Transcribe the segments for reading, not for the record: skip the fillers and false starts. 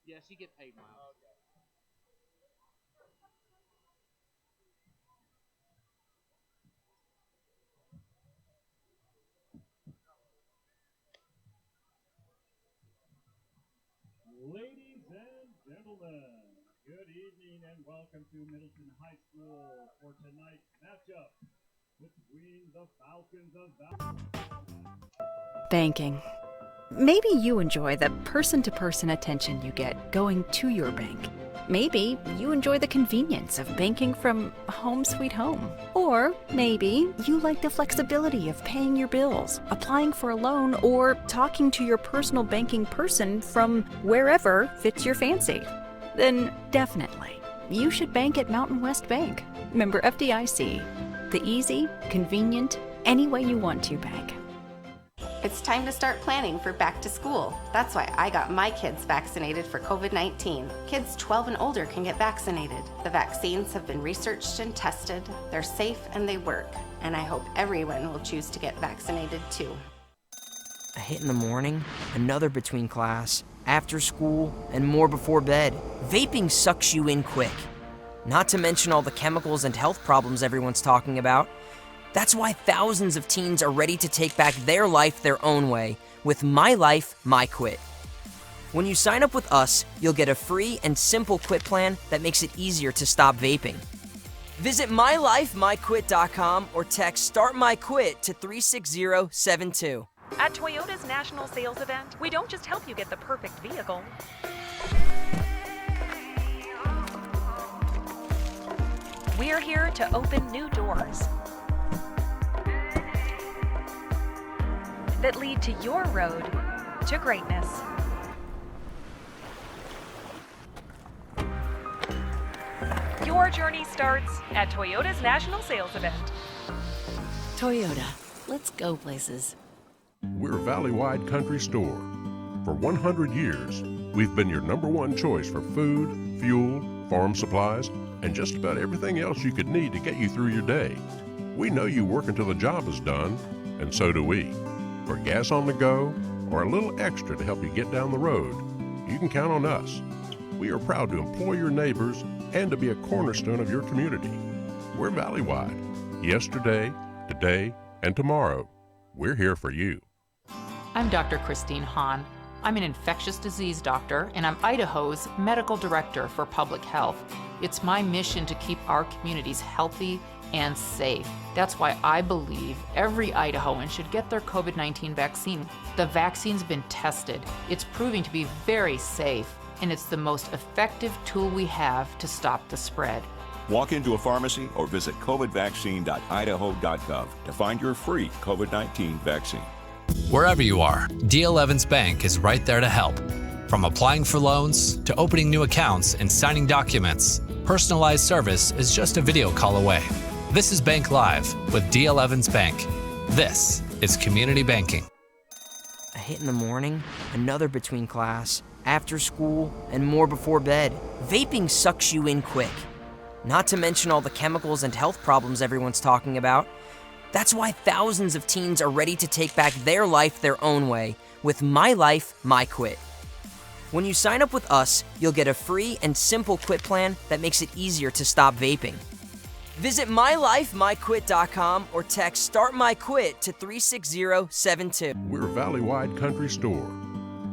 Yeah, she get paid miles. Ladies and gentlemen, good evening and welcome to Middleton High School for tonight's matchup between the Falcons of Banking. Maybe you enjoy the person-to-person attention you get going to your bank. Maybe you enjoy the convenience of banking from home sweet home. Or maybe you like the flexibility of paying your bills, applying for a loan, or talking to your personal banking person from wherever fits your fancy. Then definitely, you should bank at Mountain West Bank, member FDIC. The easy, convenient, any way you want to bank. It's time to start planning for back to school. That's why I got my kids vaccinated for COVID-19. Kids 12 and older can get vaccinated. The vaccines have been researched and tested. They're safe and they work. And I hope everyone will choose to get vaccinated too. A hit in the morning, another between class, after school, and more before bed. Vaping sucks you in quick. Not to mention all the chemicals and health problems everyone's talking about. That's why thousands of teens are ready to take back their life their own way with My Life, My Quit. When you sign up with us, you'll get a free and simple quit plan that makes it easier to stop vaping. Visit mylifemyquit.com or text Start My Quit to 36072. At Toyota's national sales event, we don't just help you get the perfect vehicle. We're here to open new doors that lead to your road to greatness. Your journey starts at Toyota's national sales event. Toyota, let's go places. We're Valley-wide country store. For 100 years, we've been your #1 choice for food, fuel, farm supplies, and just about everything else you could need to get you through your day. We know you work until the job is done, and so do we. For gas on the go, or a little extra to help you get down the road, you can count on us. We are proud to employ your neighbors and to be a cornerstone of your community. We're Valley-wide. Yesterday, today, and tomorrow, we're here for you. I'm Dr. Christine Hahn. I'm an infectious disease doctor, and I'm Idaho's medical director for public health. It's my mission to keep our communities healthy and safe. That's why I believe every Idahoan should get their COVID-19 vaccine. The vaccine's been tested. It's proving to be very safe, and it's the most effective tool we have to stop the spread. Walk into a pharmacy or visit covidvaccine.idaho.gov to find your free COVID-19 vaccine. Wherever you are, D.L. Evans Bank is right there to help. From applying for loans to opening new accounts and signing documents, personalized service is just a video call away. This is Bank Live with D.L. Evans Bank. This is community banking. A hit in the morning, another between class, after school, and more before bed. Vaping sucks you in quick. Not to mention all the chemicals and health problems everyone's talking about. That's why thousands of teens are ready to take back their life their own way with My Life, My Quit. When you sign up with us, you'll get a free and simple quit plan that makes it easier to stop vaping. Visit mylifemyquit.com or text Start My Quit to 36072. We're Valley-wide country store.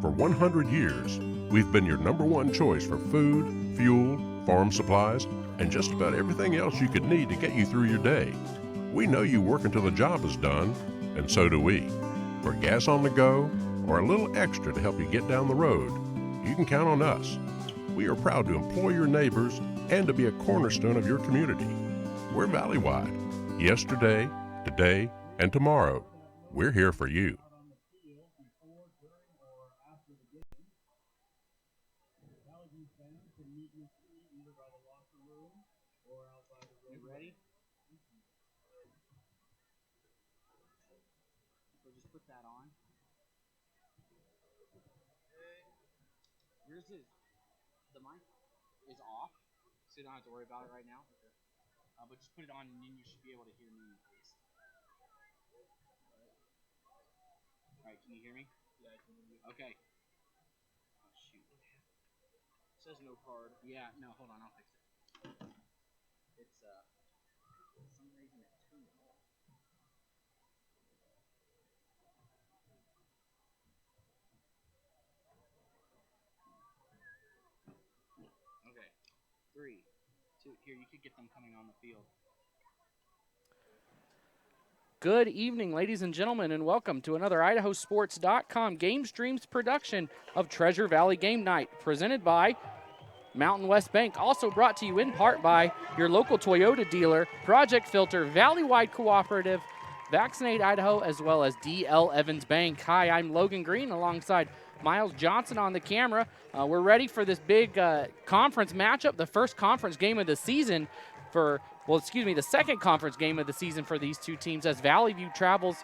For 100 years, we've been your #1 choice for food, fuel, farm supplies, and just about everything else you could need to get you through your day. We know you work until the job is done, and so do we. For gas on the go, or a little extra to help you get down the road, you can count on us. We are proud to employ your neighbors and to be a cornerstone of your community. We're Valley-wide. Yesterday, today, and tomorrow, we're here for you. You ready? So just put that on. Yours is, the mic is off, so you don't have to worry about it right now. But just put it on and then you should be able to hear me at least. Alright, can you hear me? Yeah, I can hear you. Okay. Oh, shoot. says no card. Yeah, no, hold on, I'll fix it. It's for some reason it's tunable. Okay. 3, 2. Here, you could get them coming on the field. Good evening, ladies and gentlemen, and welcome to another IdahoSports.com Game Streams production of Treasure Valley Game Night, presented by Mountain West Bank, also brought to you in part by your local Toyota dealer, Project Filter, Valley-wide Cooperative, Vaccinate Idaho, as well as D.L. Evans Bank. Hi, I'm Logan Green alongside Miles Johnson on the camera. We're ready for this big conference matchup, the first conference game of the season the second conference game of the season for these two teams as Vallivue travels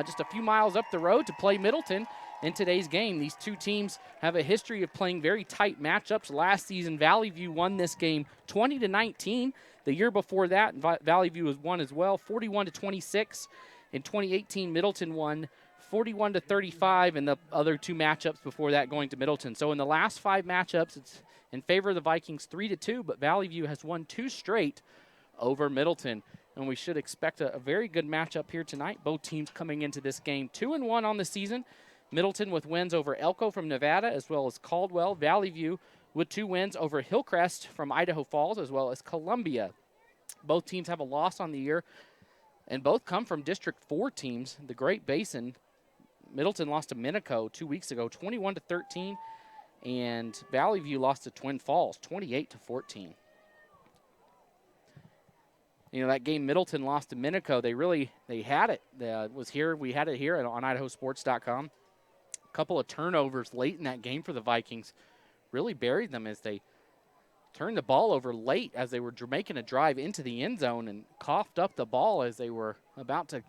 just a few miles up the road to play Middleton in today's game. These two teams have a history of playing very tight matchups. Last season, Vallivue won this game 20-19. The year before that, Vallivue was won as well, 41-26. In 2018, Middleton won 41-35, and the other two matchups before that going to Middleton. So in the last 5 matchups, it's in favor of the Vikings 3-2, but Vallivue has won 2 straight over Middleton, and we should expect a very good matchup here tonight. Both teams coming into this game 2-1 on the season. Middleton with wins over Elko from Nevada, as well as Caldwell. Vallivue with 2 wins over Hillcrest from Idaho Falls, as well as Columbia. Both teams have a loss on the year, and both come from District 4 teams. The Great Basin, Middleton lost to Minico 2 weeks ago, 21-13, and Vallivue lost to Twin Falls, 28-14. You know, that game Middleton lost to Minico, they had it. We had it here on IdahoSports.com. A couple of turnovers late in that game for the Vikings really buried them as they turned the ball over late as they were making a drive into the end zone and coughed up the ball as they were about to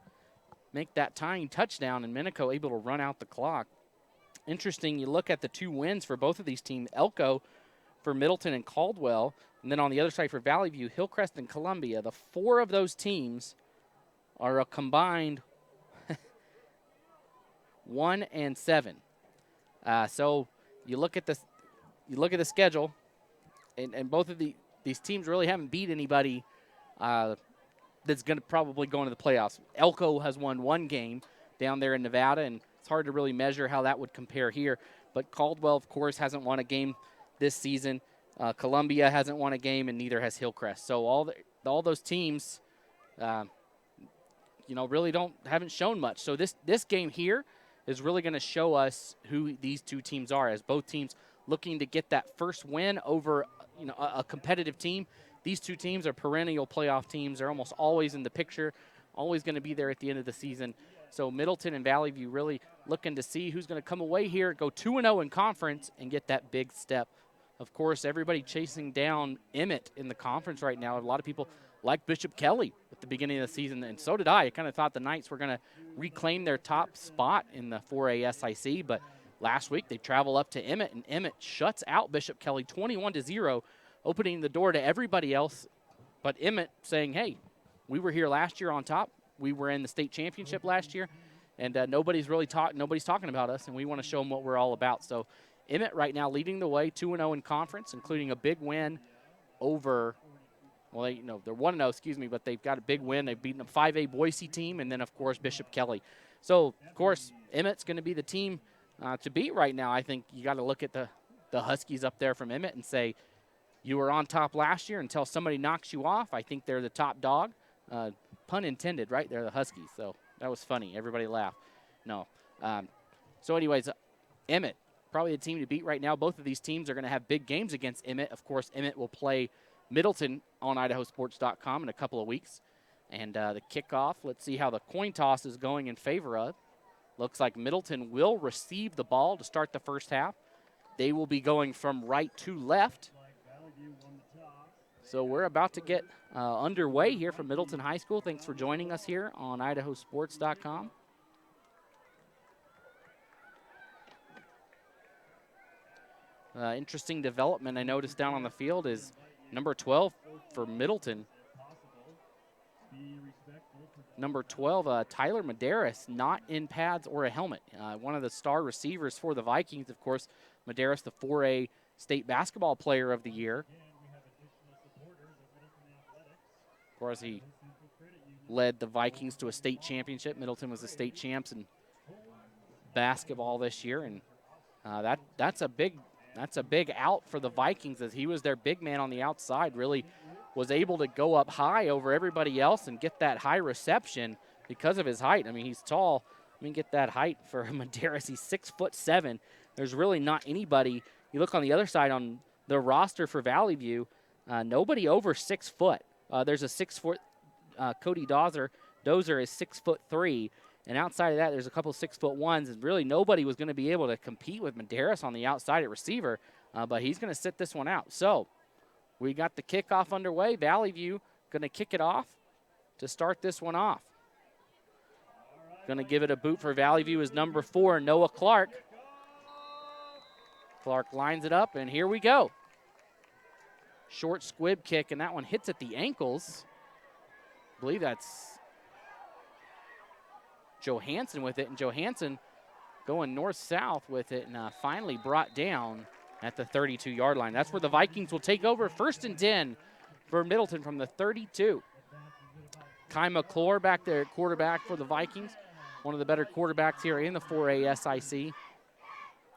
make that tying touchdown, and Minico able to run out the clock. Interesting, you look at the 2 wins for both of these teams, Elko for Middleton and Caldwell, and then on the other side for Vallivue, Hillcrest and Columbia. The 4 of those teams are a combined 1-7. So you look at the schedule, and both of these teams really haven't beat anybody that's going to probably go into the playoffs. Elko has won 1 game down there in Nevada, and it's hard to really measure how that would compare here. But Caldwell, of course, hasn't won a game this season. Columbia hasn't won a game, and neither has Hillcrest. So all those teams, really haven't shown much. So this game here is really going to show us who these two teams are, as both teams looking to get that first win over a competitive team. These two teams are perennial playoff teams. They're almost always in the picture, always going to be there at the end of the season. So Middleton and Vallivue really looking to see who's going to come away here, go 2-0 in conference, and get that big step. Of course, everybody chasing down Emmett in the conference right now. A lot of people like Bishop Kelly at the beginning of the season, and so did I. I kind of thought the Knights were going to reclaim their top spot in the 4A SIC, but last week they travel up to Emmett, and Emmett shuts out Bishop Kelly 21-0, opening the door to everybody else. But Emmett saying, hey, we were here last year on top. We were in the state championship last year, and nobody's talking about us, and we want to show them what we're all about. So Emmett right now leading the way, 2-0 in conference, including a big win over, they're 1-0, but they've got a big win. They've beaten a 5A Boise team, and then, of course, Bishop Kelly. So, of course, Emmett's going to be the team to beat right now. I think you got to look at the Huskies up there from Emmett and say, you were on top last year until somebody knocks you off. I think they're the top dog. Pun intended, right? They're the Huskies. So that was funny. Everybody laughed. No. So anyways, Emmett, probably the team to beat right now. Both of these teams are going to have big games against Emmett. Of course, Emmett will play Middleton on IdahoSports.com in a couple of weeks. And the kickoff, let's see how the coin toss is going in favor of. Looks like Middleton will receive the ball to start the first half. They will be going from right to left. So we're about to get underway here from Middleton High School. Thanks for joining us here on IdahoSports.com. Interesting development I noticed down on the field is number 12 for Middleton. Number 12, Tyler Medeiros, not in pads or a helmet. One of the star receivers for the Vikings, of course. Medeiros, the 4A state basketball player of the year. Of course, he led the Vikings to a state championship. Middleton was the state champs in basketball this year, and that's a big out for the Vikings, as he was their big man on the outside. Really was able to go up high over everybody else and get that high reception because of his height. I mean, he's tall. I mean, get that height for Medeiros. He's 6'7". There's really not anybody. You look on the other side on the roster for Vallivue, nobody over 6 foot. There's a 6 foot Cody Dozer is 6'3", and outside of that, there's a couple 6'1", and really nobody was going to be able to compete with Medeiros on the outside at receiver, but he's going to sit this one out. So we got the kickoff underway. Vallivue going to kick it off to start this one off. Going to give it a boot for Vallivue is number 4, Noah Clark. Clark lines it up, and here we go. Short squib kick, and that one hits at the ankles. I believe that's Johansson with it, and Johansson going north-south with it, and finally brought down at the 32-yard line. That's where the Vikings will take over. 1st and 10 for Middleton from the 32. Kai McClure back there at quarterback for the Vikings. One of the better quarterbacks here in the 4A SIC.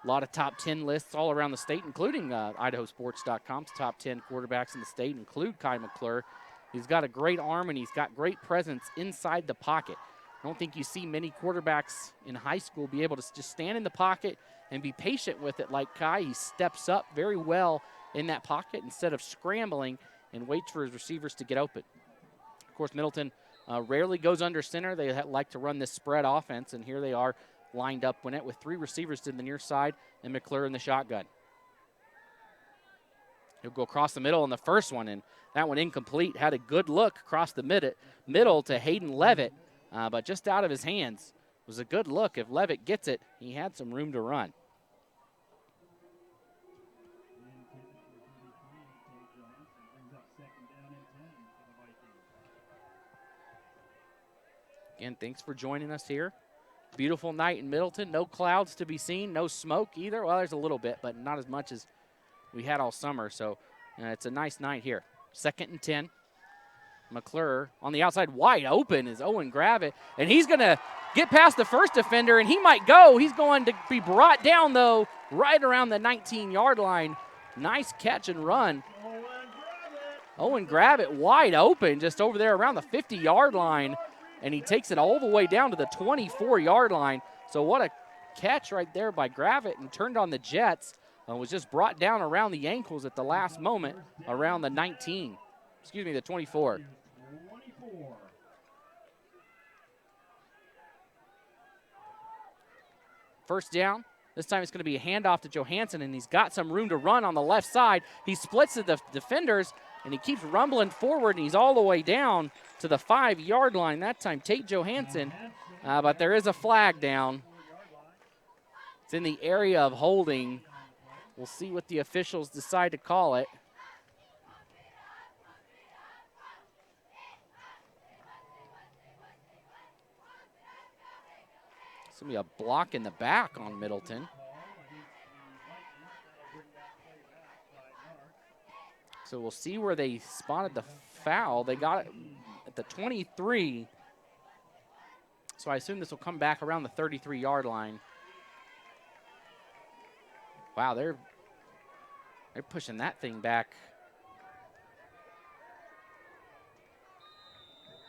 A lot of top 10 lists all around the state, including IdahoSports.com's top 10 quarterbacks in the state include Kai McClure. He's got a great arm, and he's got great presence inside the pocket. I don't think you see many quarterbacks in high school be able to just stand in the pocket and be patient with it like Kai. He steps up very well in that pocket instead of scrambling and waits for his receivers to get open. Of course, Middleton rarely goes under center. They like to run this spread offense, and here they are lined up with 3 receivers to the near side and McClure in the shotgun. He'll go across the middle on the first one, and that one incomplete. Had a good look across the middle to Hayden Levitt, but just out of his hands. It was a good look. If Levitt gets it, he had some room to run. Again, thanks for joining us here. Beautiful night in Middleton. No clouds to be seen. No smoke either. Well, there's a little bit, but not as much as we had all summer. So it's a nice night here. 2nd and 10. McClure on the outside wide open is Owen Gravitt. And he's going to get past the first defender, and he might go. He's going to be brought down, though, right around the 19-yard line. Nice catch and run. Owen Gravitt wide open just over there around the 50-yard line. And he takes it all the way down to the 24-yard line. So what a catch right there by Gravitt, and turned on the Jets. Was just brought down around the ankles at the last moment around the 24. First down. This time it's going to be a handoff to Johansson, and he's got some room to run on the left side. He splits the defenders, and he keeps rumbling forward, and he's all the way down to the 5-yard line. That time, Tate Johansson, but there is a flag down. It's in the area of holding. We'll see what the officials decide to call it. It's going to be a block in the back on Middleton. So we'll see where they spotted the foul. They got it at the 23. So I assume this will come back around the 33-yard line. Wow, they're pushing that thing back.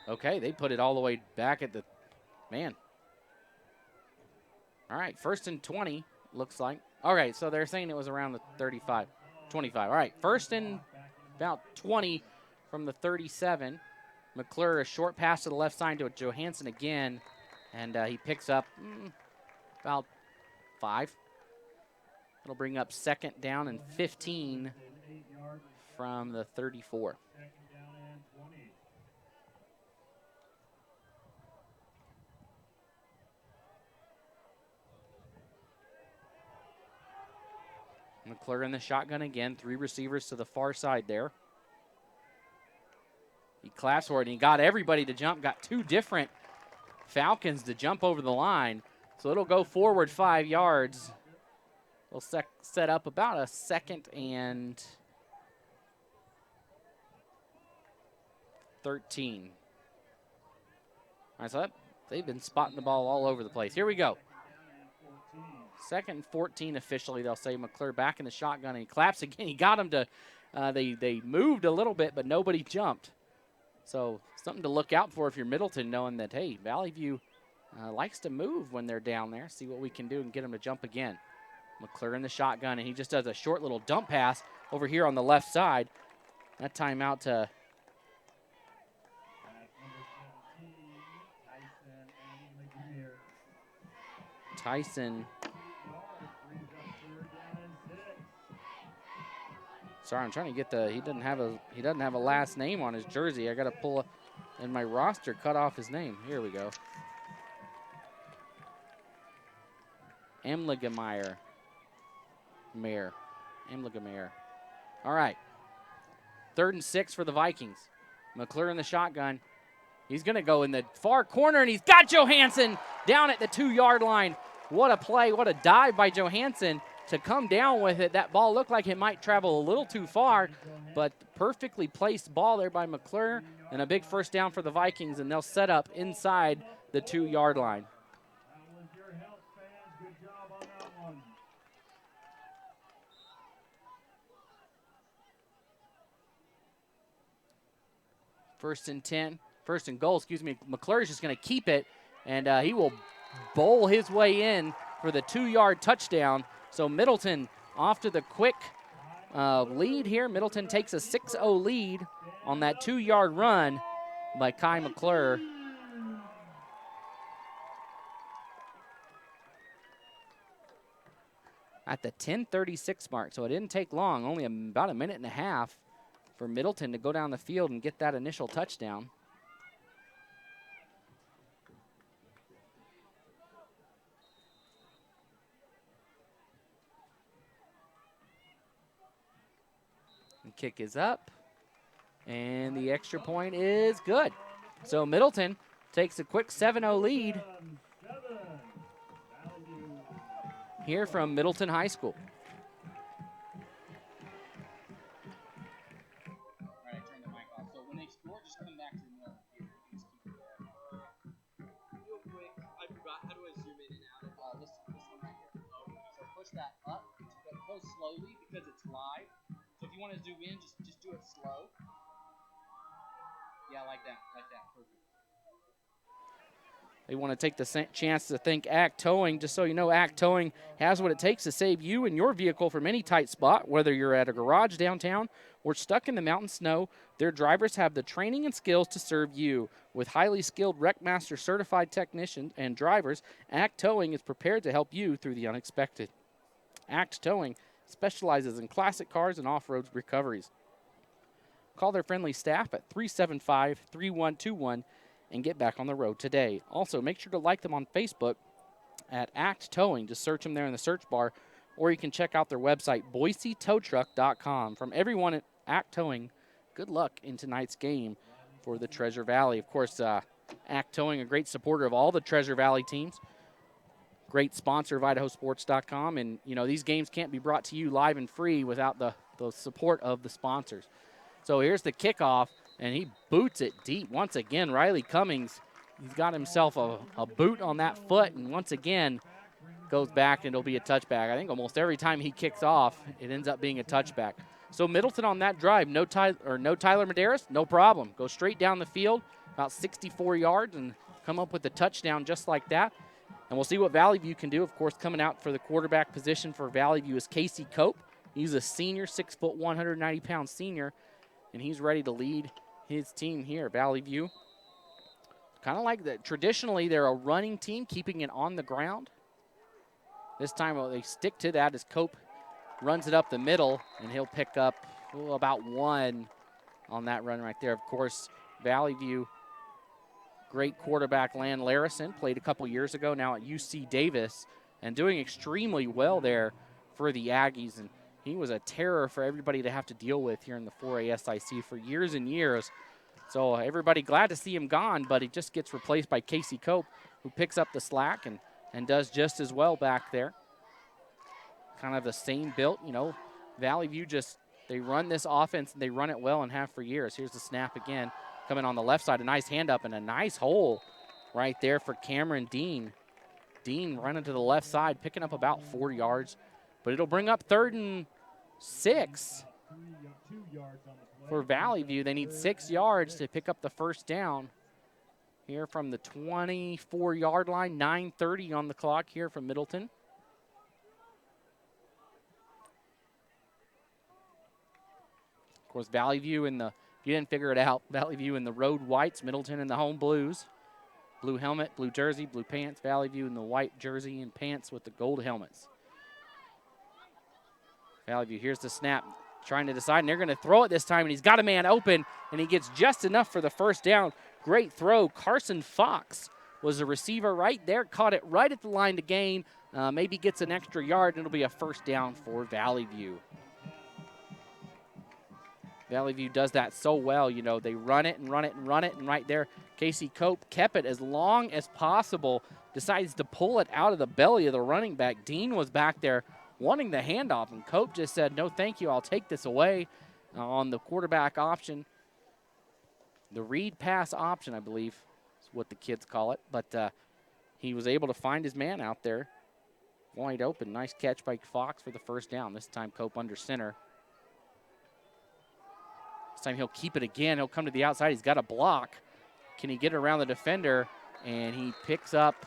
Okay, they put it all the way back at the, man. All right, 1st and 20, looks like. All right, so they're saying it was around the 25, 25. All right, 1st and about 20 from the 37. McClure, a short pass to the left side to Johansson again, and he picks up about 5. It'll bring up 2nd down and 15 from the 34. McClure in the shotgun again. 3 receivers to the far side there. He claps for it, and he got everybody to jump. Got 2 different Falcons to jump over the line. So it'll go forward 5 yards. They'll set up about a 2nd and 13. All right, so they've been spotting the ball all over the place. Here we go. 2nd and 14 officially. They'll say McClure back in the shotgun, and he claps again. He got him to, they moved a little bit, but nobody jumped. So something to look out for if you're Middleton, knowing that, hey, Valley View likes to move when they're down there. See what we can do and get them to jump again. McClure in the shotgun, and he just does a short little dump pass over here on the left side. That time out to Tyson. Sorry, I'm trying to get he doesn't have a last name on his jersey. I got to pull in my roster, cut off his name. Here we go. Amligemeyer. All right. 3rd and 6 for the Vikings. McClure in the shotgun. He's going to go in the far corner, and he's got Johansson down at the 2-yard line. What a play. What a dive by Johansson to come down with it. That ball looked like it might travel a little too far, but perfectly placed ball there by McClure, and a big first down for the Vikings, and they'll set up inside the 2-yard line. First and goal, McClure's just going to keep it, and he will bowl his way in for the 2-yard touchdown. So Middleton off to the quick lead here. Middleton takes a 6-0 lead on that 2-yard run by Kai McClure. At the 10:36 mark, so it didn't take long, only about a minute and a half for Middleton to go down the field and get that initial touchdown. The kick is up, and the extra point is good. So Middleton takes a quick 7-0 lead here from Middleton High School. That up, go slowly because it's live. So if you want to zoom in, just do it slow. Yeah, like that, perfect. They want to take the chance to thank Act Towing. Just so you know, Act Towing has what it takes to save you and your vehicle from any tight spot, whether you're at a garage downtown or stuck in the mountain snow. Their drivers have the training and skills to serve you. With highly skilled Wreckmaster certified technicians and drivers, Act Towing is prepared to help you through the unexpected. Act Towing specializes in classic cars and off-road recoveries. Call their friendly staff at 375-3121 and get back on the road today. Also, make sure to like them on Facebook at Act Towing. Just search them there in the search bar, or you can check out their website, BoiseTowTruck.com. From everyone at Act Towing, good luck in tonight's game for the Treasure Valley. Of course, Act Towing, a great supporter of all the Treasure Valley teams. Great sponsor of IdahoSports.com, and these games can't be brought to you live and free without the support of the sponsors. So here's the kickoff, and he boots it deep. Once again, Riley Cummings, he's got himself a boot on that foot, and once again goes back, and it'll be a touchback. I think almost every time he kicks off, it ends up being a touchback. So Middleton on that drive, no Tyler Medeiros, no problem. Go straight down the field, about 64 yards, and come up with a touchdown just like that. And we'll see what Valley View can do. Of course, coming out for the quarterback position for Valley View is Casey Cope. He's a senior, 6 foot, 190-pound senior, and he's ready to lead his team here. Valley View, kind of like that. Traditionally, they're a running team, keeping it on the ground. This time, they stick to that as Cope runs it up the middle, and he'll pick up about 1 on that run right there. Of course, Valley View, great quarterback Lan Larison, played a couple years ago, now at UC Davis, and doing extremely well there for the Aggies. And he was a terror for everybody to have to deal with here in the 4A SIC for years and years. So everybody glad to see him gone, but he just gets replaced by Casey Cope, who picks up the slack and does just as well back there. kind of the same built. You know, Valley View just, they run this offense, and they run it well and have for years. Here's the snap again, coming on the left side. A nice hand up and a nice hole right there for Cameron Dean. Dean running to the left side, picking up about 4 yards, but it'll bring up 3rd and 6 for Valley View. They need 6 yards to pick up the first down here from the 24-yard line. 9:30 on the clock here from Middleton. Of course, Valley View in the, if you didn't figure it out, Valley View in the road whites, Middleton in the home blues. Blue helmet, blue jersey, blue pants. Valley View in the white jersey and pants with the gold helmets. Valley View, here's the snap, trying to decide, and they're going to throw it this time, and he's got a man open, and he gets just enough for the first down. Great throw. Carson Fox was the receiver right there, caught it right at the line to gain, maybe gets an extra yard, and it'll be a first down for Valley View. Valley View does that so well. You know, they run it and run it and run it, and right there, Casey Cope kept it as long as possible, decides to pull it out of the belly of the running back. Dean was back there wanting the handoff, and Cope just said, no, thank you, I'll take this away on the quarterback option. The read pass option, I believe, is what the kids call it. But he was able to find his man out there. Wide open. Nice catch by Fox for the first down. This time Cope under center. This time he'll keep it again. He'll come to the outside. He's got a block. Can he get around the defender? And he picks up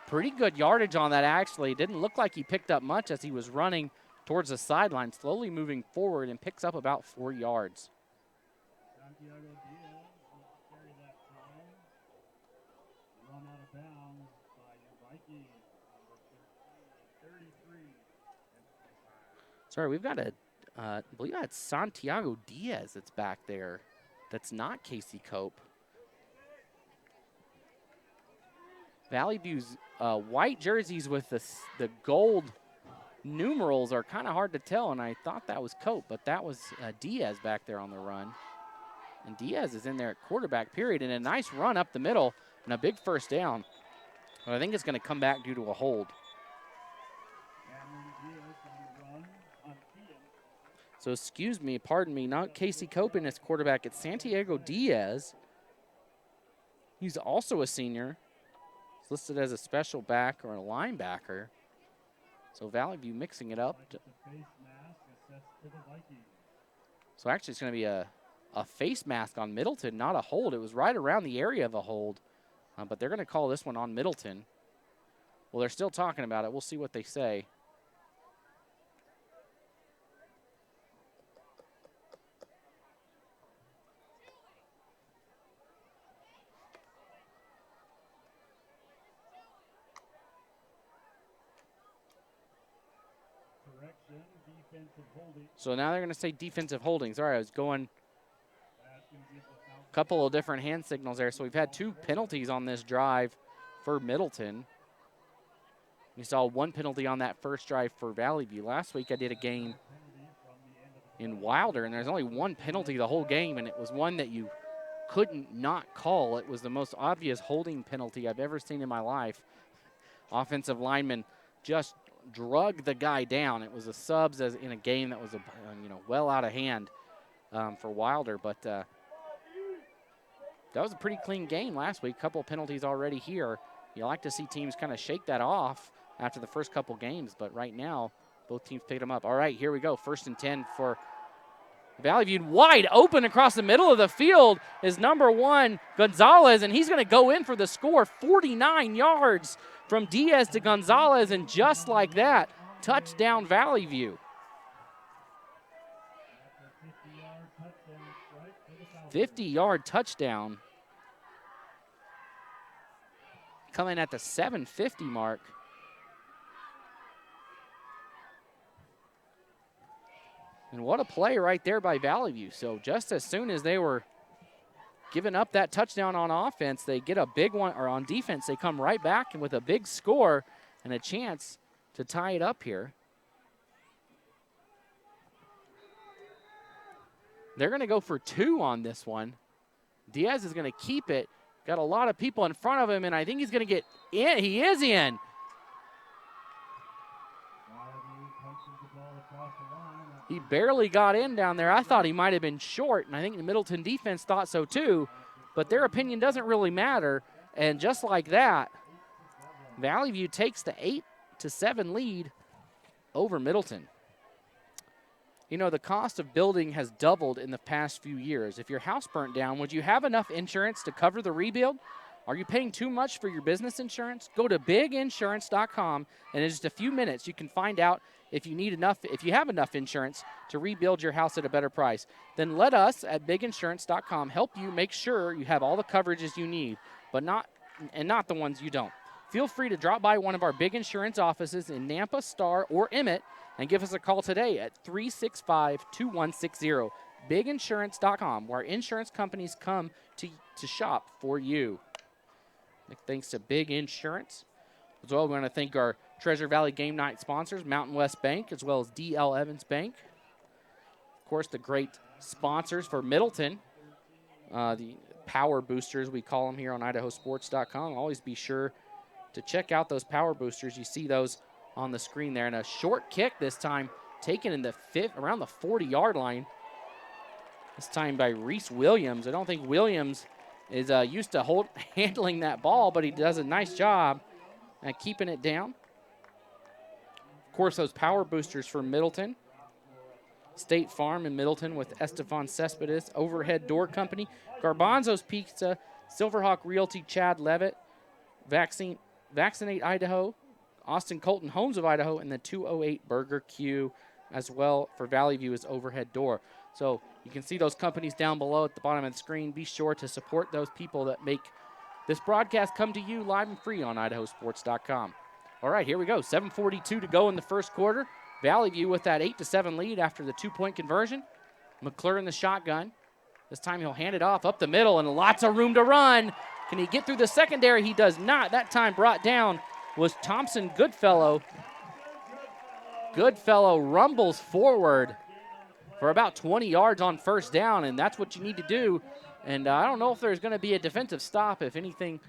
pretty good yardage on that, actually. It didn't look like he picked up much as he was running towards the sideline, slowly moving forward, and picks up about 4 yards. Sorry, we've got a, I believe that's Santiago Diaz that's back there. That's not Casey Cope. Valley View's white jerseys with the gold numerals are kind of hard to tell, and I thought that was Cope, but that was Diaz back there on the run. And Diaz is in there at quarterback, period, and a nice run up the middle and a big first down. But I think it's going to come back due to a hold. So excuse me, pardon me, not Casey Cope in his quarterback. It's Santiago Diaz. He's also a senior. He's listed as a special back or a linebacker. So Valley View mixing it up. So actually it's going to be a face mask on Middleton, not a hold. It was right around the area of a hold. But they're going to call this one on Middleton. Well, they're still talking about it. We'll see what they say. So now they're going to say defensive holding. Sorry, I was going a couple of different hand signals there. So we've had 2 penalties on this drive for Middleton. We saw 1 penalty on that first drive for Valley View. Last week I did a game in Wilder, and there's only 1 penalty the whole game, and it was one that you couldn't not call. It was the most obvious holding penalty I've ever seen in my life. Offensive lineman just drug the guy down. It was a subs as in a game that was well out of hand for Wilder, but that was a pretty clean game last week. Couple of penalties already here. You like to see teams kind of shake that off after the first couple games, but right now both teams picked them up. All right, here we go. 1st and 10 for Valley View. Wide open across the middle of the field is number 1 Gonzalez, and he's going to go in for the score. 49 yards from Diaz to Gonzalez, and just like that, touchdown Valley View. 50-yard touchdown. Coming at the 7:50 mark. And what a play right there by Valley View. So just as soon as they were giving up that touchdown on offense, they get a big one, or on defense, they come right back and with a big score and a chance to tie it up here. They're going to go for 2 on this one. Diaz is going to keep it. Got a lot of people in front of him, and I think he's going to get in. He is in. He barely got in down there. I thought he might have been short, and I think the Middleton defense thought so too, but their opinion doesn't really matter. And just like that, Vallivue takes the 8-7 lead over Middleton. You know, the cost of building has doubled in the past few years. If your house burnt down, would you have enough insurance to cover the rebuild? Are you paying too much for your business insurance? Go to biginsurance.com, and in just a few minutes you can find out if you have enough insurance to rebuild your house at a better price. Then let us at biginsurance.com help you make sure you have all the coverages you need, but not the ones you don't. Feel free to drop by one of our Big Insurance offices in Nampa, Star, or Emmett and give us a call today at 365-2160. Biginsurance.com, where insurance companies come to shop for you. Thanks to Big Insurance. As well, we want to thank our Treasure Valley Game Night sponsors, Mountain West Bank, as well as D.L. Evans Bank. Of course, the great sponsors for Middleton, the power boosters, we call them here on IdahoSports.com. Always be sure to check out those power boosters. You see those on the screen there. And a short kick this time taken in around the 40-yard line. This time by Reese Williams. I don't think Williams is used to handling that ball, but he does a nice job at keeping it down. Of course, those power boosters for Middleton. State Farm in Middleton with Estefan Cespedes, Overhead Door Company, Garbanzo's Pizza, Silverhawk Realty, Chad Levitt, Vaccinate Idaho, Austin Colton Homes of Idaho, and the 208 Burger Q as well for Vallivue is Overhead Door. So you can see those companies down below at the bottom of the screen. Be sure to support those people that make this broadcast come to you live and free on IdahoSports.com. All right, here we go. 7:42 to go in the first quarter. Vallivue with that 8-7 lead after the two-point conversion. McClure in the shotgun. This time he'll hand it off up the middle and lots of room to run. Can he get through the secondary? He does not. That time brought down was Thompson Goodfellow. Goodfellow rumbles forward for about 20 yards on first down, and that's what you need to do. And I don't know if there's going to be a defensive stop if nothing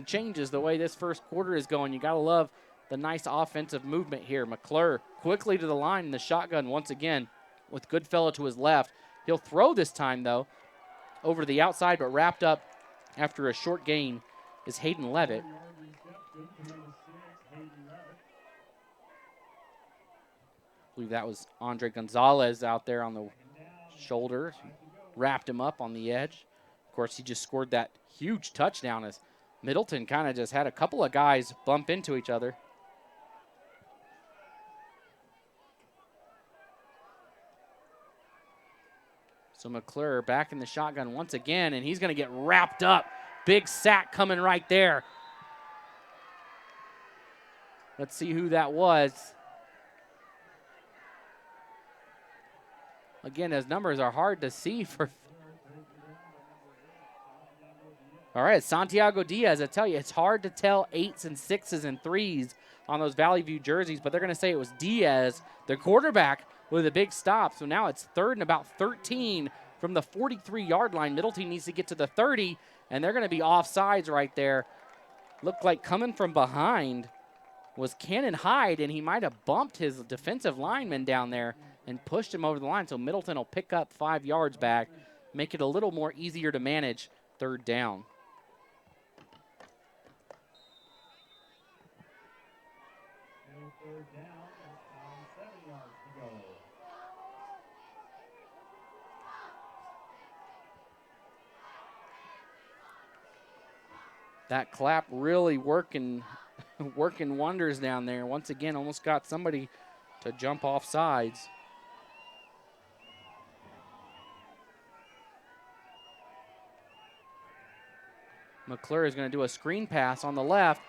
changes the way this first quarter is going. You got to love the nice offensive movement here. McClure quickly to the line in the shotgun once again with Goodfellow to his left. He'll throw this time, though, over to the outside, but wrapped up after a short gain is Hayden Levitt. I believe that was Andre Gonzalez out there on the shoulder. Wrapped him up on the edge. Of course, he just scored that huge touchdown as Middleton kind of just had a couple of guys bump into each other. So McClure back in the shotgun once again, and he's going to get wrapped up. Big sack coming right there. Let's see who that was. Again, his numbers are hard to see for. All right, Santiago Diaz. I tell you, it's hard to tell 8s and 6s and 3s on those Vallivue jerseys, but they're going to say it was Diaz, the quarterback, with a big stop. So now it's 3rd and about 13 from the 43-yard line. Middleton needs to get to the 30, and they're going to be offsides right there. Looked like coming from behind was Cannon Hyde, and he might have bumped his defensive lineman down there and pushed him over the line. So Middleton will pick up 5 yards back, make it a little more easier to manage 3rd down. That clap really working wonders down there. Once again, almost got somebody to jump off sides. McClure is going to do a screen pass on the left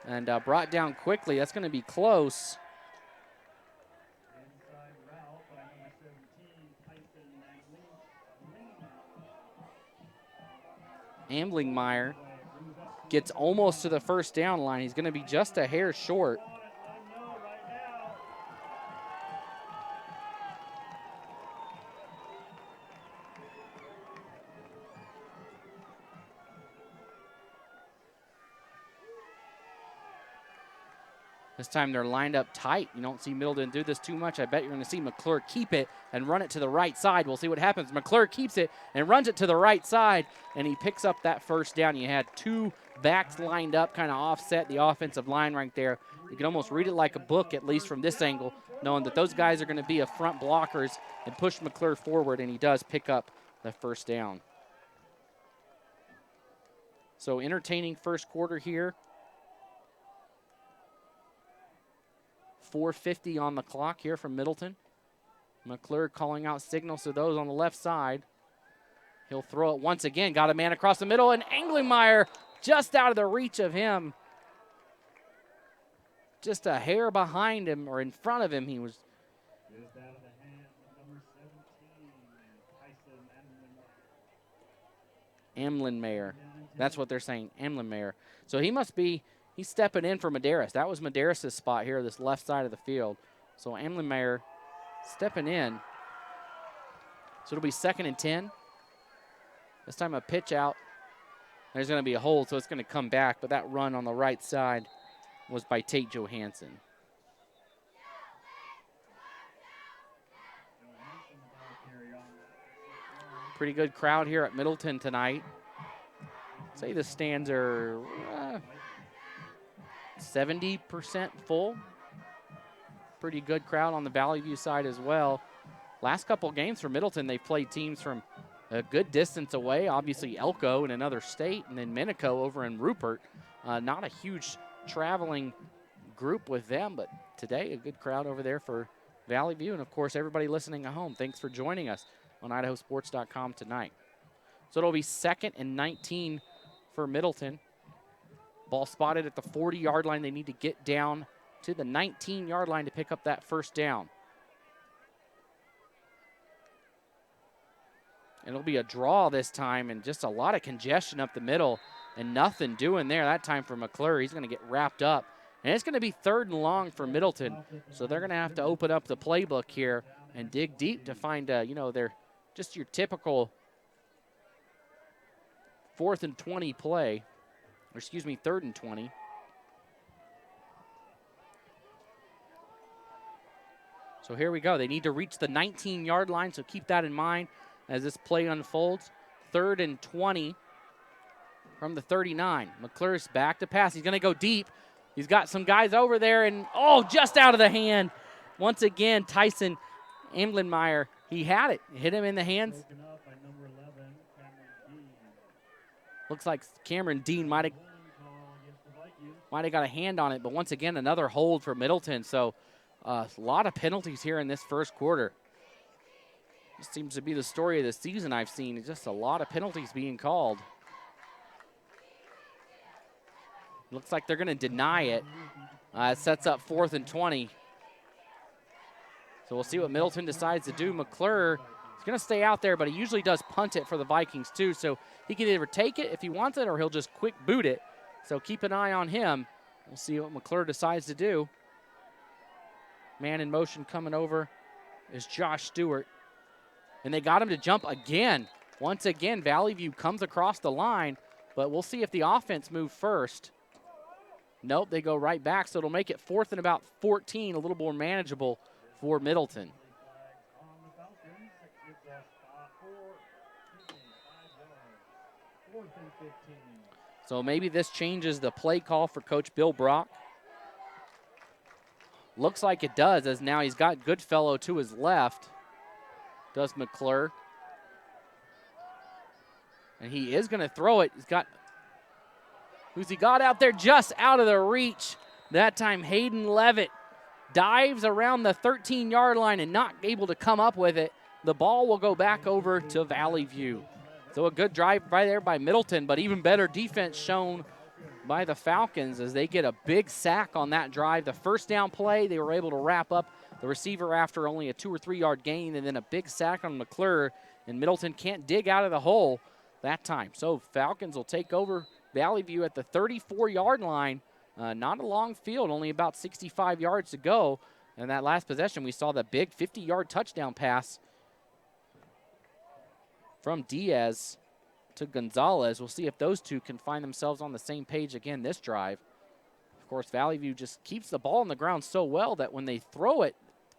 and brought down quickly. That's going to be close. Amblingmeyer gets almost to the first down line. He's going to be just a hair short. This time they're lined up tight. You don't see Middleton do this too much. I bet you're going to see McClure keep it and run it to the right side. We'll see what happens. McClure keeps it and runs it to the right side, and he picks up that first down. You had two backs lined up, kind of offset the offensive line right there. You can almost read it like a book, at least from this angle, knowing that those guys are going to be a front blockers and push McClure forward, and he does pick up the first down. So entertaining first quarter here. 4:50 on the clock here from Middleton. McClure calling out signals to those on the left side. He'll throw it once again. Got a man across the middle, and Engelmeyer just out of the reach of him. Just a hair behind him, or in front of him. He was Just out of the hands of number 17, Tyson Amlenmayer. That's what they're saying, Amlenmayer. So he must be, he's stepping in for Medeiros. That was Medeiros' spot here, this left side of the field. So Amlenmayer stepping in. So it'll be 2nd and 10. This time a pitch out. There's going to be a hold, so it's going to come back. But that run on the right side was by Tate Johansson. Pretty good crowd here at Middleton tonight. Say the stands are 70% full. Pretty good crowd on the Vallivue side as well. Last couple games for Middleton, they've played teams from a good distance away. Obviously Elko in another state, and then Minico over in Rupert. Not a huge traveling group with them, but today a good crowd over there for Vallivue. And of course, everybody listening at home, thanks for joining us on IdahoSports.com tonight. So it'll be 2nd and 19 for Middleton. Ball spotted at the 40-yard line. They need to get down to the 19-yard line to pick up that first down. And it'll be a draw this time, and just a lot of congestion up the middle, and nothing doing there that time for McClure. He's going to get wrapped up. And it's going to be 3rd and long for Middleton, so they're going to have to open up the playbook here and dig deep to find, they're just your typical 4th and 20 play, or excuse me, 3rd and 20. So here we go. They need to reach the 19-yard line, so keep that in mind as this play unfolds. 3rd and 20 from the 39. McClure's back to pass. He's going to go deep. He's got some guys over there, and just out of the hand. Once again, Tyson Amlenmeyer, he had it. Hit him in the hands. Looks like Cameron Dean might have got a hand on it, but once again, another hold for Middleton. So a lot of penalties here in this first quarter. This seems to be the story of the season I've seen. It's just a lot of penalties being called. Looks like they're going to deny it. It sets up 4th and 20. So we'll see what Middleton decides to do. McClure is going to stay out there, but he usually does punt it for the Vikings too. So he can either take it if he wants it, or he'll just quick boot it. So keep an eye on him. We'll see what McClure decides to do. Man in motion coming over is Josh Stewart. And they got him to jump again. Once again, Vallivue comes across the line, but we'll see if the offense moves first. Nope, they go right back, so it'll make it 4th and about 14, a little more manageable for Middleton. So maybe this changes the play call for Coach Bill Brock. Looks like it does, as now he's got Goodfellow to his left. Does McClure. And he is going to throw it. He's got, who's he got out there? Just out of the reach. That time Hayden Levitt dives around the 13-yard line and not able to come up with it. The ball will go back over to Vallivue. So a good drive right there by Middleton, but even better defense shown by the Falcons as they get a big sack on that drive. The first down play, they were able to wrap up the receiver after only a 2 or 3 yard gain, and then a big sack on McClure, and Middleton can't dig out of the hole that time. So Falcons will take over Vallivue at the 34-yard line. Not a long field, only about 65 yards to go. And that last possession, we saw the big 50-yard touchdown pass from Diaz to Gonzalez. We'll see if those two can find themselves on the same page again this drive. course, Vallivue just keeps the ball on the ground so well that when they throw it,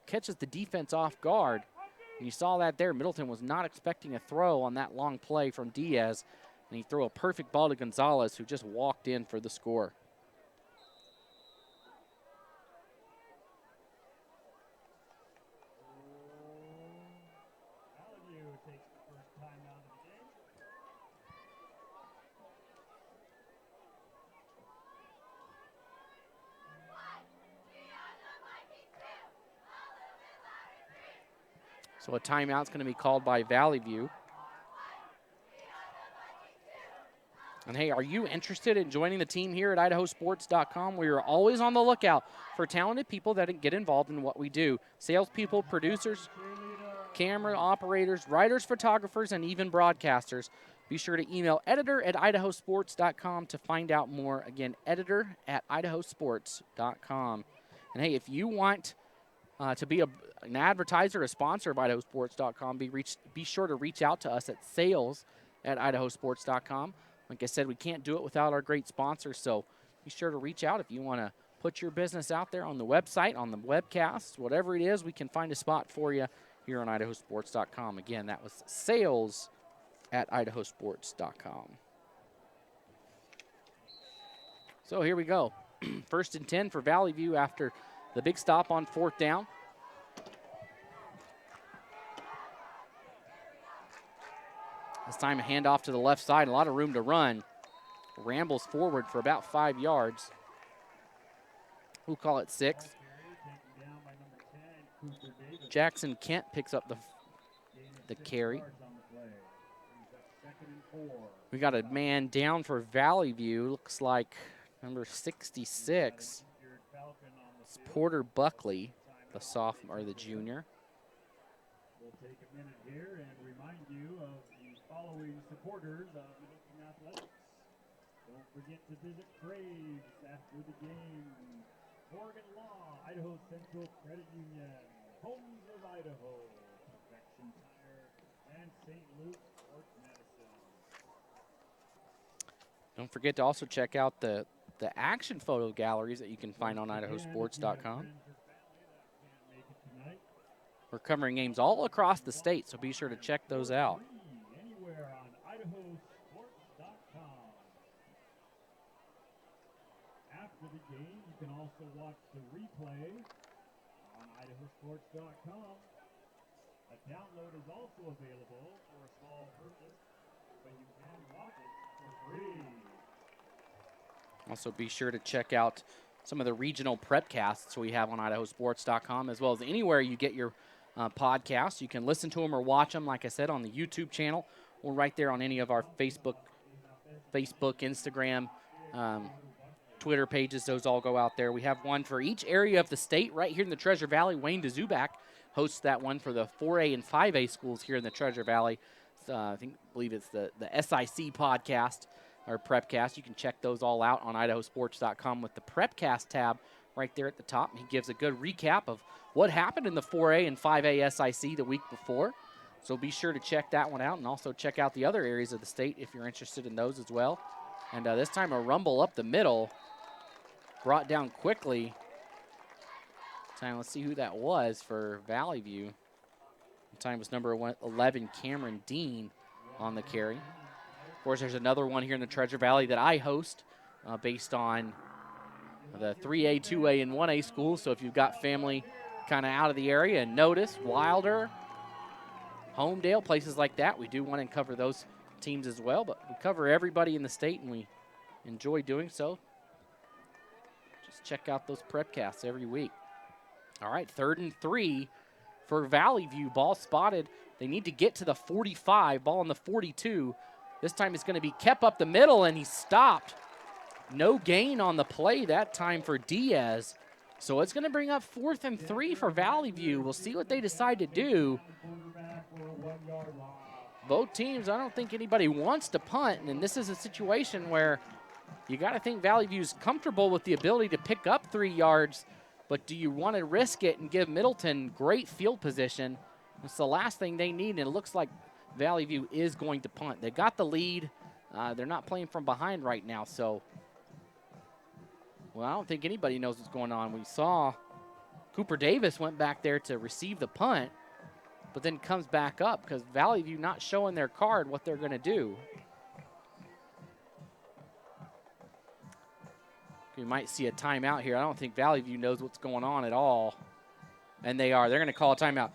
catches the defense off guard. And you saw that there. Middleton was not expecting a throw on that long play from Diaz, and he threw a perfect ball to Gonzalez, who just walked in for the score. Vallivue takes the first timeout of the game. So a timeout's going to be called by Vallivue. And hey, are you interested in joining the team here at IdahoSports.com? We are always on the lookout for talented people that get involved in what we do. Salespeople, producers, camera operators, writers, photographers, and even broadcasters. Be sure to email editor@IdahoSports.com to find out more. Again, editor@IdahoSports.com. And hey, if you want to be an advertiser, a sponsor of IdahoSports.com, be sure to reach out to us at sales@IdahoSports.com. Like I said, we can't do it without our great sponsors, so be sure to reach out if you want to put your business out there on the website, on the webcast, whatever it is, we can find a spot for you here on IdahoSports.com. Again, that was sales@IdahoSports.com. So here we go. 1st and 10 for Vallivue after the big stop on 4th down. This time a handoff to the left side, a lot of room to run. Rambles forward for about 5 yards. We'll call it 6. Jackson Kent picks up the carry. We got a man down for Vallivue. Looks like number 66. It's Porter Buckley, the sophomore, or the junior. We'll take a minute here and remind you of the following supporters of Middleton Athletics. Don't forget to visit Braves after the game. Oregon Law, Idaho Central Credit Union, Homes of Idaho, Perfection Tire, and St. Luke's Sports Medicine. Don't forget to also check out the action photo galleries that you can find on IdahoSports.com. We're covering games all across the state, so be sure to check those out. Anywhere on IdahoSports.com. After the game, you can also watch the replay on IdahoSports.com. A download is also available for a small purchase, but you can watch it for free. Also be sure to check out some of the regional prepcasts we have on IdahoSports.com, as well as anywhere you get your podcasts. You can listen to them or watch them, like I said, on the YouTube channel or right there on any of our Facebook, Instagram, Twitter pages. Those all go out there. We have one for each area of the state right here in the Treasure Valley. Wayne DeZubak hosts that one for the 4A and 5A schools here in the Treasure Valley. I believe it's the SIC podcast or Prepcast. You can check those all out on IdahoSports.com with the Prepcast tab right there at the top. He gives a good recap of what happened in the 4A and 5A SIC the week before. So be sure to check that one out and also check out the other areas of the state if you're interested in those as well. And this time a rumble up the middle, brought down quickly. Let's see who that was for Vallivue. The time was number 11, Cameron Dean, on the carry. Of course, there's another one here in the Treasure Valley that I host based on the 3A, 2A, and 1A schools. So if you've got family kind of out of the area and notice Wilder, Homedale, places like that, we do want to cover those teams as well. But we cover everybody in the state, and we enjoy doing so. Just check out those prepcasts every week. All right, 3rd and 3 for Vallivue. Ball spotted. They need to get to the 45. Ball on the 42. This time it's going to be kept up the middle, and he stopped. No gain on the play that time for Diaz. So it's going to bring up 4th and 3 for Vallivue. We'll see what they decide to do. Both teams, I don't think anybody wants to punt, and this is a situation where you got to think Vallivue's comfortable with the ability to pick up 3 yards, but do you want to risk it and give Middleton great field position? It's the last thing they need, and it looks like Vallivue is going to punt. They got the lead. They're not playing from behind right now, so Well, I don't think anybody knows what's going on. We saw Cooper Davis went back there to receive the punt, but then comes back up because Valley View not showing their card what they're going to do. We might see a timeout here. I don't think Valley View knows what's going on at all. And they are. They're going to call a timeout.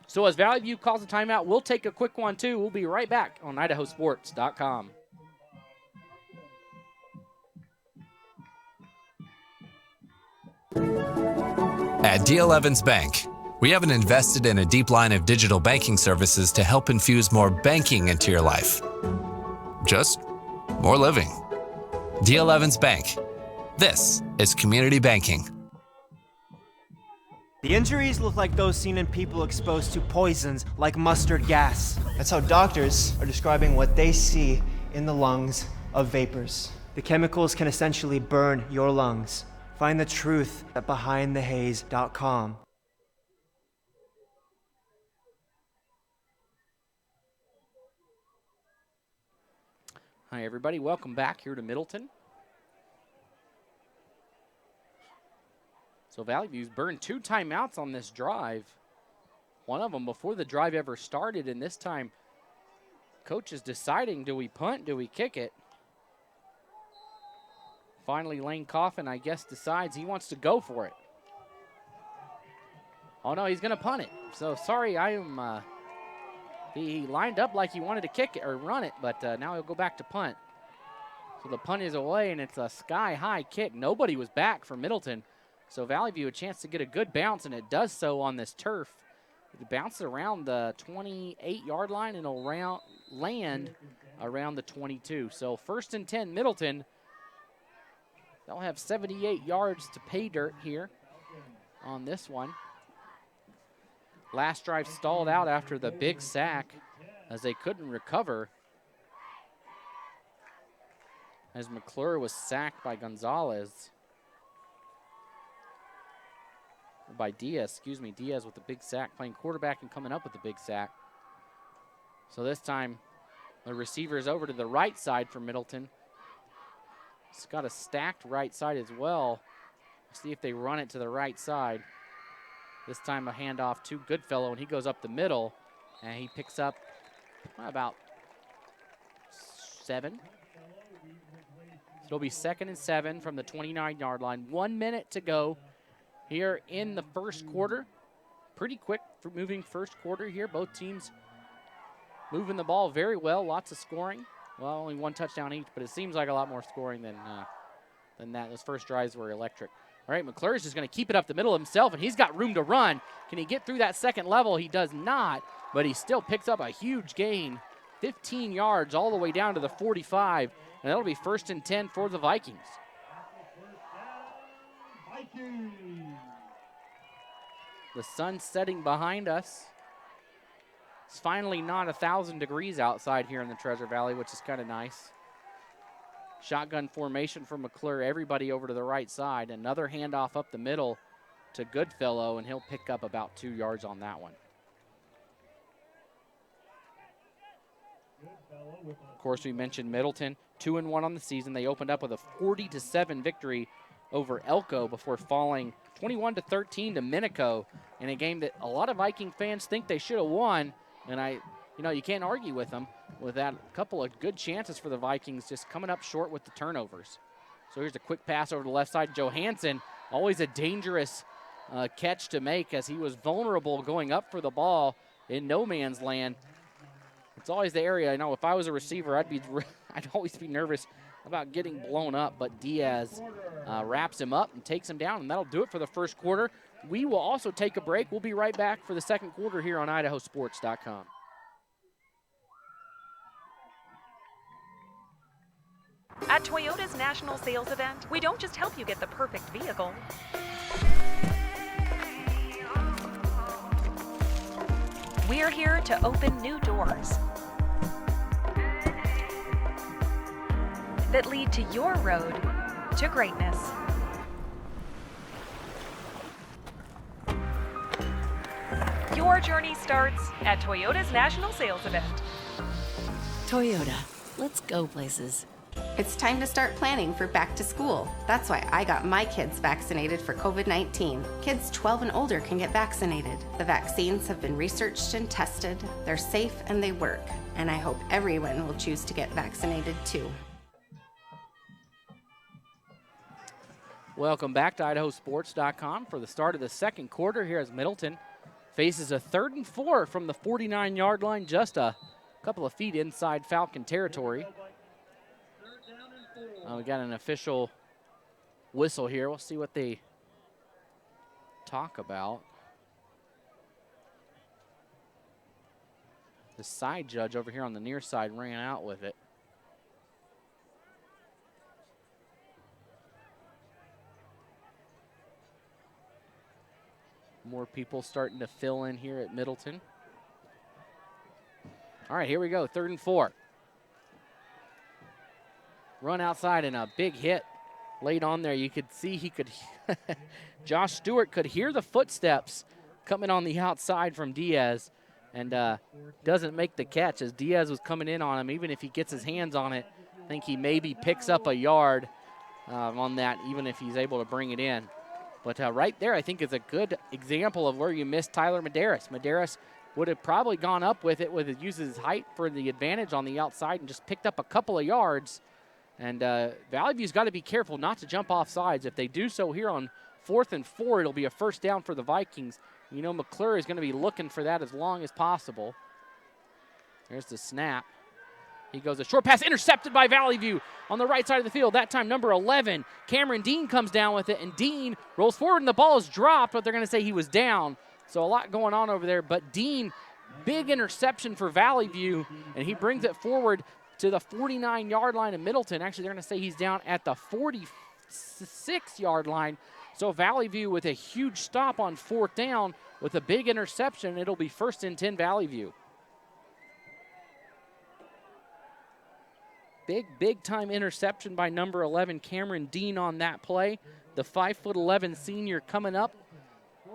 So as Valley View calls a timeout, we'll take a quick one too. We'll be right back on IdahoSports.com. At D. Evans Bank, we haven't invested in a deep line of digital banking services to help infuse more banking into your life. Just more living. D. Evans Bank. This is community banking. The injuries look like those seen in people exposed to poisons like mustard gas. That's how doctors are describing what they see in the lungs of vapors. The chemicals can essentially burn your lungs. Find the truth at BehindTheHaze.com. Hi, everybody. Welcome back here to Middleton. So Valley View's burned 2 timeouts on this drive. One of them before the drive ever started, and this time coach is deciding, do we punt, do we kick it? Finally, Lane Coffin, I guess, decides he wants to go for it. Oh, no, he's going to punt it. So, sorry, he lined up like he wanted to kick it or run it, but now he'll go back to punt. So the punt is away, and it's a sky-high kick. Nobody was back for Middleton. So Valley View a chance to get a good bounce, and it does so on this turf. It bounces around the 28-yard line and will land around the 22. So 1st and 10, Middleton. They'll have 78 yards to pay dirt here on this one. Last drive stalled out after the big sack as they couldn't recover. As McClure was sacked by Gonzalez. By Diaz, excuse me. Diaz with the big sack, playing quarterback and coming up with the big sack. So this time, the receiver is over to the right side for Middleton. It's got a stacked right side as well. See if they run it to the right side. This time a handoff to Goodfellow, and he goes up the middle, and he picks up about 7. So it'll be 2nd and 7 from the 29-yard line. 1 minute to go here in the first quarter. Pretty quick moving first quarter here. Both teams moving the ball very well. Lots of scoring. Well, only 1 touchdown each, but it seems like a lot more scoring than that. Those first drives were electric. All right, McClure's just going to keep it up the middle himself, and he's got room to run. Can he get through that second level? He does not, but he still picks up a huge gain. 15 yards all the way down to the 45, and that'll be 1st and 10 for the Vikings. The sun setting behind us. It's finally not 1,000 degrees outside here in the Treasure Valley, which is kind of nice. Shotgun formation for McClure. Everybody over to the right side. Another handoff up the middle to Goodfellow, and he'll pick up about 2 yards on that one. Of course, we mentioned Middleton, 2-1 on the season. They opened up with a 40-7 victory over Elko before falling 21-13 to Minico in a game that a lot of Viking fans think they should have won. And you can't argue with them with that. A couple of good chances for the Vikings, just coming up short with the turnovers. So here's a quick pass over to the left side. Johansson, always a dangerous catch to make as he was vulnerable going up for the ball in no man's land. It's always the area. I know if I was a receiver, I'd always be nervous about getting blown up, but Diaz wraps him up and takes him down, and that'll do it for the first quarter. We will also take a break. We'll be right back for the second quarter here on IdahoSports.com. At Toyota's National Sales Event, we don't just help you get the perfect vehicle. We're here to open new doors that lead to your road to greatness. Your journey starts at Toyota's National Sales Event. Toyota, let's go places. It's time to start planning for back to school. That's why I got my kids vaccinated for COVID-19. Kids 12 and older can get vaccinated. The vaccines have been researched and tested. They're safe and they work. And I hope everyone will choose to get vaccinated too. Welcome back to IdahoSports.com for the start of the second quarter here as Middleton faces a 3rd and 4 from the 49-yard line, just a couple of feet inside Falcon territory. We got an official whistle here. We'll see what they talk about. The side judge over here on the near side ran out with it. More people starting to fill in here at Middleton. All right, here we go, 3rd and 4. Run outside and a big hit laid on there. You could see he could, Josh Stewart could hear the footsteps coming on the outside from Diaz and doesn't make the catch as Diaz was coming in on him. Even if he gets his hands on it, I think he maybe picks up a yard on that, even if he's able to bring it in. But right there, I think is a good example of where you missed Tyler Medeiros. Medeiros would have probably gone up with it, uses his height for the advantage on the outside and just picked up a couple of yards. And Valley View's got to be careful not to jump off sides. If they do so here on 4th and 4, it'll be a first down for the Vikings. You know McClure is going to be looking for that as long as possible. There's the snap. He goes a short pass, intercepted by Valley View on the right side of the field. That time, number 11, Cameron Dean comes down with it, and Dean rolls forward, and the ball is dropped, but they're going to say he was down. So a lot going on over there. But Dean, big interception for Valley View, and he brings it forward to the 49-yard line of Middleton. Actually, they're going to say he's down at the 46-yard line. So Valley View with a huge stop on 4th down with a big interception. It'll be 1st and 10 Valley View. Big time interception by number 11, Cameron Dean on that play. The 5'11" senior coming up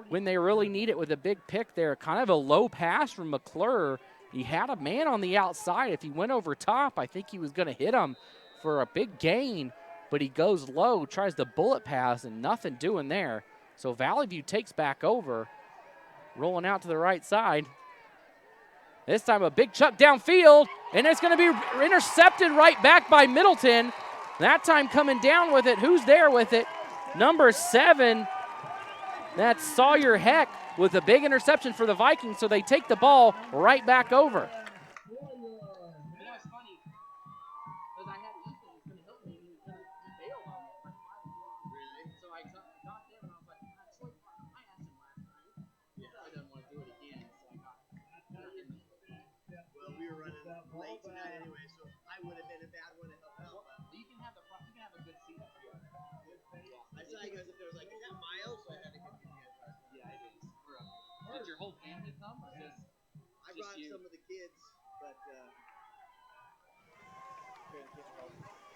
when they really need it with a big pick there. Kind of a low pass from McClure. He had a man on the outside. If he went over top, I think he was going to hit him for a big gain, but he goes low, tries the bullet pass, and nothing doing there. So Valley View takes back over, rolling out to the right side. This time a big chuck downfield, and it's going to be intercepted right back by Middleton. That time coming down with it. Who's there with it? Number 7, that's Sawyer Heck with a big interception for the Vikings, so they take the ball right back over. Did your whole family come? I brought some of the kids, but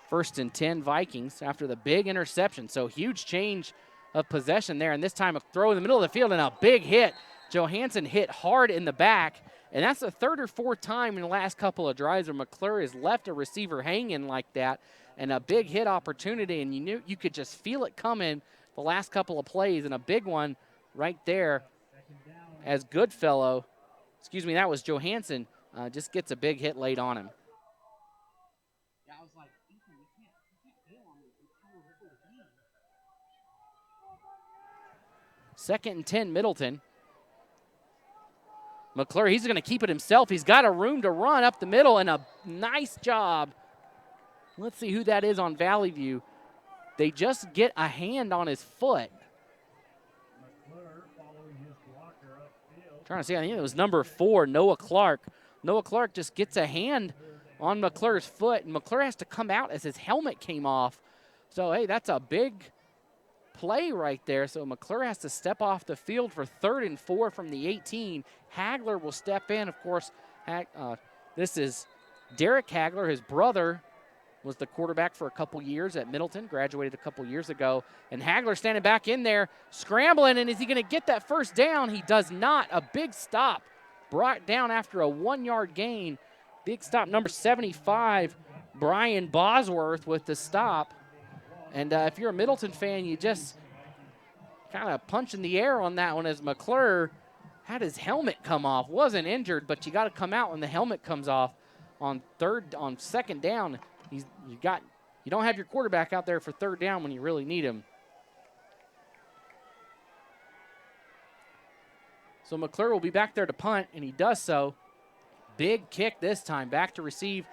1st and 10 Vikings after the big interception. So huge change of possession there, and this time a throw in the middle of the field and a big hit. Johansson hit hard in the back, and that's the 3rd or 4th time in the last couple of drives where McClure has left a receiver hanging like that, and a big hit opportunity, and you knew you could just feel it coming the last couple of plays, and a big one right there as Goodfellow, that was Johansson, just gets a big hit laid on him. Yeah, I was like, you can't bail on me. 2nd and 10 Middleton. McClure, he's going to keep it himself. He's got a room to run up the middle, and a nice job. Let's see who that is on Valley View. They just get a hand on his foot. Trying to see, I think it was number 4, Noah Clark. Noah Clark just gets a hand on McClure's foot, and McClure has to come out as his helmet came off. So, hey, that's a big play right there. So McClure has to step off the field for 3rd and 4 from the 18. Hagler will step in. Of course, this is Derek Hagler. His brother was the quarterback for a couple years at Middleton, graduated a couple years ago. And Hagler standing back in there, scrambling, and is he going to get that first down? He does not. A big stop brought down after a 1-yard gain. Big stop, number 75, Brian Bosworth with the stop. And if you're a Middleton fan, you just kind of punch in the air on that one as McClure had his helmet come off. Wasn't injured, but you got to come out when the helmet comes off on second down. You don't have your quarterback out there for third down when you really need him. So McClure will be back there to punt, and he does so. Big kick this time, back to receive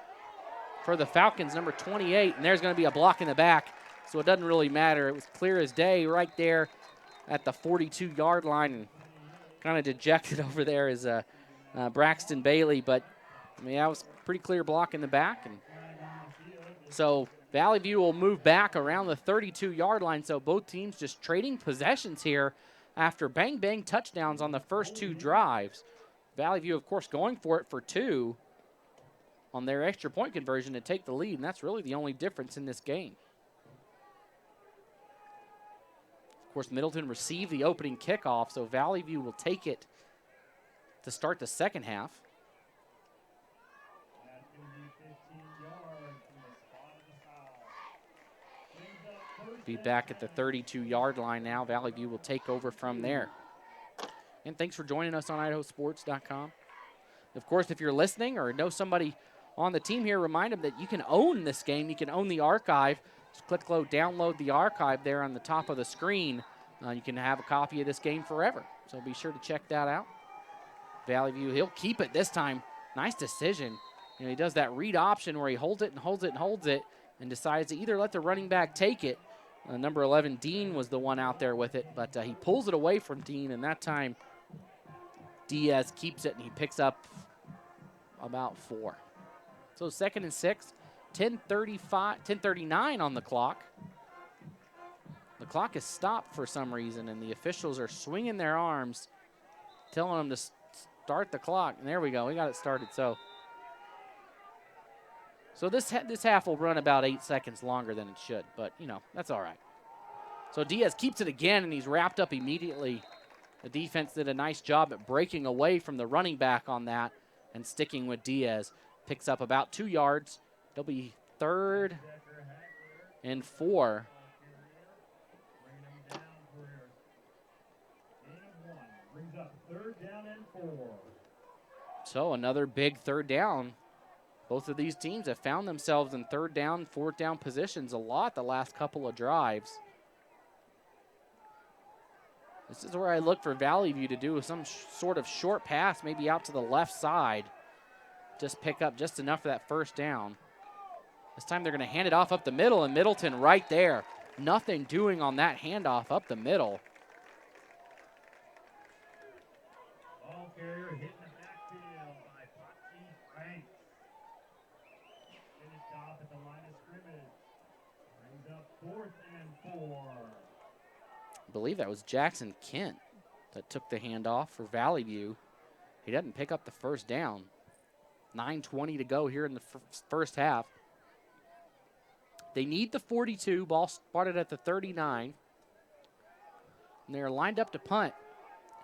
for the Falcons, number 28, and there's going to be a block in the back, so it doesn't really matter. It was clear as day right there at the 42-yard line, and kind of dejected over there is Braxton Bailey, but I mean, that was a pretty clear block in the back. And so Vallivue will move back around the 32-yard line, so both teams just trading possessions here after bang-bang touchdowns on the first two drives. Vallivue, of course, going for it for two on their extra point conversion to take the lead, and that's really the only difference in this game. Of course, Middleton received the opening kickoff, so Vallivue will take it to start the second half. Be back at the 32-yard line now. Vallivue will take over from there. And thanks for joining us on IdahoSports.com. Of course, if you're listening or know somebody on the team here, remind them that you can own this game. You can own the archive. Just click download the archive there on the top of the screen. You can have a copy of this game forever. So be sure to check that out. Vallivue, he'll keep it this time. Nice decision. You know, he does that read option where he holds it and holds it and holds it and decides to either let the running back take it. Number 11, Dean, was the one out there with it, but he pulls it away from Dean, and that time Diaz keeps it, and he picks up about 4. So 2nd and 6, 10:39 on the clock. The clock is stopped for some reason, and the officials are swinging their arms, telling them to start the clock. And there we go. We got it started. So this half will run about 8 seconds longer than it should, but, you know, that's all right. So Diaz keeps it again, and he's wrapped up immediately. The defense did a nice job at breaking away from the running back on that and sticking with Diaz. Picks up about 2 yards. They'll be 3rd and 4. So another big 3rd down. Both of these teams have found themselves in 3rd down, 4th down positions a lot the last couple of drives. This is where I look for Vallivue to do some sort of short pass, maybe out to the left side. Just pick up just enough for that 1st down. This time they're going to hand it off up the middle, and Middleton right there. Nothing doing on that handoff up the middle. Ball carrier hitting the backfield by Patsy Franks. Finished off at the line of scrimmage. Brings up 4th and 4. I believe that was Jackson Kent that took the handoff for Vallivue. He doesn't pick up the 1st down. 9:20 to go here in the first half. They need the 42. Ball spotted at the 39. And they're lined up to punt.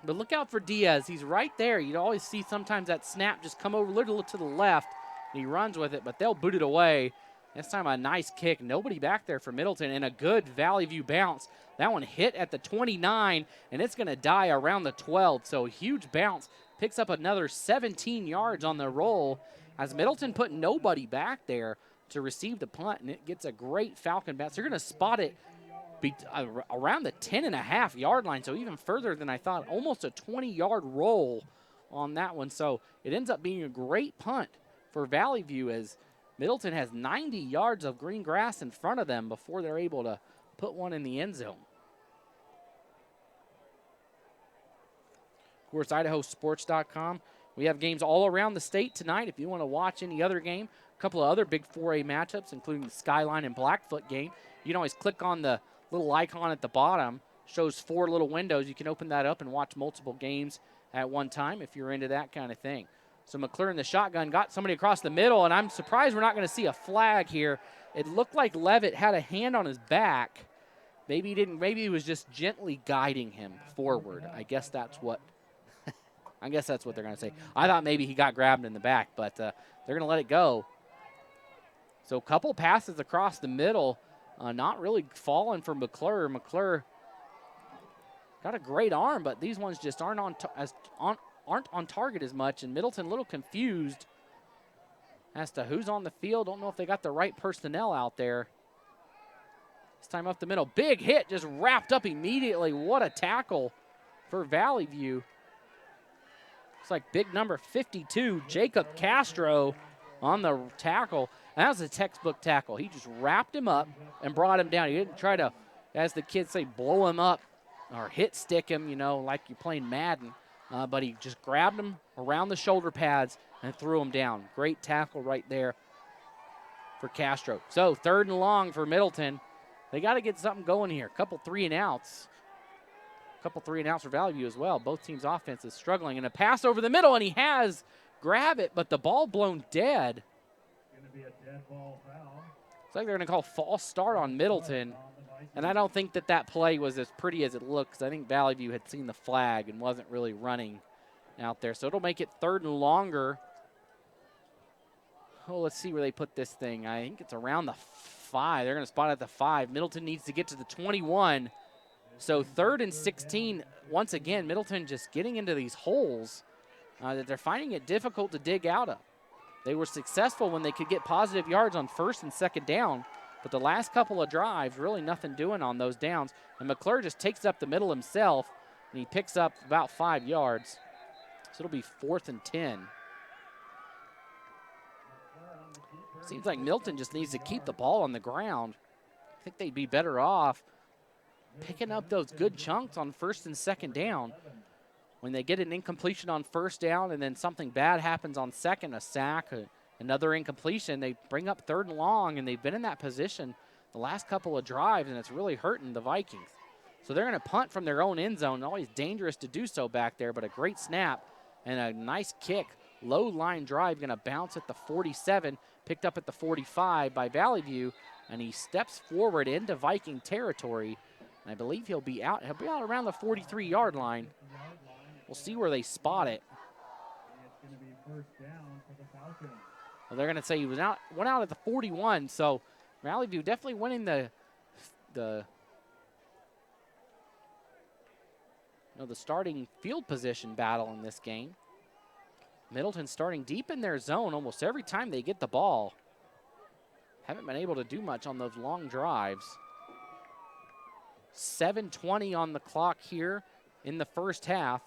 But look out for Diaz. He's right there. You always see sometimes that snap just come over a little to the left, and he runs with it, but they'll boot it away. This time a nice kick. Nobody back there for Middleton, and a good Vallivue bounce. That one hit at the 29, and it's going to die around the 12. So huge bounce. Picks up another 17 yards on the roll as Middleton put nobody back there to receive the punt, and it gets a great Falcon bounce. They're going to spot it around the 10.5-yard line, so even further than I thought. Almost a 20-yard roll on that one. So it ends up being a great punt for Vallivue as Middleton has 90 yards of green grass in front of them before they're able to put one in the end zone. Of course, IdahoSports.com. We have games all around the state tonight. If you want to watch any other game, a couple of other big 4A matchups, including the Skyline and Blackfoot game, you can always click on the little icon at the bottom. Shows 4 little windows. You can open that up and watch multiple games at one time if you're into that kind of thing. So McClure in the shotgun got somebody across the middle, and I'm surprised we're not going to see a flag here. It looked like Levitt had a hand on his back. Maybe he didn't. Maybe he was just gently guiding him forward. I guess that's what they're going to say. I thought maybe he got grabbed in the back, but they're going to let it go. So a couple passes across the middle, not really falling for McClure. McClure got a great arm, but these ones just aren't on target as much. And Middleton a little confused as to who's on the field. Don't know if they got the right personnel out there. This time up the middle. Big hit, just wrapped up immediately. What a tackle for Vallivue. It's like big number 52, Jacob Castro, on the tackle. And that was a textbook tackle. He just wrapped him up and brought him down. He didn't try to, as the kids say, blow him up or hit stick him, you know, like you're playing Madden. But he just grabbed him around the shoulder pads and threw him down. Great tackle right there for Castro. So 3rd and long for Middleton. They got to get something going here. Couple 3-and-outs. Couple 3-and-outs for Vallivue as well. Both teams' offense is struggling. And a pass over the middle, and he has grab it, but the ball blown dead. Going to be a dead ball foul. It's like they're going to call false start on Middleton. And I don't think that play was as pretty as it looks. I think Vallivue had seen the flag and wasn't really running out there. So it'll make it 3rd and longer. Oh, let's see where they put this thing. I think it's around the 5. They're going to spot at the 5. Middleton needs to get to the 21. So 3rd and 16. Once again, Middleton just getting into these holes that they're finding it difficult to dig out of. They were successful when they could get positive yards on 1st and 2nd down. But the last couple of drives, really nothing doing on those downs. And McClure just takes up the middle himself, and he picks up about 5 yards. So it'll be 4th and 10. Seems like Middleton just needs to keep the ball on the ground. I think they'd be better off picking up those good chunks on 1st and 2nd down. When they get an incompletion on 1st down and then something bad happens on 2nd, a sack, another incompletion, they bring up 3rd and long, and they've been in that position the last couple of drives, and it's really hurting the Vikings. So they're going to punt from their own end zone. Always dangerous to do so back there, but a great snap and a nice kick. Low line drive, going to bounce at the 47, picked up at the 45 by Vallivue, and he steps forward into Viking territory. And I believe he'll be out around the 43-yard line. We'll see where they spot it. It's going to be 1st down for the Falcons. Well, they're going to say he went out at the 41, so Vallivue definitely winning the starting field position battle in this game. Middleton starting deep in their zone almost every time they get the ball. Haven't been able to do much on those long drives. 7:20 on the clock here in the 1st half.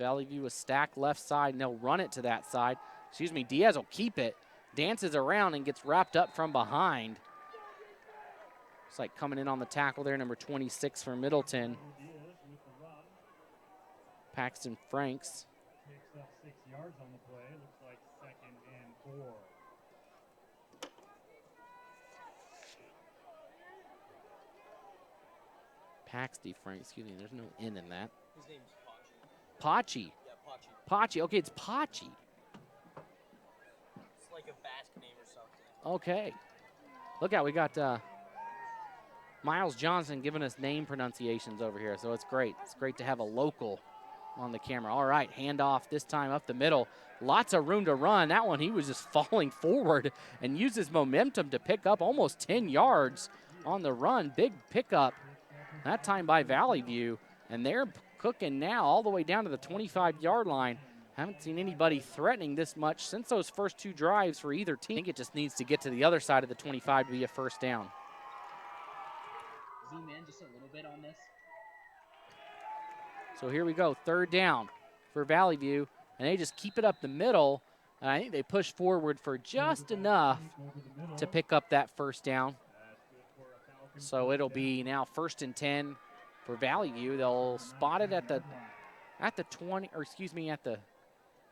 Vallivue is stacked left side, and they'll run it to that side. Excuse me, Diaz will keep it, dances around, and gets wrapped up from behind. It's like coming in on the tackle there, number 26 for Middleton. Paxton Franks. Picks up 6 yards on the play. Looks like 2nd and 4. Paxty Franks, excuse me, there's no N in that. His name's Pachi. Pachi. Yeah, Pachi. Pachi, okay, it's Pachi. It's like a Basque name or something. Okay. Look out, we got Miles Johnson giving us name pronunciations over here, so it's great. It's great to have a local on the camera. All right, handoff this time up the middle. Lots of room to run. That one, he was just falling forward and uses momentum to pick up almost 10 yards on the run. Big pickup, that time by Vallivue, and they're cooking now all the way down to the 25-yard line. Haven't seen anybody threatening this much since those first 2 drives for either team. I think it just needs to get to the other side of the 25 to be a 1st down. Zoom in just a little bit on this. So here we go, 3rd down for Vallivue, and they just keep it up the middle, and I think they push forward for just enough to pick up that 1st down. So it'll be now 1st and 10 for Vallivue. They'll spot it at the 20, or excuse me, at the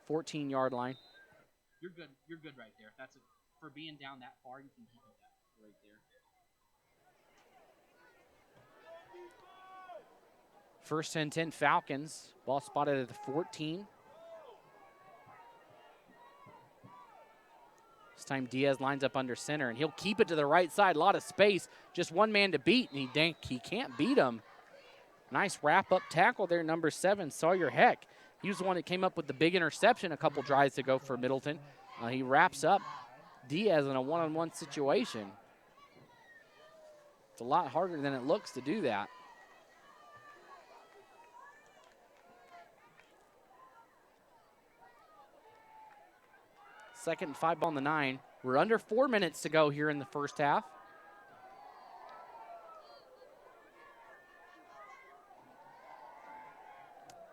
14-yard line. You're good. You're good right there. That's for being down that far. You can keep it right there. 1st and 10 Falcons. Ball spotted at the 14. This time Diaz lines up under center, and he'll keep it to the right side. A lot of space. Just one man to beat, and he can't beat him. Nice wrap-up tackle there, number 7, Sawyer Heck. He was the one that came up with the big interception a couple drives ago for Middleton. He wraps up Diaz in a one-on-one situation. It's a lot harder than it looks to do that. Second and 5 on the 9. We're under 4 minutes to go here in the first half.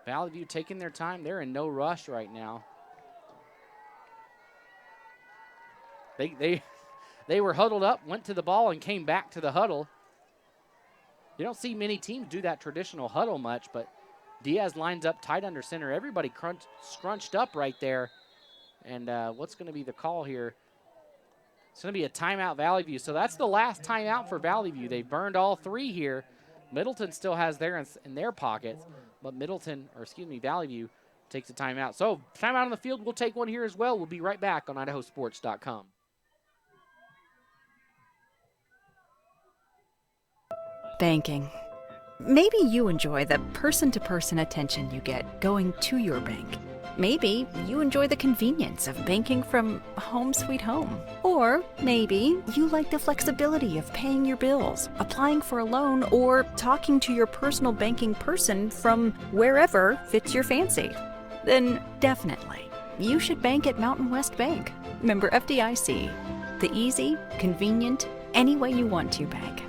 Vallivue taking their time. They're in no rush right now. They were huddled up, went to the ball, and came back to the huddle. You don't see many teams do that traditional huddle much, but Diaz lines up tight under center. Everybody scrunched up right there. And what's going to be the call here? It's going to be a timeout Vallivue. So that's the last timeout for Vallivue. They've burned all 3 here. Middleton still has theirs in their pockets, but Vallivue takes a timeout. So timeout on the field. We'll take one here as well. We'll be right back on IdahoSports.com. Banking. Maybe you enjoy the person-to-person attention you get going to your bank. Maybe you enjoy the convenience of banking from home sweet home. Or maybe you like the flexibility of paying your bills, applying for a loan, or talking to your personal banking person from wherever fits your fancy. Then definitely, you should bank at Mountain West Bank. Member FDIC. The easy, convenient, any way you want to bank.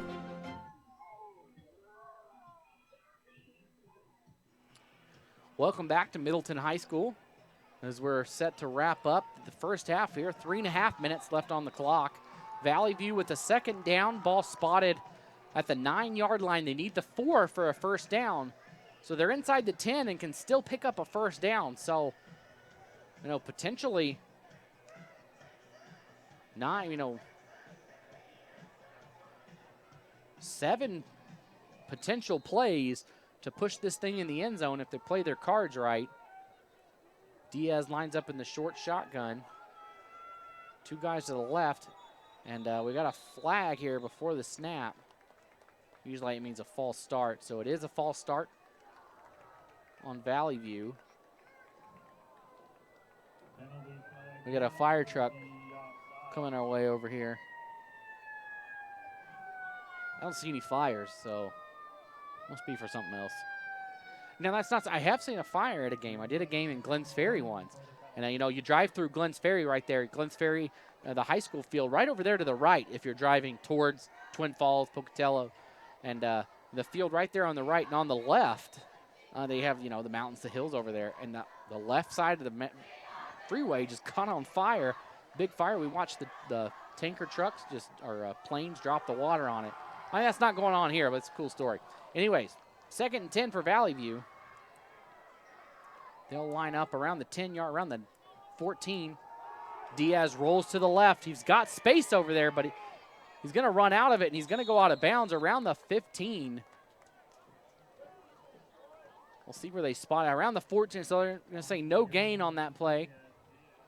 Welcome back to Middleton High School as we're set to wrap up the first half here. 3.5 minutes left on the clock. Vallivue with a second down, ball spotted at the 9-yard line. They need the 4 for a first down. So they're inside the 10 and can still pick up a first down. So, potentially 7 potential plays to push this thing in the end zone if they play their cards right. Diaz lines up in the short shotgun. 2 guys to the left. And we got a flag here before the snap. Usually it means a false start. So it is a false start on Vallivue. We got a fire truck coming our way over here. I don't see any fires, so must be for something else. Now, that's not, I have seen a fire at a game. I did a game in Glens Ferry once. And, you drive through Glens Ferry right there. Glens Ferry, the high school field, right over there to the right if you're driving towards Twin Falls, Pocatello. And the field right there on the right. And on the left, they have, the mountains, the hills over there. And the left side of the freeway just caught on fire. Big fire. We watched the tanker trucks or planes drop the water on it. I mean, that's not going on here, but it's a cool story. Anyways, 2nd and 10 for Vallivue. They'll line up around the 10-yard, around the 14. Diaz rolls to the left. He's got space over there, but he's going to run out of it, and he's going to go out of bounds around the 15. We'll see where they spot it. Around the 14, so they're going to say no gain on that play.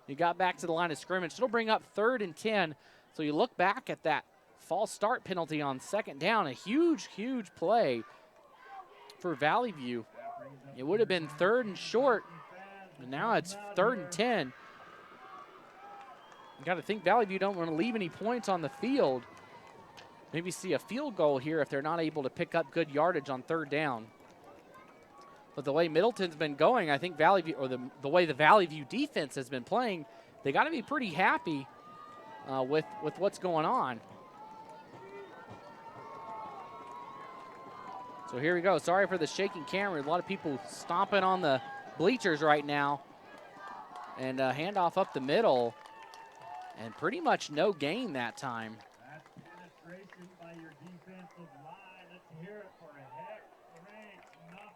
He got back to the line of scrimmage. It'll bring up 3rd and 10. So you look back at that false start penalty on 2nd down. A huge, huge play for Vallivue. It would have been 3rd and short, and now it's 3rd and 10. You got to think Vallivue don't want to leave any points on the field. Maybe see a field goal here if they're not able to pick up good yardage on 3rd down. But the way Middleton's been going, I think Vallivue, or the way the Vallivue defense has been playing, they got to be pretty happy with what's going on. So here we go. Sorry for the shaking camera. A lot of people stomping on the bleachers right now. And handoff up the middle. And pretty much no gain that time. That's penetration by your defensive line. Let's hear it for a heck.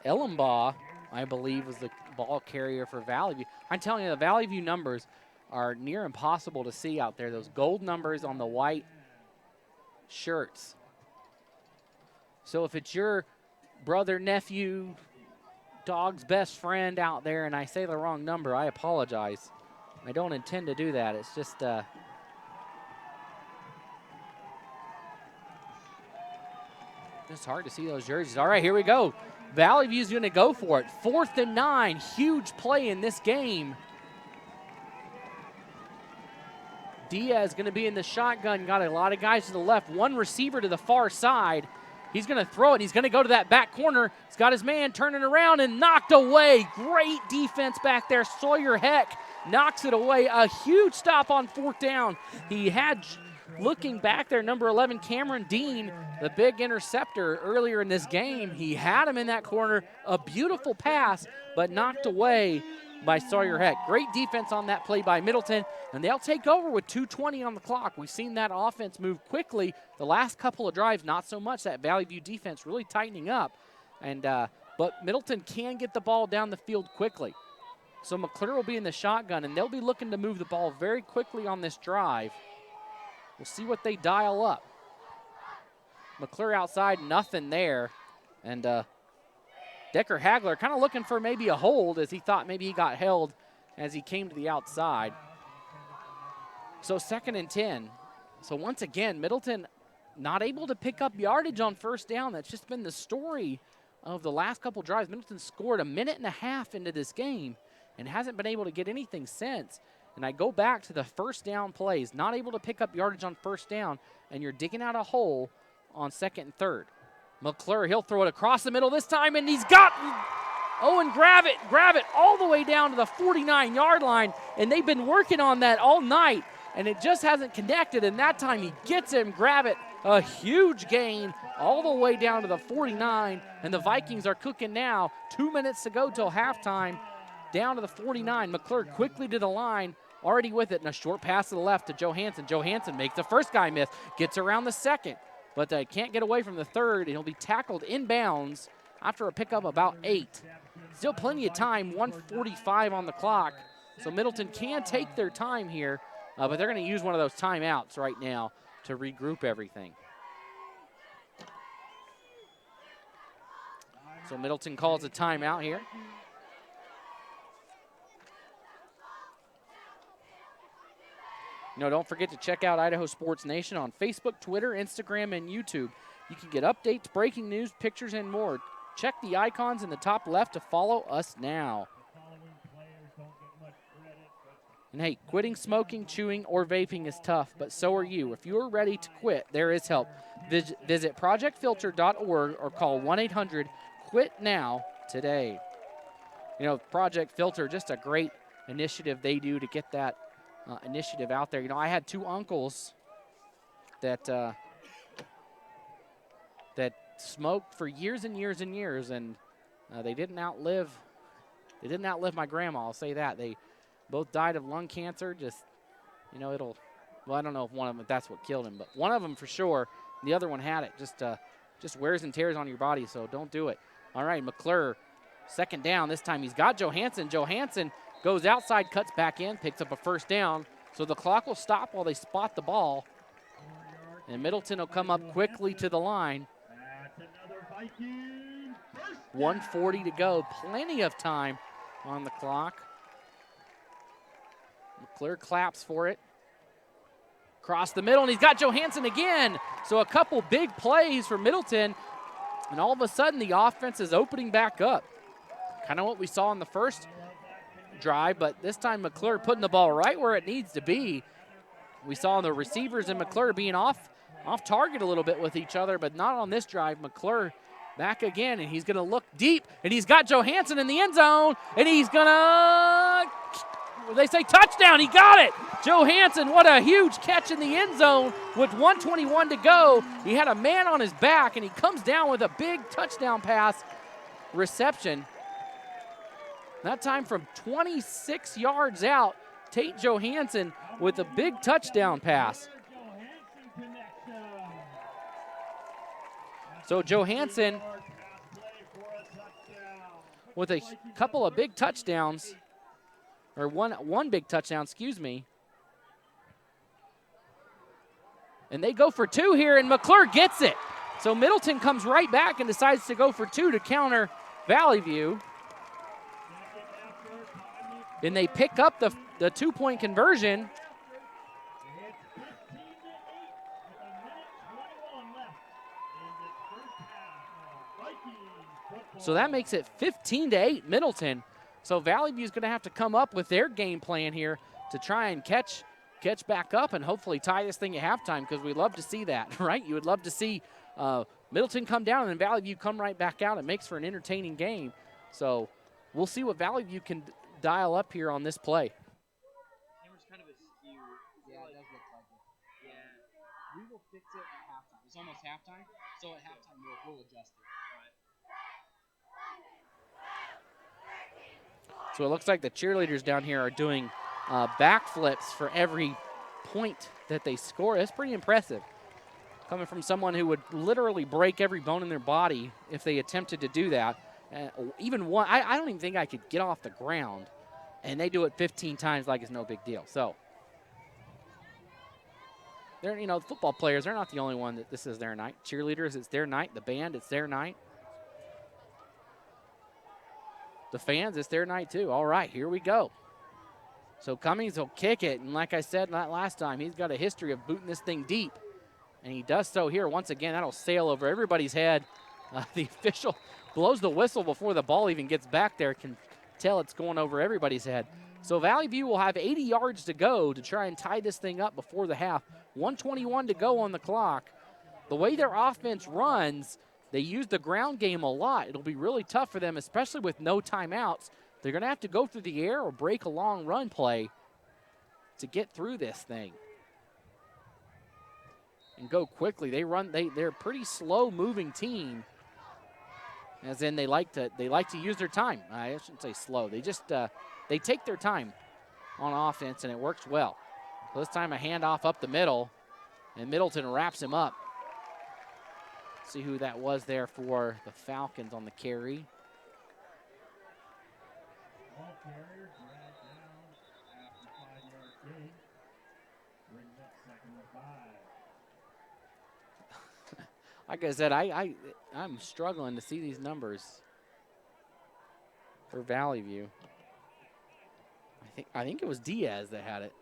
Ellenbaugh, I believe, was the ball carrier for Vallivue. I'm telling you, the Vallivue numbers are near impossible to see out there. Those gold numbers on the white shirts. So if it's your brother, nephew, dog's best friend out there and I say the wrong number, I apologize. I don't intend to do that. It's just Just hard to see those jerseys. All right, here we go. Valley View's going to go for it. 4th and 9, huge play in this game. Diaz going to be in the shotgun. Got a lot of guys to the left. One receiver to the far side. He's going to throw it. He's going to go to that back corner. He's got his man turning around and knocked away. Great defense back there. Sawyer Heck knocks it away. A huge stop on 4th down. He had, looking back there, number 11, Cameron Dean, the big interceptor earlier in this game. He had him in that corner. A beautiful pass, but knocked away by Sawyer Heck. Great defense on that play by Middleton, and they'll take over with 2:20 on the clock. We've seen that offense move quickly. The last couple of drives, not so much. That Valley View defense really tightening up, and but Middleton can get the ball down the field quickly. So McClure will be in the shotgun, and they'll be looking to move the ball very quickly on this drive. We'll see what they dial up. McClure outside, nothing there, and Decker Hagler kind of looking for maybe a hold, as he thought maybe he got held as he came to the outside. So 2nd and 10. So once again, Middleton not able to pick up yardage on 1st down. That's just been the story of the last couple drives. Middleton scored a minute and a half into this game and hasn't been able to get anything since. And I go back to the 1st down plays, not able to pick up yardage on 1st down, and you're digging out a hole on 2nd and 3rd. McClure, he'll throw it across the middle this time, and he's got Owen grab it all the way down to the 49-yard line, and they've been working on that all night, and it just hasn't connected, and that time he gets him, grab it, a huge gain all the way down to the 49, and the Vikings are cooking now. 2 minutes to go till halftime, down to the 49. McClure quickly to the line, already with it, and a short pass to the left to Johansson. Johansson makes the first guy miss, gets around the second, but can't get away from the third, and he'll be tackled inbounds after a pickup about 8. Still plenty of time, 1:45 on the clock, so Middleton can take their time here, but they're going to use one of those timeouts right now to regroup everything. So Middleton calls a timeout here. Don't forget to check out Idaho Sports Nation on Facebook, Twitter, Instagram, and YouTube. You can get updates, breaking news, pictures, and more. Check the icons in the top left to follow us now. And hey, quitting smoking, chewing, or vaping is tough, but so are you. If you are ready to quit, there is help. Visit projectfilter.org or call 1-800-QUIT-NOW today. Project Filter, just a great initiative they do to get that initiative out there. I had 2 uncles that smoked for years and years and years, and they didn't outlive my grandma. I'll say that. They both died of lung cancer. Just I don't know if one of them, if that's what killed him, but one of them for sure. The other one had it. Just wears and tears on your body, so don't do it. All right, McClure, 2nd down. This time he's got Johansson. Johansson goes outside, cuts back in, picks up a 1st down. So the clock will stop while they spot the ball. And Middleton will come up quickly to the line. 1:40 to go. Plenty of time on the clock. McClure claps for it. Across the middle, and he's got Johansson again. So a couple big plays for Middleton. And all of a sudden, the offense is opening back up. Kind of what we saw in the first drive, but this time McClure putting the ball right where it needs to be. We saw the receivers and McClure being off target a little bit with each other, but not on this drive. McClure back again, and he's going to look deep, and he's got Johansson in the end zone, and he's going to, they say touchdown. He got it. Johansson, what a huge catch in the end zone with 1:21 to go. He had a man on his back, and he comes down with a big touchdown pass reception. That time from 26 yards out, Tate Johansson with a big touchdown pass. So Johansson with a couple of big touchdowns, or one big touchdown, excuse me. And they go for 2 here, and McClure gets it. So Middleton comes right back and decides to go for 2 to counter Valley View. And they pick up the 2-point conversion. So that makes it 15-8 Middleton. So Valley View is going to have to come up with their game plan here to try and catch back up and hopefully tie this thing at halftime, because we'd love to see that, right? You would love to see Middleton come down and then Valley View come right back out. It makes for an entertaining game. So we'll see what Valley View can dial up here on this play. Camera's kind of askew. Yeah, it does look like it. Yeah. We will fix it at halftime. It's almost halftime, so at halftime we'll adjust it. So it looks like the cheerleaders down here are doing backflips for every point that they score. That's pretty impressive. Coming from someone who would literally break every bone in their body if they attempted to do that. Even one, I don't even think I could get off the ground, and they do it 15 times like it's no big deal. So they're, football players, they're not the only one that this is their night. Cheerleaders, it's their night. The band, it's their night. The fans, it's their night too. All right, here we go. So Cummings will kick it, and like I said last time, he's got a history of booting this thing deep, and he does so here. Once again, that'll sail over everybody's head. The official blows the whistle before the ball even gets back there. Can tell it's going over everybody's head. So Valley View will have 80 yards to go to try and tie this thing up before the half. 1:21 to go on the clock. The way their offense runs, they use the ground game a lot. It'll be really tough for them, especially with no timeouts. They're going to have to go through the air or break a long run play to get through this thing and go quickly. They're a pretty slow-moving team, as in they like to use their time. I shouldn't say slow. They just they take their time on offense, and it works well. So this time a handoff up the middle, and Middleton wraps him up. See who that was there for the Falcons on the carry. Ball carrier dragged down after 5-yard gain. Brings up 2nd and 5. Like I said, I'm struggling to see these numbers for Valley View. I think it was Diaz that had it.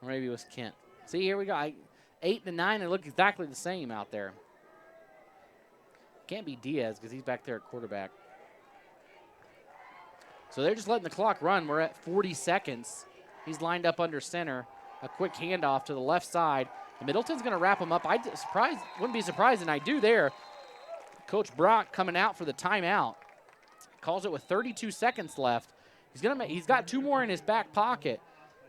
Or maybe it was Kent. See, here we go. 8 and 9, they look exactly the same out there. Can't be Diaz because he's back there at quarterback. So they're just letting the clock run. We're at 40 seconds. He's lined up under center. A quick handoff to the left side. And Middleton's going to wrap him up. Wouldn't be surprised, and I do there. Coach Brock coming out for the timeout. Calls it with 32 seconds left. He's got 2 more in his back pocket.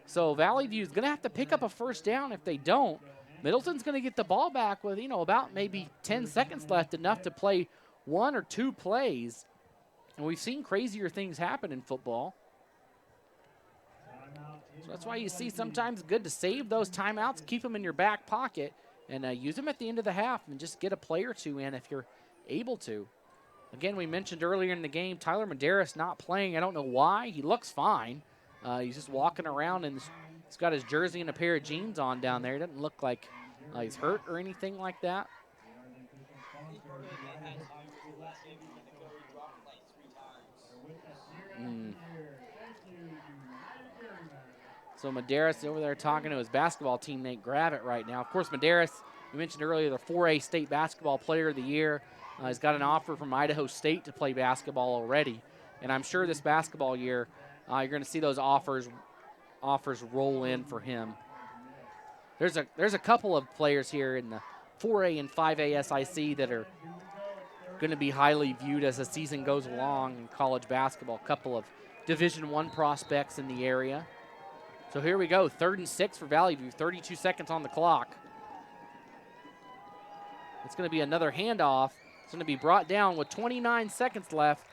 So Valley View is going to have to pick up a first down. If they don't, Middleton's going to get the ball back with, about maybe 10 seconds left, enough to play 1 or 2 plays. And we've seen crazier things happen in football. So that's why you see sometimes good to save those timeouts, keep them in your back pocket, and use them at the end of the half and just get a play or 2 in if you're able to. Again, we mentioned earlier in the game, Tyler Medeiros not playing. I don't know why. He looks fine. He's just walking around, and he's got his jersey and a pair of jeans on down there. He doesn't look like he's hurt or anything like that. So Medeiros over there talking to his basketball teammate Gravitt right now. Of course, Medeiros, we mentioned earlier, the 4A State Basketball Player of the Year. He's got an offer from Idaho State to play basketball already. And I'm sure this basketball year, you're going to see those offers roll in for him. There's a couple of players here in the 4A and 5A SIC that are going to be highly viewed as the season goes along in college basketball. A couple of Division I prospects in the area. So here we go, 3rd and 6 for Valley View, 32 seconds on the clock. It's going to be another handoff. It's going to be brought down with 29 seconds left.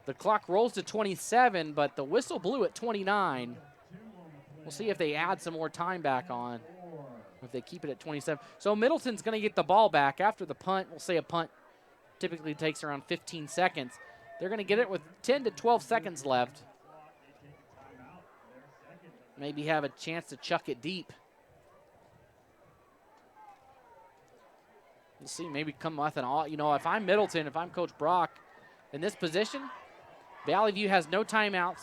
The clock rolls to 27, but the whistle blew at 29. We'll see if they add some more time back on, if they keep it at 27. So Middleton's going to get the ball back after the punt. We'll say a punt typically takes around 15 seconds. They're going to get it with 10 to 12 seconds left. Maybe have a chance to chuck it deep. We'll see, maybe come with an all. If I'm Middleton, if I'm Coach Brock in this position, Valley View has no timeouts.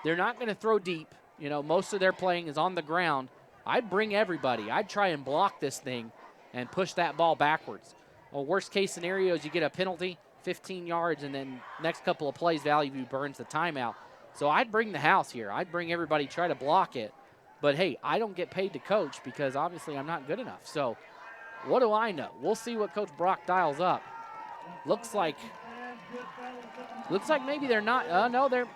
They're not going to throw deep. Most of their playing is on the ground. I'd bring everybody. I'd try and block this thing and push that ball backwards. Well, worst case scenario is you get a penalty, 15 yards, and then next couple of plays, Vallivue burns the timeout. So I'd bring the house here. I'd bring everybody, try to block it. But, hey, I don't get paid to coach because obviously I'm not good enough. So what do I know? We'll see what Coach Brock dials up. Looks like maybe they're not. No, they're.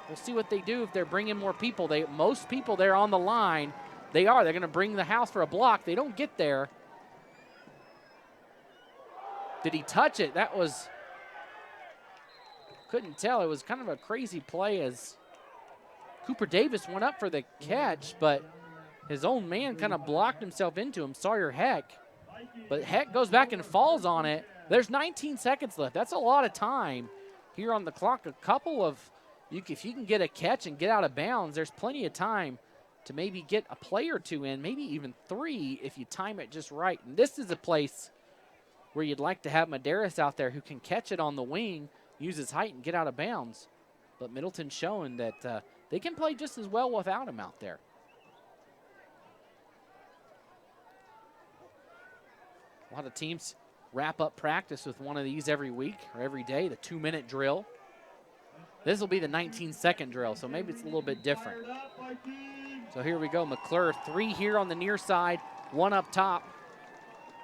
We'll see what they do if they're bringing more people. Most people there on the line, they are. They're going to bring the house for a block. They don't get there. Did he touch it? That was, couldn't tell. It was kind of a crazy play as Cooper Davis went up for the catch, but his own man kind of blocked himself into him, Sawyer Heck. But Heck goes back and falls on it. There's 19 seconds left. That's a lot of time here on the clock. A couple of, if you can get a catch and get out of bounds, there's plenty of time to maybe get a play or two in, maybe even 3 if you time it just right. And this is a place where you'd like to have Medeiros out there who can catch it on the wing, use his height, and get out of bounds. But Middleton's showing that they can play just as well without him out there. A lot of teams wrap up practice with one of these every week or every day, the 2-minute drill. This will be the 19-second drill, so maybe it's a little bit different. So here we go, McClure, 3 here on the near side, 1 up top.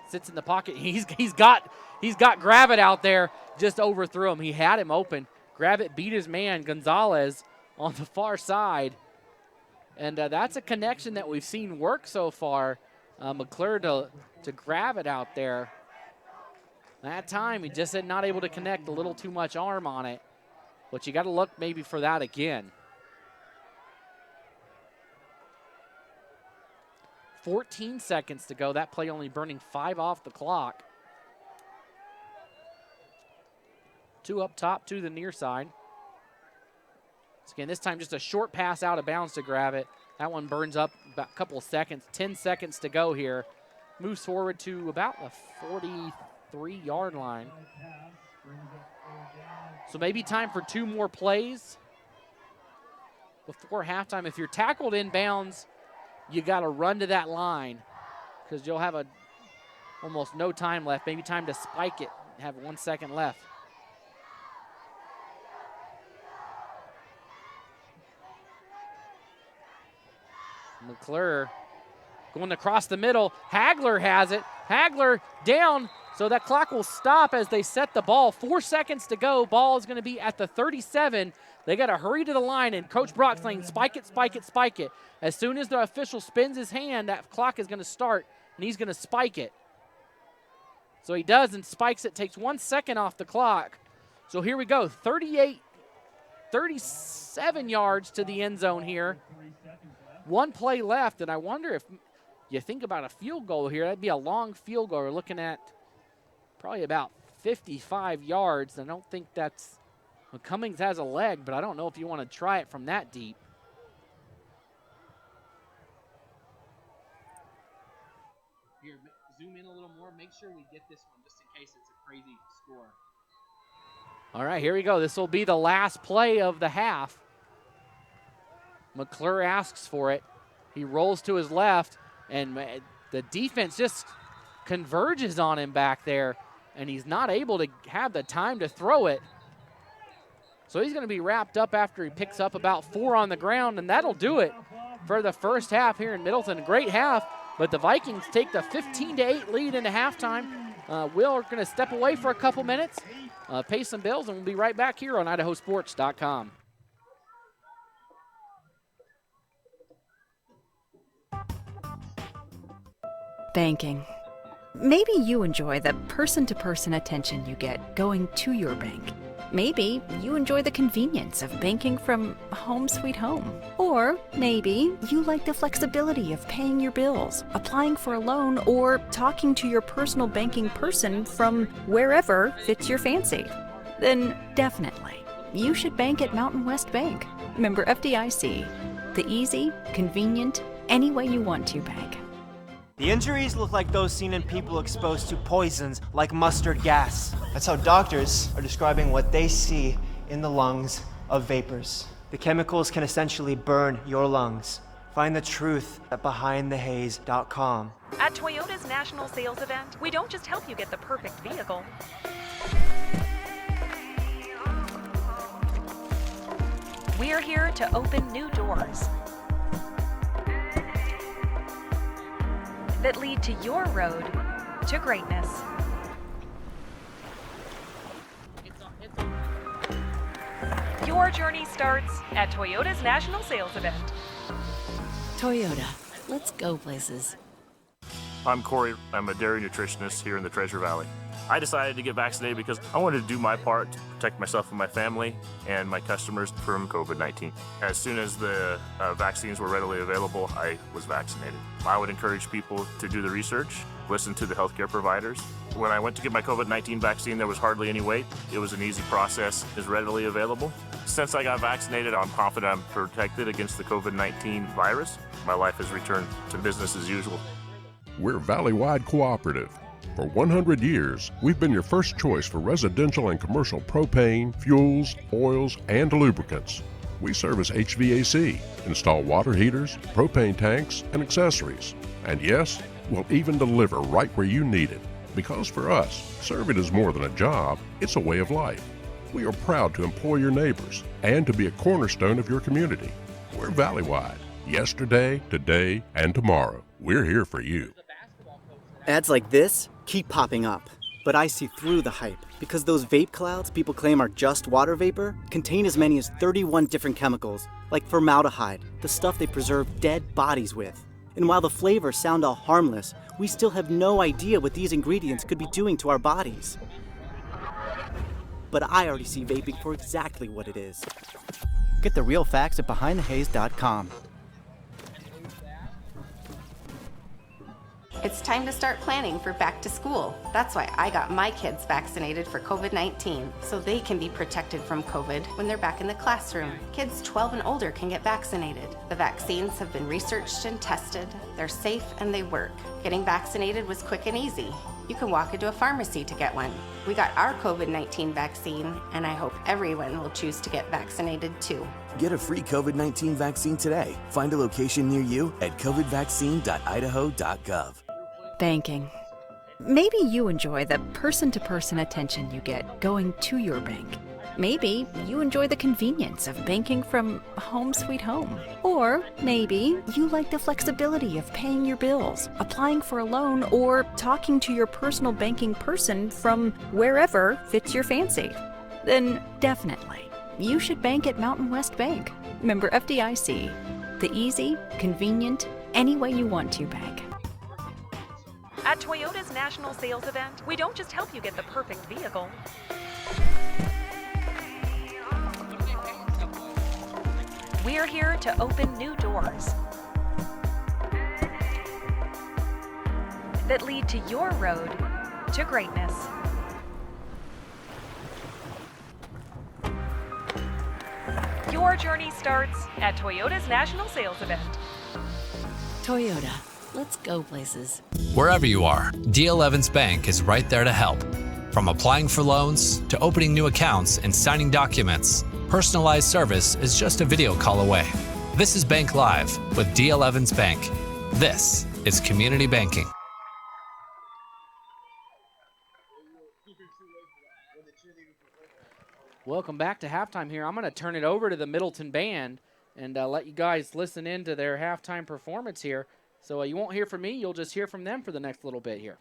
Sits in the pocket. He's got Gravett out there, just overthrew him. He had him open. Gravett beat his man, Gonzalez, on the far side. And that's a connection that we've seen work so far. McClure to Gravett out there. That time, he just not able to connect, a little too much arm on it. But you got to look maybe for that again. 14 seconds to go. That play only burning 5 off the clock. 2 up top, 2 to the near side. So again, this time just a short pass out of bounds to Gravett. That one burns up about a couple of seconds. 10 seconds to go here. Moves forward to about the 43-yard line. So maybe time for 2 more plays before halftime. If you're tackled in bounds, you got to run to that line because you'll have almost no time left. Maybe time to spike it, have 1 second left. McClure going across the middle. Hagler has it. Hagler down, so that clock will stop as they set the ball. 4 seconds to go. Ball is going to be at the 37. They got to hurry to the line, and Coach Brock's saying, spike it, spike it, spike it. As soon as the official spins his hand, that clock is going to start, and he's going to spike it. So he does and spikes it, takes 1 second off the clock. So here we go, 37 yards to the end zone here. 1 play left, and I wonder if you think about a field goal here, that'd be a long field goal. We're looking at probably about 55 yards. I don't think that's, well, Cummings has a leg, but I don't know if you want to try it from that deep. Here, zoom in a little more. Make sure we get this one just in case it's a crazy score. All right, here we go. This will be the last play of the half. McClure asks for it. He rolls to his left, and the defense just converges on him back there, and he's not able to have the time to throw it. So he's going to be wrapped up after he picks up about 4 on the ground, and that'll do it for the first half here in Middleton. Great half, but the Vikings take the 15-8 lead into halftime. We're going to step away for a couple minutes, pay some bills, and we'll be right back here on IdahoSports.com. Banking. Maybe you enjoy the person-to-person attention you get going to your bank. Maybe you enjoy the convenience of banking from home sweet home. Or maybe you like the flexibility of paying your bills, applying for a loan, or talking to your personal banking person from wherever fits your fancy. Then definitely, you should bank at Mountain West Bank. Member FDIC. The easy, convenient, any way you want to bank. The injuries look like those seen in people exposed to poisons like mustard gas. That's how doctors are describing what they see in the lungs of vapors. The chemicals can essentially burn your lungs Find the truth at BehindTheHaze.com. At Toyota's national sales event, we don't just help you get the perfect vehicle. We're here to open new doors that lead to your road to greatness. Your journey starts at Toyota's national sales event. Toyota, let's go places. I'm Corey. I'm a dairy nutritionist here in the Treasure Valley. I decided to get vaccinated because I wanted to do my part to protect myself and my family and my customers from COVID-19. As soon as the vaccines were readily available, I was vaccinated. I would encourage people to do the research, listen to the healthcare providers. When I went to get my COVID-19 vaccine, there was hardly any wait. It was an easy process, is readily available. Since I got vaccinated, I'm confident I'm protected against the COVID-19 virus. My life has returned to business as usual. We're Valley-wide cooperative. For 100 years, we've been your first choice for residential and commercial propane, fuels, oils, and lubricants. We service HVAC, install water heaters, propane tanks, and accessories. And yes, we'll even deliver right where you need it. Because for us, serving is more than a job, it's a way of life. We are proud to employ your neighbors and to be a cornerstone of your community. We're Valley-wide. Yesterday, today, and tomorrow. We're here for you. Ads like this keep popping up, but I see through the hype because those vape clouds people claim are just water vapor contain as many as 31 different chemicals, like formaldehyde, the stuff they preserve dead bodies with. And while the flavors sound all harmless, we still have no idea what these ingredients could be doing to our bodies. But I already see vaping for exactly what it is. Get the real facts at BehindTheHaze.com. It's time to start planning for back to school. That's why I got my kids vaccinated for COVID-19, so they can be protected from COVID when they're back in the classroom. Kids 12 and older can get vaccinated. The vaccines have been researched and tested. They're safe and they work. Getting vaccinated was quick and easy. You can walk into a pharmacy to get one. We got our COVID-19 vaccine, and I hope everyone will choose to get vaccinated too. Get a free COVID-19 vaccine today. Find a location near you at covidvaccine.idaho.gov. Banking. Maybe you enjoy the person-to-person attention you get going to your bank. Maybe you enjoy the convenience of banking from home sweet home. Or maybe you like the flexibility of paying your bills, applying for a loan, or talking to your personal banking person from wherever fits your fancy. Then definitely, you should bank at Mountain West Bank. Member FDIC. The easy, convenient, any way you want to bank. At Toyota's national sales event, we don't just help you get the perfect vehicle. We're here to open new doors that lead to your road to greatness. Your journey starts at Toyota's national sales event. Toyota, let's go places. Wherever you are, D.L. Evans Bank is right there to help. From applying for loans to opening new accounts and signing documents, personalized service is just a video call away. This is Bank Live with D.L. Evans Bank. This is community banking. Welcome back to halftime here. I'm going to turn it over to the Middleton band and let you guys listen in to their halftime performance here. So you won't hear from me. You'll just hear from them for the next little bit here.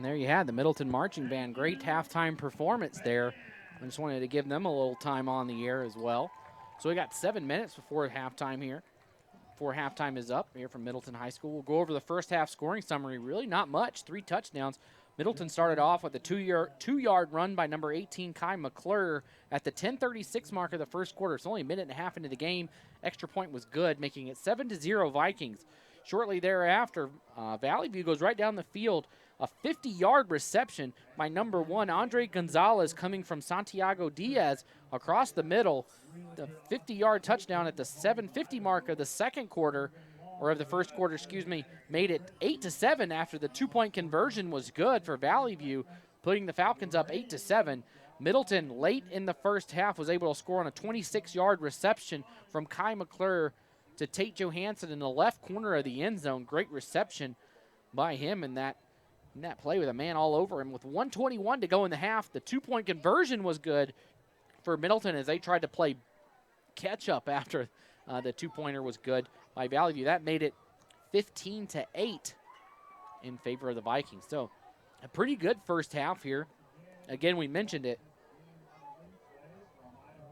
And there you had the Middleton Marching Band. Great halftime performance there. I just wanted to give them a little time on the air as well. So we got 7 minutes before halftime here. Before halftime is up here from Middleton High School. We'll go over the first half scoring summary. Really not much. 3 touchdowns. Middleton started off with a two-yard run by number 18, Kai McClure, at the 10:36 mark of the first quarter. It's only a minute and a half into the game. Extra point was good, making it 7-0 Vikings. Shortly thereafter, Vallivue goes right down the field. A 50-yard reception by number 1, Andre Gonzalez, coming from Santiago Diaz across the middle. The 50-yard touchdown at the 7:50 mark of the second quarter, or of the first quarter, excuse me, made it 8-7 after the two-point conversion was good for Vallivue, putting the Falcons up 8-7. Middleton, late in the first half, was able to score on a 26-yard reception from Kai McClure to Tate Johansson in the left corner of the end zone. Great reception by him in that play with a man all over him. With 1:21 to go in the half, the two-point conversion was good for Middleton as they tried to play catch-up after the two-pointer was good by Vallivue. That made it 15-8 in favor of the Vikings. So a pretty good first half here. Again, we mentioned it.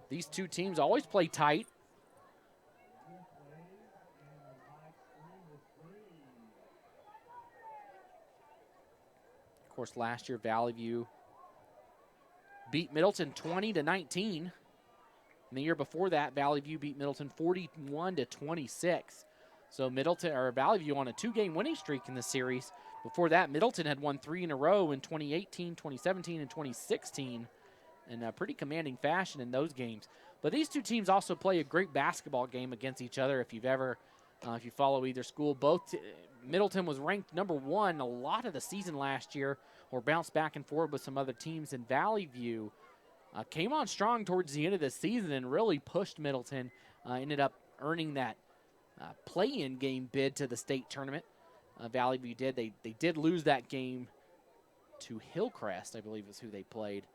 These two teams always play tight. Of course, last year Vallivue beat Middleton 20-19. And the year before that, Vallivue beat Middleton 41-26. So Vallivue on a 2-game winning streak in the series. Before that, Middleton had won 3 in a row in 2018, 2017, and 2016 in a pretty commanding fashion in those games. But these two teams also play a great basketball game against each other. If you follow either school, Middleton was ranked number 1 a lot of the season last year, or bounced back and forth with some other teams. And Vallivue came on strong towards the end of the season and really pushed Middleton. Ended up earning that play-in game bid to the state tournament. Vallivue did. They did lose that game to Hillcrest, I believe is who they played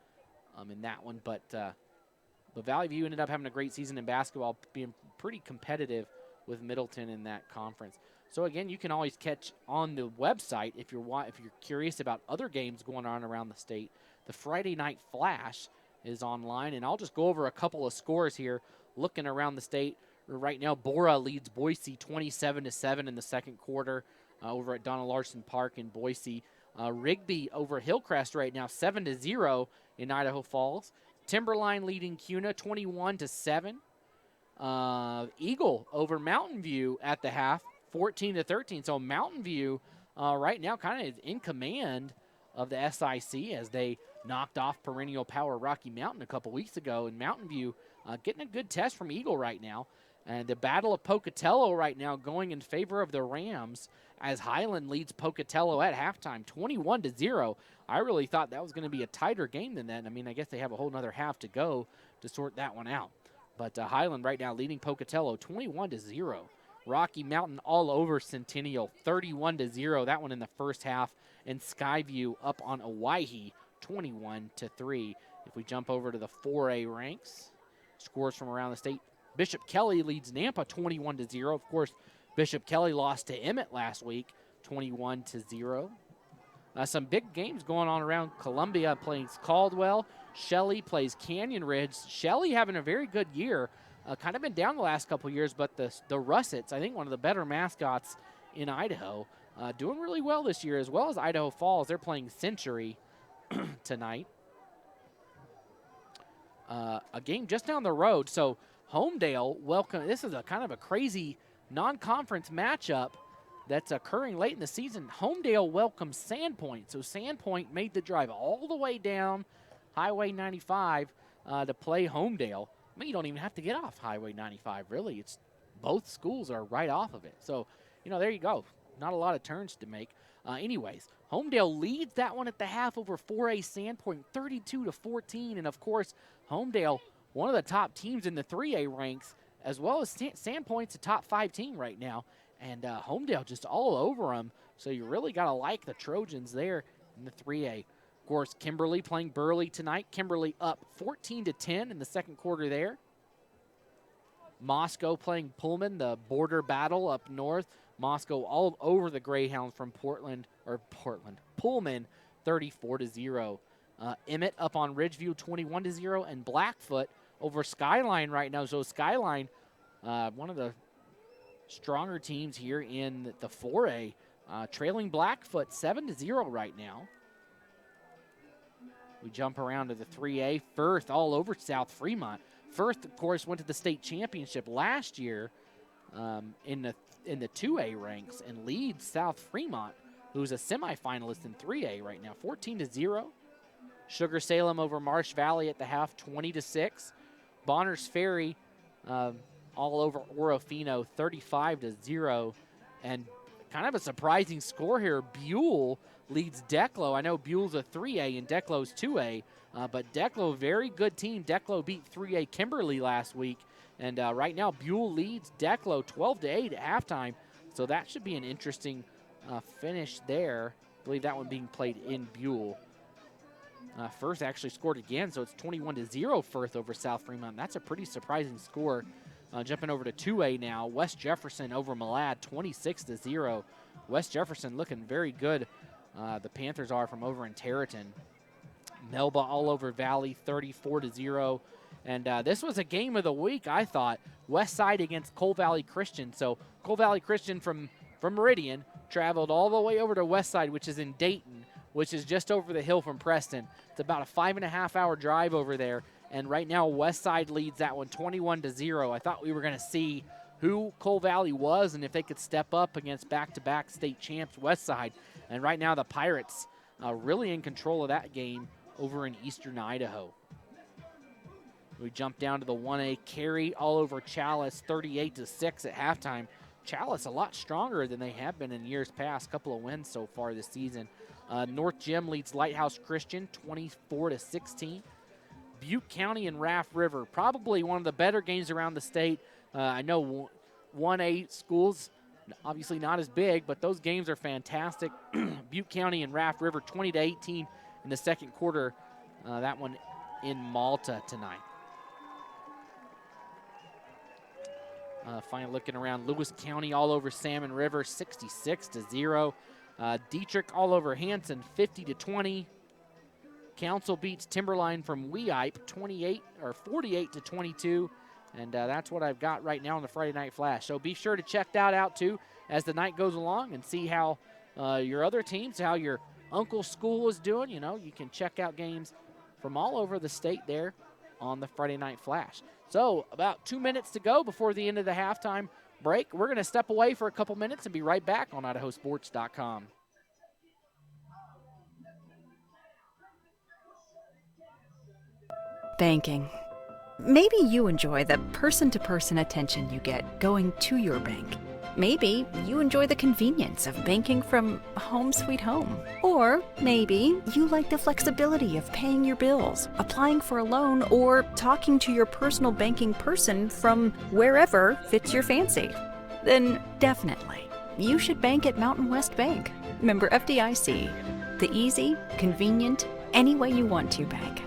in that one. But Vallivue ended up having a great season in basketball, being pretty competitive with Middleton in that conference. So again, you can always catch on the website if you're curious about other games going on around the state. The Friday Night Flash is online, and I'll just go over a couple of scores here. Looking around the state right now, Bora leads Boise 27-7 in the second quarter over at Donald Larson Park in Boise. Rigby over Hillcrest right now 7-0 in Idaho Falls. Timberline leading Cuna 21-7. Eagle over Mountain View at the half 14-13. So Mountain View right now kind of in command of the SIC as they knocked off perennial power Rocky Mountain a couple weeks ago. And Mountain View getting a good test from Eagle right now. And the Battle of Pocatello right now going in favor of the Rams as Highland leads Pocatello at halftime 21-0. I really thought that was going to be a tighter game than that. I mean, I guess they have a whole nother half to go to sort that one out. But Highland right now leading Pocatello 21-0. Rocky Mountain all over Centennial 31-0. That one in the first half. And Skyview up on Owyhee 21-3. If we jump over to the 4A ranks, scores from around the state. Bishop Kelly leads Nampa 21-0. Of course, Bishop Kelly lost to Emmett last week 21-0. Some big games going on around Columbia. Plays Caldwell. Shelley plays Canyon Ridge. Shelley having a very good year. Kind of been down the last couple years, but the Russets, I think one of the better mascots in Idaho, doing really well this year, as well as Idaho Falls. They're playing Century tonight. A game just down the road. So Homedale welcome. This is a kind of a crazy non-conference matchup that's occurring late in the season. Homedale welcomes Sandpoint. So Sandpoint made the drive all the way down Highway 95 to play Homedale. I mean, you don't even have to get off Highway 95, really. It's both schools are right off of it. So, there you go. Not a lot of turns to make. Anyways, Homedale leads that one at the half over 4A Sandpoint, 32-14. And, of course, Homedale, one of the top teams in the 3A ranks, as well as Sandpoint's a top 5 team right now. And Homedale just all over them. So you really got to like the Trojans there in the 3A. Of course, Kimberly playing Burley tonight. Kimberly up 14-10 in the second quarter there. Moscow playing Pullman, the border battle up north. Moscow all over the Greyhounds from Pullman 34-0. Emmett up on Ridgeview 21-0, and Blackfoot over Skyline right now. So Skyline, one of the stronger teams here in the 4A, trailing Blackfoot 7-0 right now. We jump around to the 3A. Firth all over South Fremont. Firth, of course, went to the state championship last year in the 2A ranks and leads South Fremont, who's a semifinalist in 3A right now, 14-0. Sugar Salem over Marsh Valley at the half, 20-6. Bonners Ferry all over Orofino, 35-0. And kind of a surprising score here. Buell leads Declo. I know Buell's a 3A and Declo's 2A, but Declo, very good team. Declo beat 3A Kimberly last week. And right now, Buell leads Declo 12-8 at halftime. So that should be an interesting finish there. I believe that one being played in Buell. Firth actually scored again, so it's 21-0 Firth over South Fremont. That's a pretty surprising score. Jumping over to 2A now, West Jefferson over Malad, 26-0. West Jefferson looking very good. The Panthers are from over in Territon. Melba all over Valley, 34-0. And this was a game of the week, I thought. West Side against Cole Valley Christian. So Cole Valley Christian from Meridian traveled all the way over to West Side, which is in Dayton, which is just over the hill from Preston. It's about a 5.5-hour drive over there. And right now, West Side leads that one 21-0. I thought we were going to see who Cole Valley was and if they could step up against back-to-back state champs West Side. And right now, the Pirates really in control of that game over in eastern Idaho. We jump down to the 1A. Carey all over Chalice, 38-6 at halftime. Chalice a lot stronger than they have been in years past. Couple of wins so far this season. North Gym leads Lighthouse Christian, 24-16. Butte County and Raft River, probably one of the better games around the state. I know 1A schools, obviously not as big, but those games are fantastic. Butte County and Raft River, 20-18 in the second quarter. That one in Malta tonight. Finally looking around, Lewis County all over Salmon River, 66-0. Dietrich all over Hanson, 50-20. Council beats Timberline from Weippe, 48-22. And that's what I've got right now on the Friday Night Flash. So be sure to check that out, too, as the night goes along and see how your other teams, how your uncle's school is doing. You know, you can check out games from all over the state there on the Friday Night Flash. So about 2 minutes to go before the end of the halftime break. We're going to step away for a couple minutes and be right back on IdahoSports.com. Banking. Maybe you enjoy the person-to-person attention you get going to your bank. Maybe you enjoy the convenience of banking from home sweet home. Or maybe you like the flexibility of paying your bills, applying for a loan, or talking to your personal banking person from wherever fits your fancy. Then definitely, you should bank at Mountain West Bank. Member FDIC. The easy, convenient, any way you want to bank.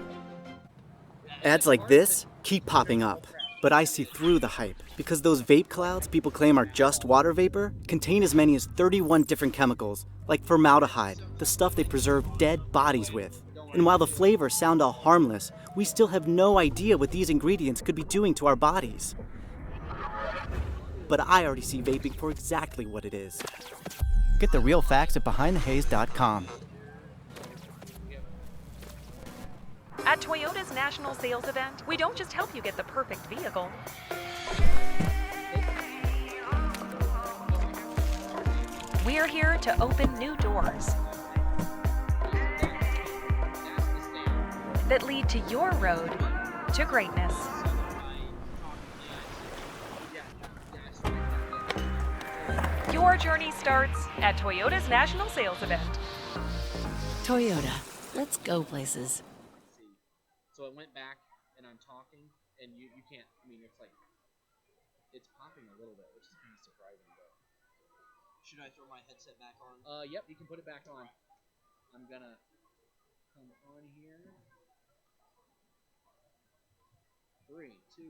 Ads like this keep popping up, but I see through the hype because those vape clouds people claim are just water vapor contain as many as 31 different chemicals, like formaldehyde, the stuff they preserve dead bodies with. And while the flavors sound all harmless, we still have no idea what these ingredients could be doing to our bodies. But I already see vaping for exactly what it is. Get the real facts at BehindTheHaze.com. At Toyota's National Sales Event, we don't just help you get the perfect vehicle. We are here to open new doors that lead to your road to greatness. Your journey starts at Toyota's National Sales Event. Toyota, let's go places. So it went back, and I'm talking, and you can't, I mean, it's like, it's popping a little bit, which is kind of surprising, but. Should I throw my headset back on? Yep, you can put it back on. I'm gonna come on here. 3, 2,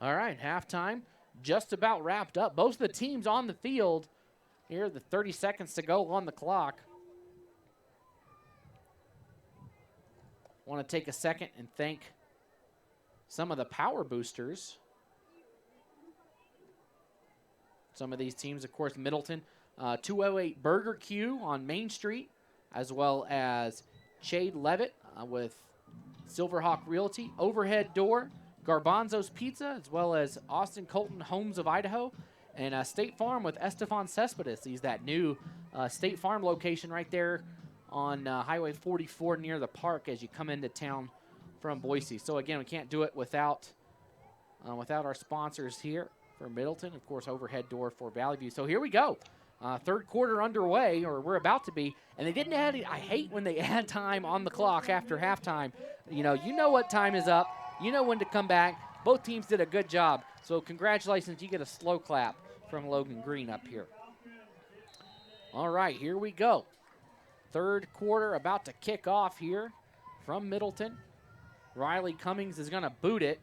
1. All right, halftime just about wrapped up. Both of the teams on the field here, the 30 seconds to go on the clock. Want to take a second and thank some of the power boosters. Some of these teams, of course, Middleton, 208 Burger Q on Main Street, as well as Chade Levitt with Silverhawk Realty, Overhead Door, Garbanzo's Pizza, as well as Austin Colton Homes of Idaho, and State Farm with Estefan Cespedes. He's that new State Farm location right there on Highway 44 near the park as you come into town from Boise. So again, we can't do it without our sponsors here for Middleton. Of course, Overhead Door for Vallivue. So here we go. Third quarter underway, or we're about to be, and they didn't add it. I hate when they add time on the clock after halftime. You know what time is up. You know when to come back. Both teams did a good job. So congratulations. You get a slow clap from Logan Green up here. All right, here we go. Third quarter about to kick off here from Middleton. Riley Cummings is going to boot it.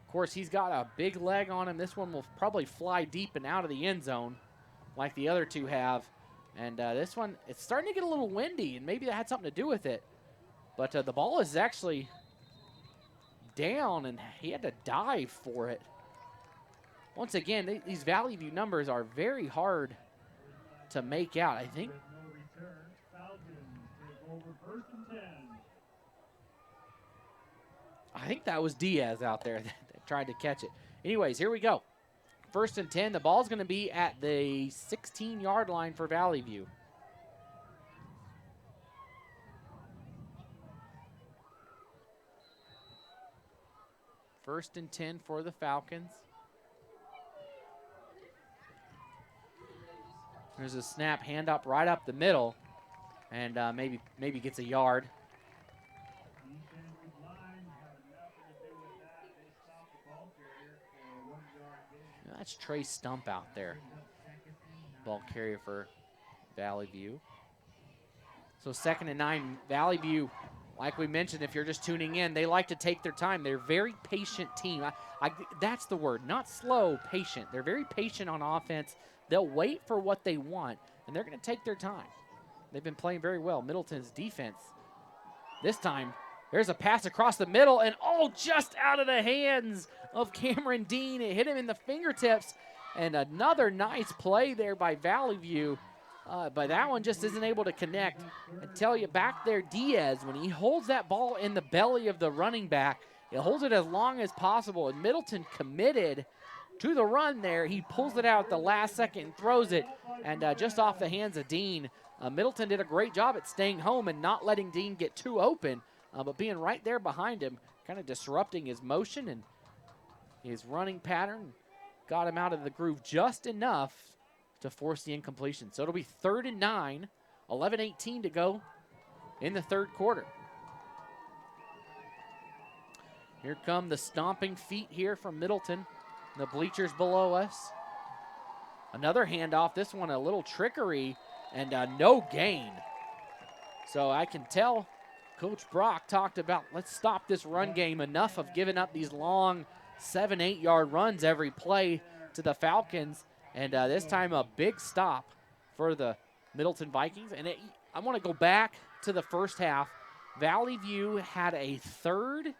Of course, he's got a big leg on him. This one will probably fly deep and out of the end zone like the other two have. And this one, it's starting to get a little windy, and maybe that had something to do with it. But the ball is actually down, and he had to dive for it. Once again, these Vallivue numbers are very hard to make out. I think that was Diaz out there that tried to catch it. Anyways, here we go. First and 10. The ball's going to be at the 16-yard line for Vallivue. First and 10 for the Falcons. There's a snap, hand up right up the middle, and maybe gets a yard. That's Trey Stump out there, ball carrier for Vallivue. So 2nd and 9, Vallivue, like we mentioned, if you're just tuning in, they like to take their time. They're a very patient team. That's the word, not slow, patient. They're very patient on offense. They'll wait for what they want, and they're going to take their time. They've been playing very well. Middleton's defense, this time, there's a pass across the middle, and just out of the hands of Cameron Dean. It hit him in the fingertips, and another nice play there by Vallivue. But that one just isn't able to connect. I tell you, back there, Diaz, when he holds that ball in the belly of the running back, he holds it as long as possible, and Middleton committed to the run there. He pulls it out at the last second and throws it, and just off the hands of Dean. Middleton did a great job at staying home and not letting Dean get too open, but being right there behind him, kind of disrupting his motion and his running pattern. Got him out of the groove just enough to force the incompletion. So it'll be 3rd and 9, 11:18 to go in the third quarter. Here come the stomping feet here from Middleton, the bleachers below us. Another handoff, this one a little trickery, and no gain. So I can tell Coach Brock talked about, let's stop this run game. Enough of giving up these long 7-8 yard runs every play to the Falcons. And this time a big stop for the Middleton Vikings. And I want to go back to the first half. Vallivue had a 3rd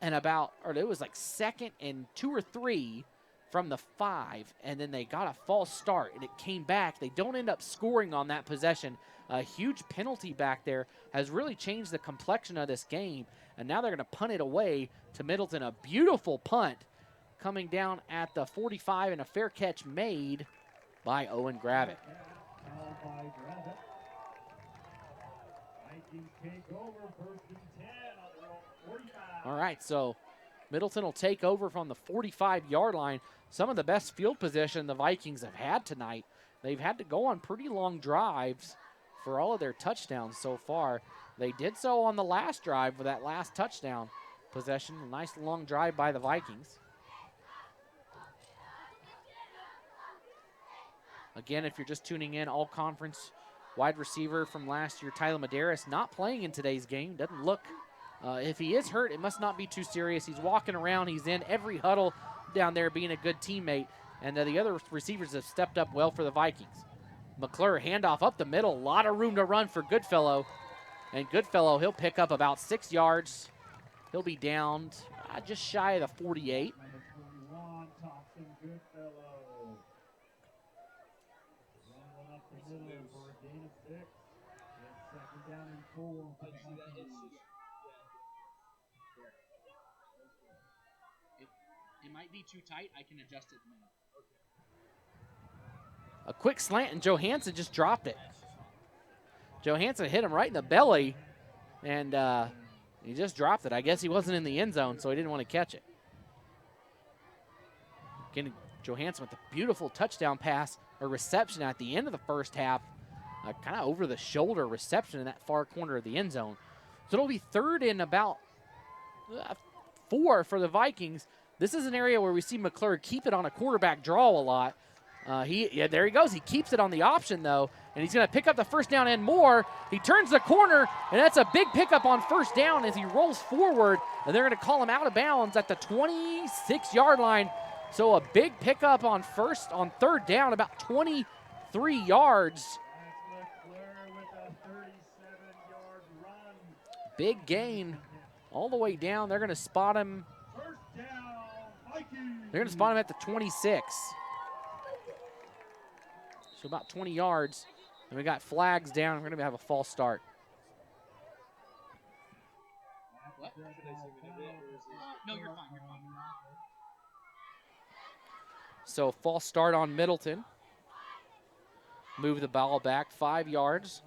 and it was like 2nd and 2 or 3 from the 5, and then they got a false start, and it came back. They don't end up scoring on that possession. A huge penalty back there has really changed the complexion of this game, and now they're going to punt it away to Middleton. A beautiful punt coming down at the 45, and a fair catch made by Owen Gravitt. All right, so Middleton will take over from the 45-yard line. Some of the best field position the Vikings have had tonight. They've had to go on pretty long drives for all of their touchdowns so far. They did so on the last drive with that last touchdown possession. A nice long drive by the Vikings. Again, if you're just tuning in, all-conference wide receiver from last year, Tyler Medeiros, not playing in today's game. Doesn't look, if he is hurt, it must not be too serious. He's walking around. He's in every huddle down there being a good teammate. And the other receivers have stepped up well for the Vikings. McClure, handoff up the middle. A lot of room to run for Goodfellow. And Goodfellow, he'll pick up about 6 yards. He'll be down just shy of the 48. Number 21, Thompson Goodfellow. Run up the middle for a gain of 6. It's second down and 4 for the Vikings. It might be too tight. I can adjust it now. A quick slant, and Johansson just dropped it. Johansson hit him right in the belly, and he just dropped it. I guess he wasn't in the end zone, so he didn't want to catch it. Again, Johansson with a beautiful touchdown pass or reception at the end of the first half. Kind of over-the-shoulder reception in that far corner of the end zone. So it'll be third and about 4 for the Vikings. This is an area where we see McClure keep it on a quarterback draw a lot. There he goes. He keeps it on the option, though, and he's going to pick up the first down and more. He turns the corner, and that's a big pickup on first down as he rolls forward, and they're going to call him out of bounds at the 26-yard line. So a big pickup on third down, about 23 yards. Big gain all the way down. They're going to spot him. They're going to spot him at the 26. So about 20 yards. And we got flags down. We're going to have a false start. What? No, you're fine. You're fine. So false start on Middleton. Move the ball back 5 yards.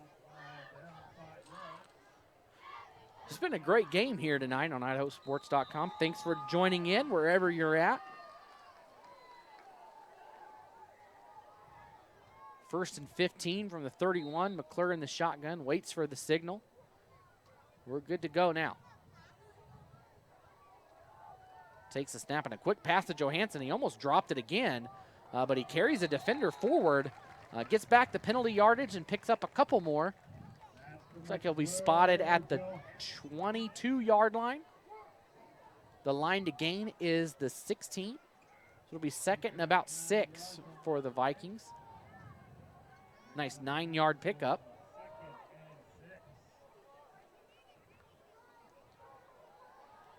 It's been a great game here tonight on IdahoSports.com. Thanks for joining in wherever you're at. First and 15 from the 31. McClure in the shotgun, waits for the signal. We're good to go now. Takes a snap and a quick pass to Johansson. He almost dropped it again, but he carries a defender forward, gets back the penalty yardage and picks up a couple more. Looks like he'll be spotted at the 22-yard line. The line to gain is the 16. So it'll be second and about 6 for the Vikings. Nice 9-yard pickup.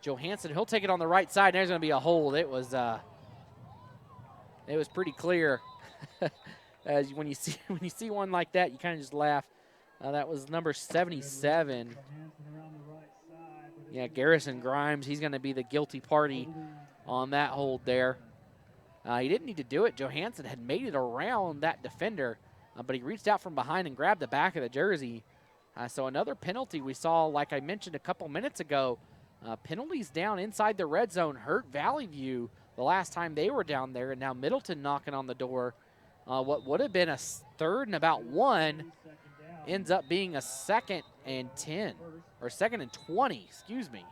Johansson, he'll take it on the right side. There's going to be a hold. It was pretty clear. As when you see one like that, you kind of just laugh. That was number 77. Yeah, Garrison Grimes. He's going to be the guilty party on that hold there. He didn't need to do it. Johansson had made it around that defender, but he reached out from behind and grabbed the back of the jersey. So another penalty we saw, like I mentioned a couple minutes ago. Penalties down inside the red zone hurt Vallivue the last time they were down there, and now Middleton knocking on the door. What would have been a third and about 1 ends up being a second and 10, or second and 20, excuse me.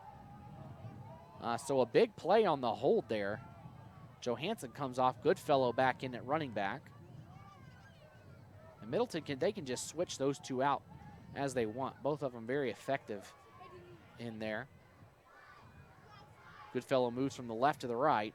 So a big play on the hold there. Johansson comes off. Goodfellow back in at running back. And Middleton, they can just switch those two out as they want. Both of them very effective in there. Goodfellow moves from the left to the right.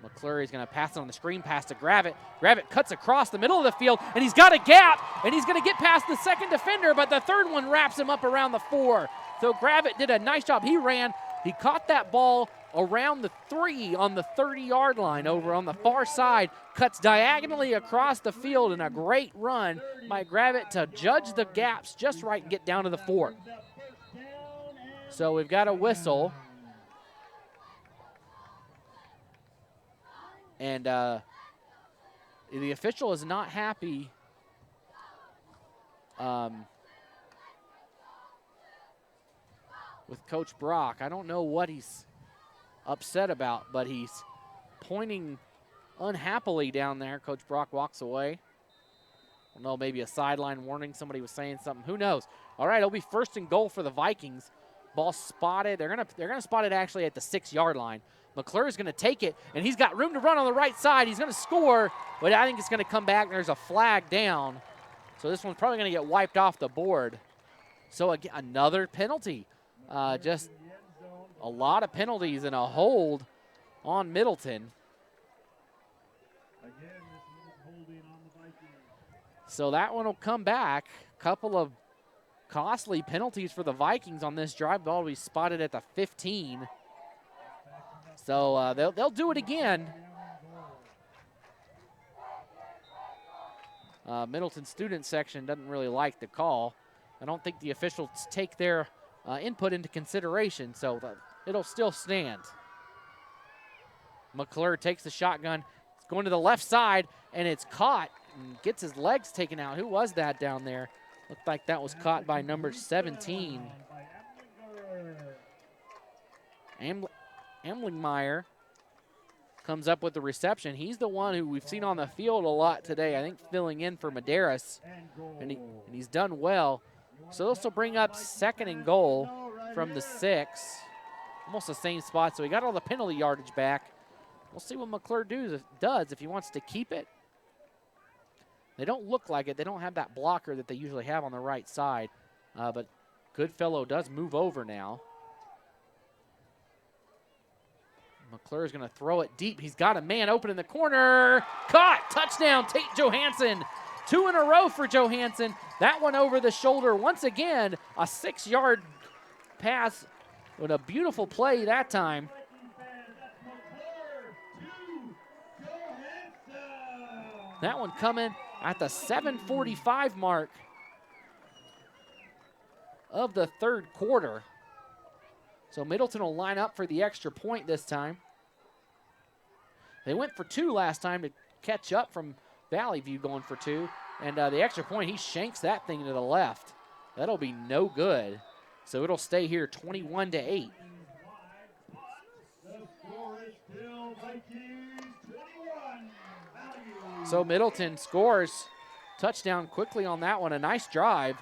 McClure going to pass it on the screen pass to Gravitt. Gravitt cuts across the middle of the field, and he's got a gap, and he's going to get past the second defender, but the third one wraps him up around the 4. So Gravitt did a nice job. He ran. He caught that ball around the 3 on the 30-yard line over on the far side, cuts diagonally across the field, and a great run by Gravitt to judge the gaps just right and get down to the 4. So we've got a whistle. And the official is not happy with Coach Brock. I don't know what he's upset about, but he's pointing unhappily down there. Coach Brock walks away. I don't know, maybe a sideline warning. Somebody was saying something. Who knows? All right, it'll be first and goal for the Vikings. Ball spotted. They're gonna spot it actually at the 6-yard line. McClure is going to take it, and he's got room to run on the right side. He's going to score, but I think it's going to come back. There's a flag down. So this one's probably going to get wiped off the board. So again, another penalty. Just a lot of penalties and a hold on Middleton. So that one will come back. Couple costly penalties for the Vikings on this drive. Ball will be spotted at the 15. So they'll do it again. Middleton student section doesn't really like the call. I don't think the officials take their input into consideration, so it'll still stand. McClure takes the shotgun. It's going to the left side, and it's caught and gets his legs taken out. Who was that down there? Looked like that was caught by number 17. Amlingmeyer comes up with the reception. He's the one who we've seen on the field a lot today, I think filling in for Medeiros, and he's done well. So this will bring up 2nd and goal from the 6. Almost the same spot, so he got all the penalty yardage back. We'll see what McClure does if he wants to keep it. They don't look like it. They don't have that blocker that they usually have on the right side, but Goodfellow does move over now. McClure is going to throw it deep. He's got a man open in the corner. Caught. Touchdown, Tate Johansson. 2 in a row for Johansson. That one over the shoulder. Once again, a 6-yard pass with a beautiful play that time. That one coming at the 7:45 mark of the 3rd quarter. So Middleton will line up for the extra point this time. They went for 2 last time to catch up from Vallivue going for 2. And the extra point, he shanks that thing to the left. That'll be no good. So it'll stay here 21-8. So Middleton scores touchdown quickly on that one. A nice drive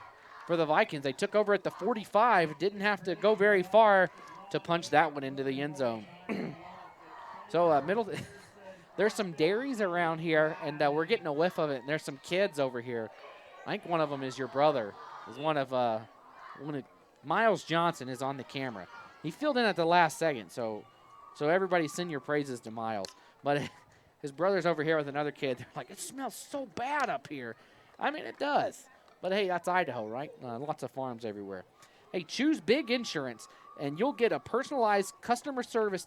for the Vikings. They took over at the 45, didn't have to go very far to punch that one into the end zone. So Middleton, there's some dairies around here, and we're getting a whiff of it. And there's some kids over here. I think one of them is your brother. Is one of Miles Johnson is on the camera. He filled in at the last second, so everybody send your praises to Miles. But his brother's over here with another kid. They're like, it smells so bad up here. I mean, it does. But hey, that's Idaho, right? Lots of farms everywhere. Hey, choose Big Insurance, and you'll get a personalized customer service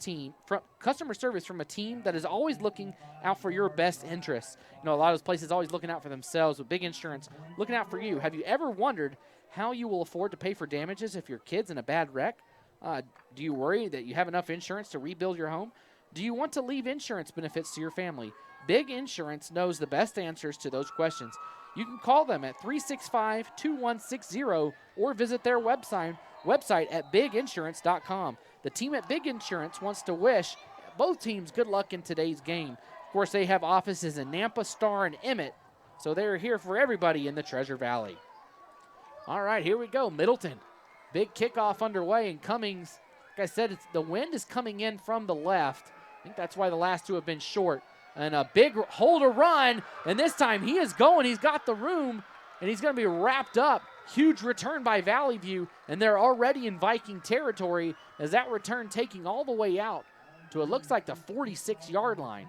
from a team that is always looking out for your best interests. You know, a lot of those places always looking out for themselves. With Big Insurance, looking out for you. Have you ever wondered how you will afford to pay for damages if your kid's in a bad wreck? Do you worry that you have enough insurance to rebuild your home? Do you want to leave insurance benefits to your family? Big Insurance knows the best answers to those questions. You can call them at 365-2160 or visit their website at biginsurance.com. The team at Big Insurance wants to wish both teams good luck in today's game. Of course, they have offices in Nampa, Star, and Emmett, so they're here for everybody in the Treasure Valley. All right, here we go. Middleton. Big kickoff underway, and Cummings, like I said, the wind is coming in from the left. I think that's why the last 2 have been short. And a big hole to run, and this time he is going. He's got the room, and he's going to be wrapped up. Huge return by Vallivue, and they're already in Viking territory as that return taking all the way out to it looks like the 46-yard line.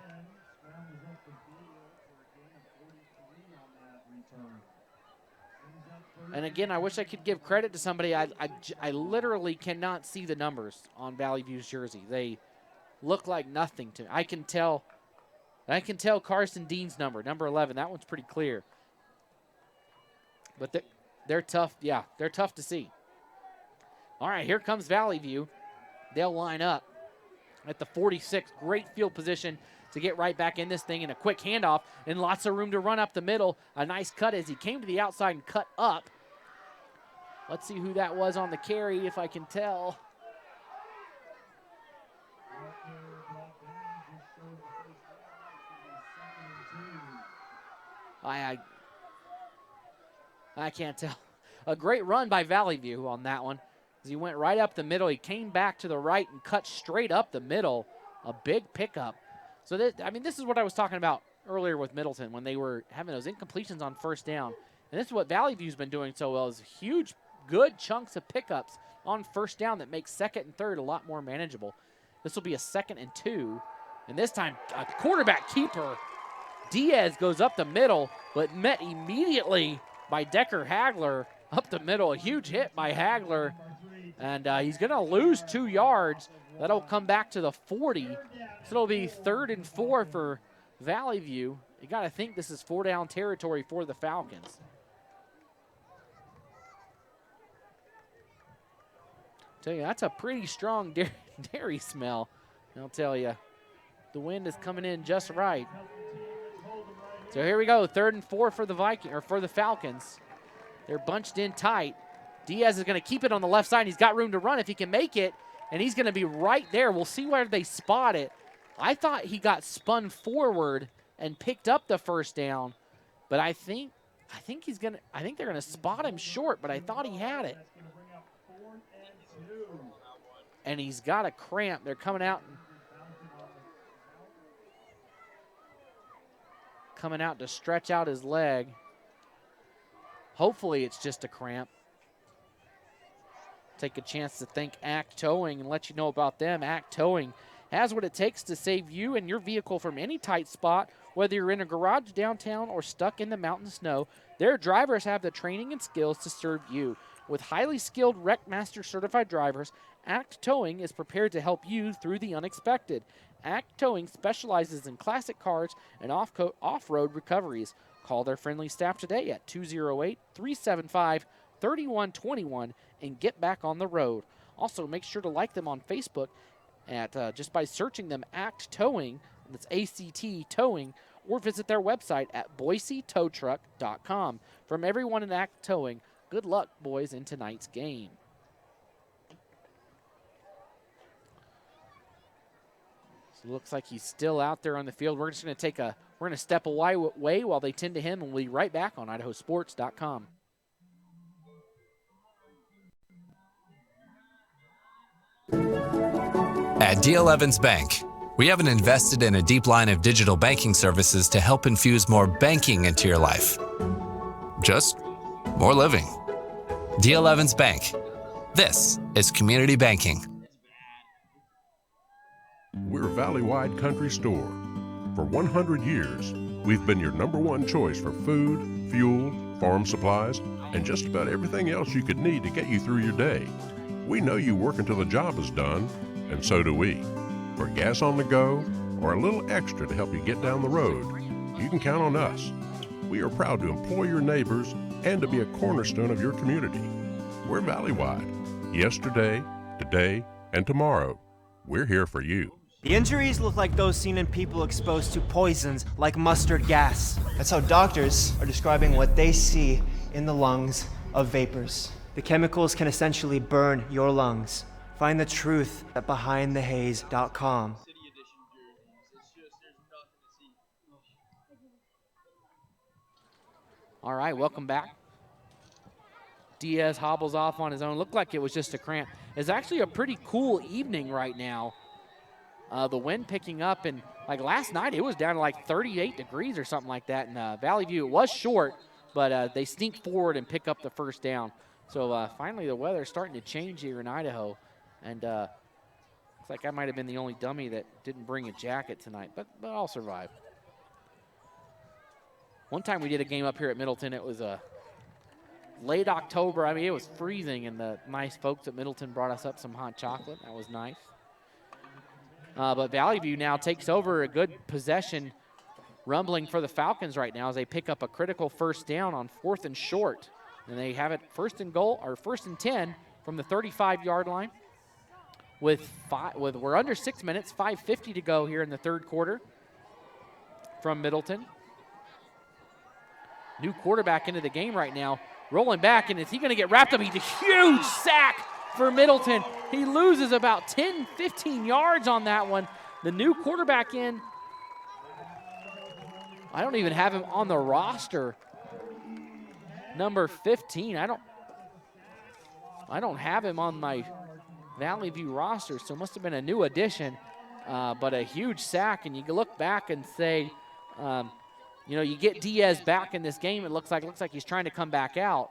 And again, I wish I could give credit to somebody. I literally cannot see the numbers on Vallivue's jersey. They look like nothing to me. I can tell Carson Dean's number 11. That one's pretty clear. But they're tough. Yeah, they're tough to see. All right, here comes Vallivue. They'll line up at the 46. Great field position to get right back in this thing, and a quick handoff and lots of room to run up the middle. A nice cut as he came to the outside and cut up. Let's see who that was on the carry, if I can tell. I can't tell. A great run by Vallivue on that one. As he went right up the middle, he came back to the right and cut straight up the middle. A big pickup. So, this is what I was talking about earlier with Middleton when they were having those incompletions on first down. And this is what Vallivue's been doing so well, is huge, good chunks of pickups on first down that makes 2nd and 3rd a lot more manageable. This will be a 2nd and 2. And this time, a quarterback keeper. Diaz goes up the middle, but met immediately by Decker Hagler. up the middle. A huge hit by Hagler, and he's going to lose 2 yards. That'll come back to the 40. So it'll be 3rd and 4 for Vallivue. You got to think this is 4-down territory for the Falcons. Tell you, that's a pretty strong dairy smell. I'll tell you, the wind is coming in just right. So here we go, 3rd and 4 for the Falcons. They're bunched in tight. Diaz is going to keep it on the left side. He's got room to run if he can make it, and he's going to be right there. We'll see where they spot it. I thought he got spun forward and picked up the first down, but I think they're going to spot him short, but I thought he had it. And he's got a cramp. They're coming out to stretch out his leg. Hopefully it's just a cramp. Take a chance to thank Act Towing and let you know about them. Act Towing has what it takes to save you and your vehicle from any tight spot, whether you're in a garage downtown or stuck in the mountain snow. Their drivers have the training and skills to serve you. With highly skilled Wreckmaster certified drivers, Act Towing is prepared to help you through the unexpected. Act Towing specializes in classic cars and off-road recoveries. Call their friendly staff today at 208-375-3121 and get back on the road. Also, make sure to like them on Facebook at just by searching them Act Towing, that's ACT Towing, or visit their website at boisetowtruck.com. From everyone in Act Towing, good luck, boys, in tonight's game. So it looks like he's still out there on the field. We're going to step away while they tend to him, and we'll be right back on IdahoSports.com. At D.L. Evans Bank, we haven't invested in a deep line of digital banking services to help infuse more banking into your life. Just more living. D.L. Evans Bank. This is community banking. We're a valley-wide country store. For 100 years, we've been your #1 choice for food, fuel, farm supplies, and just about everything else you could need to get you through your day. We know you work until the job is done, and so do we. For gas on the go, or a little extra to help you get down the road, you can count on us. We are proud to employ your neighbors and to be a cornerstone of your community. We're valley-wide. Yesterday, today, and tomorrow, we're here for you. The injuries look like those seen in people exposed to poisons like mustard gas. That's how doctors are describing what they see in the lungs of vapors. The chemicals can essentially burn your lungs. Find the truth at BehindTheHaze.com. All right, welcome back. Diaz hobbles off on his own. Looked like it was just a cramp. It's actually a pretty cool evening right now. The wind picking up, and like last night, it was down to like 38 degrees or something like that. And Vallivue, it was short, but they sneak forward and pick up the first down. So finally, the weather's starting to change here in Idaho. And looks like I might have been the only dummy that didn't bring a jacket tonight, but I'll survive. One time we did a game up here at Middleton. It was late October. I mean, it was freezing, and the nice folks at Middleton brought us up some hot chocolate. That was nice. But Vallivue now takes over a good possession, rumbling for the Falcons right now as they pick up a critical first down on 4th and short. And they have it 1st and goal, or 1st and 10 from the 35-yard line. We're under 6 minutes, 5:50 to go here in the third quarter from Middleton. New quarterback into the game right now, rolling back, and is he going to get wrapped up? He's a huge sack for Middleton. He loses about 10, 15 yards on that one. The new quarterback in. I don't even have him on the roster. Number 15. I don't have him on my Vallivue roster, so it must have been a new addition. But a huge sack, and you look back and say, you get Diaz back in this game. It looks like he's trying to come back out.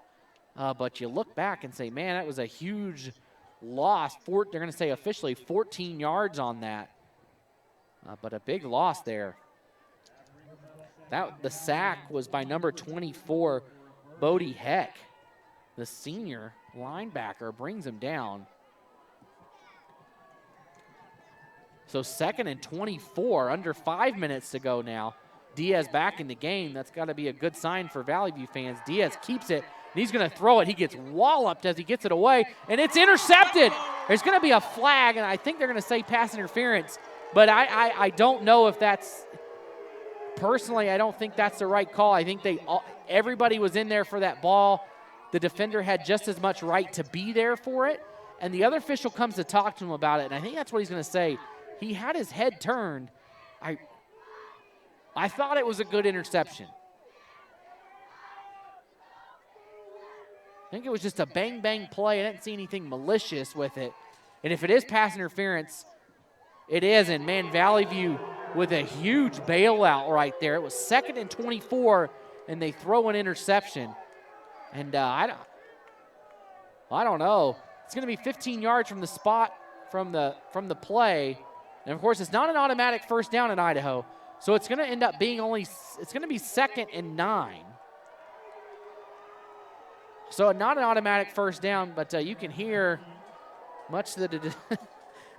But you look back and say, man, that was a huge loss. They're going to say officially 14 yards on that. But a big loss there. The sack was by number 24, Bodie Heck. the senior linebacker, brings him down. So 2nd and 24, under 5 minutes to go now. Diaz back in the game. That's got to be a good sign for Vallivue fans. Diaz keeps it, and he's going to throw it. He gets walloped as he gets it away, and it's intercepted. There's going to be a flag, and I think they're going to say pass interference, but I don't know if that's – personally, I don't think that's the right call. I think everybody was in there for that ball. The defender had just as much right to be there for it, and the other official comes to talk to him about it, and I think that's what he's going to say. He had his head turned. I thought it was a good interception. I think it was just a bang-bang play. I didn't see anything malicious with it. And if it is pass interference, it is. And, man, Vallivue with a huge bailout right there. It was 2nd and 24, and they throw an interception. And I don't know. It's going to be 15 yards from the spot from the play. And, of course, it's not an automatic first down in Idaho. So it's going to end up being it's going to be 2nd and 9. So not an automatic first down, but you can hear much the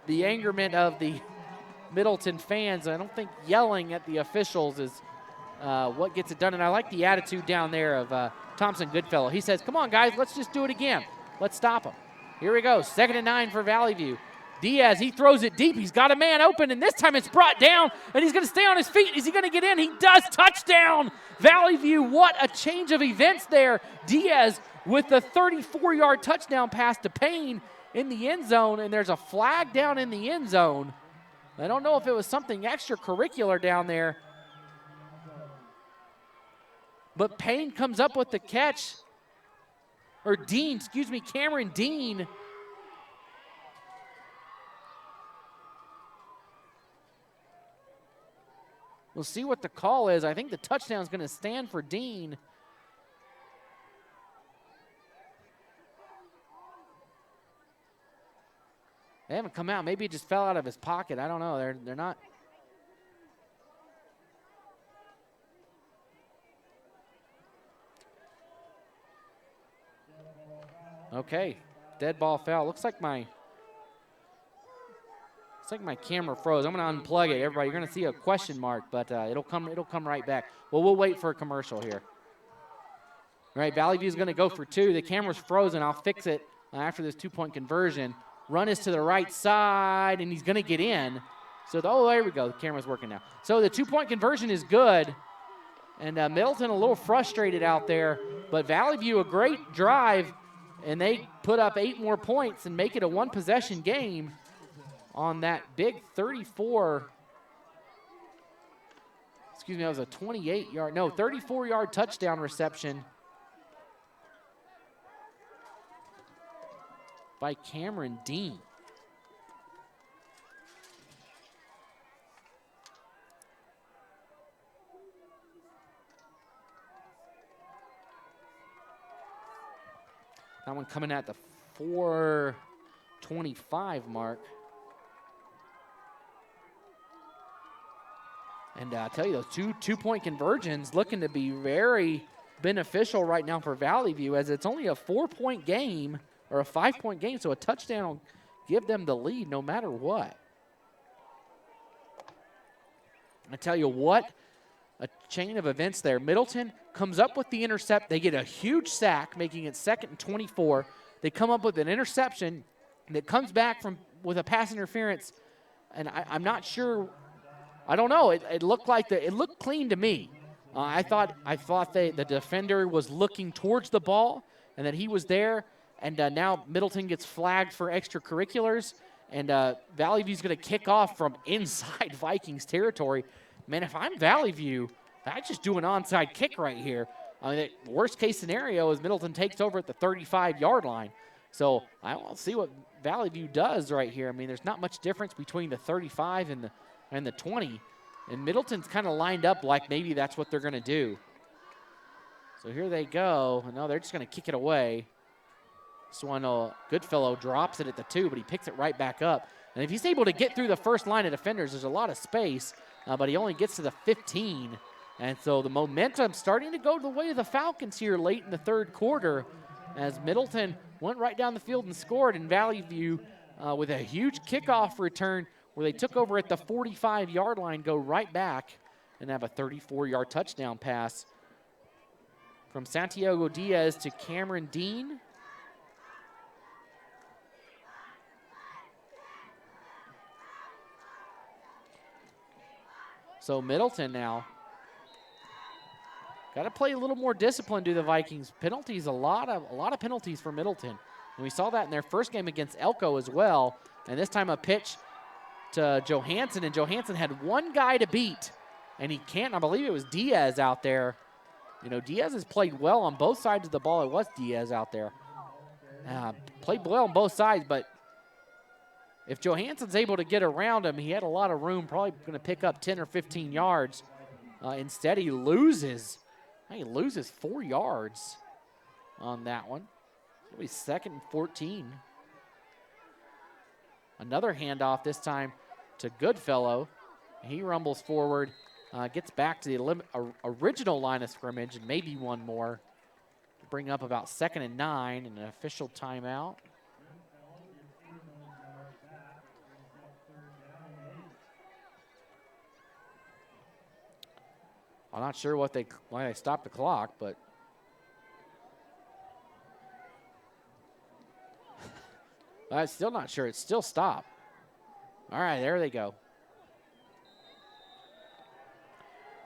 angerment of the Middleton fans. I don't think yelling at the officials is what gets it done. And I like the attitude down there of Thompson Goodfellow. He says, come on, guys, let's just do it again. Let's stop them. Here we go, 2nd and 9 for Vallivue. Diaz, he throws it deep. He's got a man open, and this time it's brought down, and he's going to stay on his feet. Is he going to get in? He does. Touchdown, Vallivue. What a change of events there. Diaz with the 34-yard touchdown pass to Payne in the end zone, and there's a flag down in the end zone. I don't know if it was something extracurricular down there, but Payne comes up with the catch. Or Dean, excuse me, Cameron Dean. We'll see what the call is. I think the touchdown is going to stand for Dean. They haven't come out. Maybe it just fell out of his pocket. I don't know. They're not. Okay, dead ball foul. Looks like my camera froze. I'm going to unplug it, everybody. You're going to see a question mark, but it'll come right back. Well, we'll wait for a commercial here. All right, Valleyview's going to go for 2. The camera's frozen. I'll fix it after this 2-point conversion. Run is to the right side, and he's going to get in. So, there we go. The camera's working now. So the 2-point conversion is good. And Middleton a little frustrated out there, but Valleyview a great drive, and they put up 8 more points and make it a 1-possession game on that big 34-yard touchdown reception by Cameron Dean. That one coming at the 4:25 mark. And I tell you, those two-point conversions looking to be very beneficial right now for Valleyview, as it's only a 4-point game or a 5-point game, so a touchdown will give them the lead no matter what. I tell you what, a chain of events there. Middleton comes up with the intercept. They get a huge sack, making it 2nd and 24. They come up with an interception that comes back with a pass interference, and I'm not sure. I don't know. It looked like it looked clean to me. I thought the defender was looking towards the ball and that he was there. And now Middleton gets flagged for extracurriculars, and Valleyview's going to kick off from inside Vikings territory. Man, if I'm Valleyview, I just do an onside kick right here. I mean, the worst case scenario is Middleton takes over at the 35-yard line. So I will see what Valleyview does right here. I mean, there's not much difference between the 35 and the 20. And Middleton's kind of lined up like maybe that's what they're going to do. So here they go. No, they're just going to kick it away. This one, Goodfellow drops it at the 2, but he picks it right back up. And if he's able to get through the first line of defenders, there's a lot of space, but he only gets to the 15. And so the momentum starting to go the way of the Falcons here late in the third quarter. as Middleton went right down the field and scored, and Vallivue with a huge kickoff return where they took over at the 45-yard line, go right back and have a 34-yard touchdown pass from Santiago Diaz to Cameron Dean. So Middleton now got to play a little more discipline, do the Vikings. Penalties, a lot of penalties for Middleton. And we saw that in their first game against Elko as well. And this time a pitch to Johansson, and Johansson had one guy to beat, and he can't. I believe it was Diaz out there. You know, Diaz has played well on both sides of the ball. It was Diaz out there. Played well on both sides, but if Johansson's able to get around him, he had a lot of room, probably going to pick up 10 or 15 yards. Instead, he loses 4 yards on that one. It'll be 2nd and 14. Another handoff, this time to Goodfellow. He rumbles forward, gets back to the original line of scrimmage, and maybe one more to bring up about 2nd and 9 and an official timeout. I'm not sure why they stopped the clock, but I'm still not sure. It's still stopped. All right, there they go.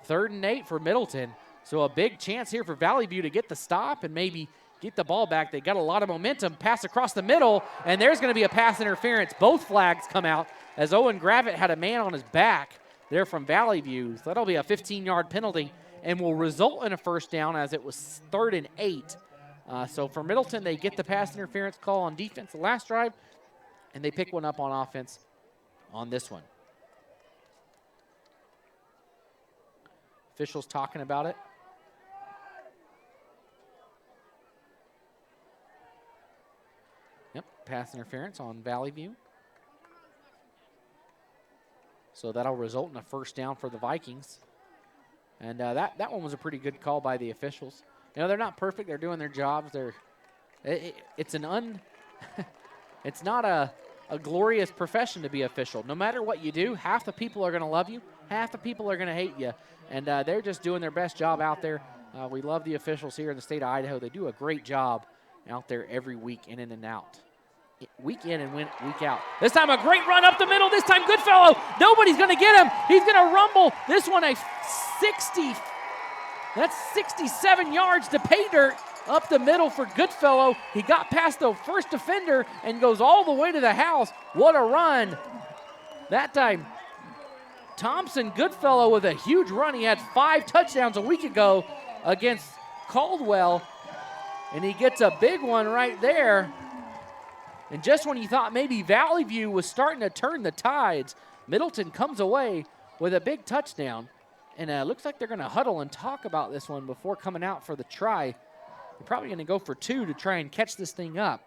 3rd and 8 for Middleton. So a big chance here for Vallivue to get the stop and maybe get the ball back. They got a lot of momentum. Pass across the middle, and there's going to be a pass interference. Both flags come out as Owen Gravitt had a man on his back there from Vallivue. So that'll be a 15-yard penalty and will result in a first down as it was 3rd and 8. So for Middleton, they get the pass interference call on defense the last drive, and they pick one up on offense on this one. Officials talking about it. Yep, pass interference on Vallivue. So that'll result in a first down for the Vikings. And that one was a pretty good call by the officials. You know, they're not perfect. They're doing their jobs. It's not a glorious profession to be official. No matter what you do, half the people are going to love you, half the people are going to hate you. And they're just doing their best job out there. We love the officials here in the state of Idaho. They do a great job out there every week, in and out. Week in and week out. This time a great run up the middle. This time Goodfellow. Nobody's going to get him. He's going to rumble. This one a 60. That's 67 yards to pay dirt up the middle for Goodfellow. He got past the first defender and goes all the way to the house. What a run. That time Thompson Goodfellow with a huge run. He had 5 touchdowns a week ago against Caldwell, and he gets a big one right there. And just when you thought maybe Vallivue was starting to turn the tides, Middleton comes away with a big touchdown. And it looks like they're going to huddle and talk about this one before coming out for the try. They're probably going to go for 2 to try and catch this thing up.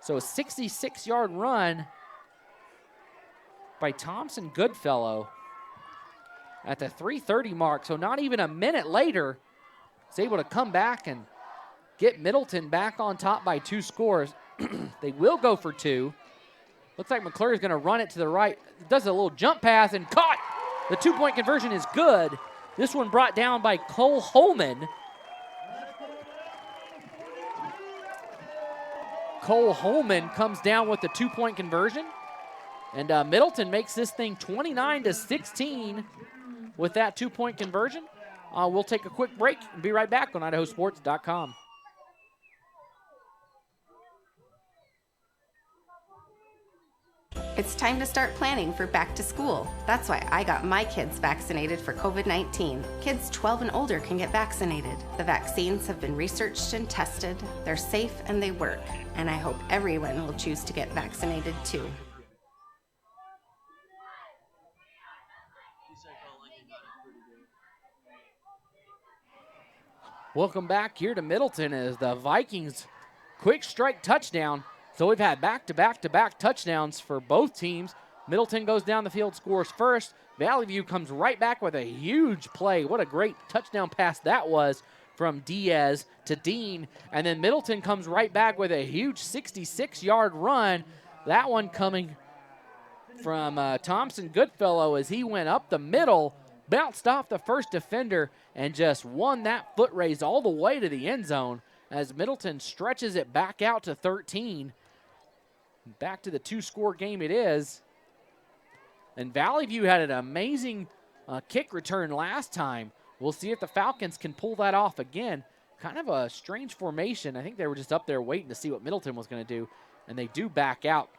So a 66-yard run by Thompson Goodfellow at the 3:30 mark. So not even a minute later, is able to come back and get Middleton back on top by 2 scores. They will go for 2. Looks like McClure is going to run it to the right. Does a little jump pass and caught. The 2-point conversion is good. This one brought down by Cole Holman. Cole Holman comes down with the 2-point conversion. And Middleton makes this thing 29-16 with that 2-point conversion. We'll take a quick break and be right back on IdahoSports.com. It's time to start planning for back to school. That's why I got my kids vaccinated for COVID-19. Kids 12 and older can get vaccinated. The vaccines have been researched and tested. They're safe and they work. And I hope everyone will choose to get vaccinated too. Welcome back here to Middleton as the Vikings quick strike touchdown. So we've had back-to-back touchdowns for both teams. Middleton goes down the field, scores first. Vallivue comes right back with a huge play. What a great touchdown pass that was from Diaz to Dean, and then Middleton comes right back with a huge 66-yard run. That one coming from Thompson Goodfellow as he went up the middle, bounced off the first defender, and just won that foot race all the way to the end zone as Middleton stretches it back out to 13. Back to the 2-score game it is. And Vallivue had an amazing kick return last time. We'll see if the Falcons can pull that off again. Kind of a strange formation. I think they were just up there waiting to see what Middleton was going to do, and they do back out.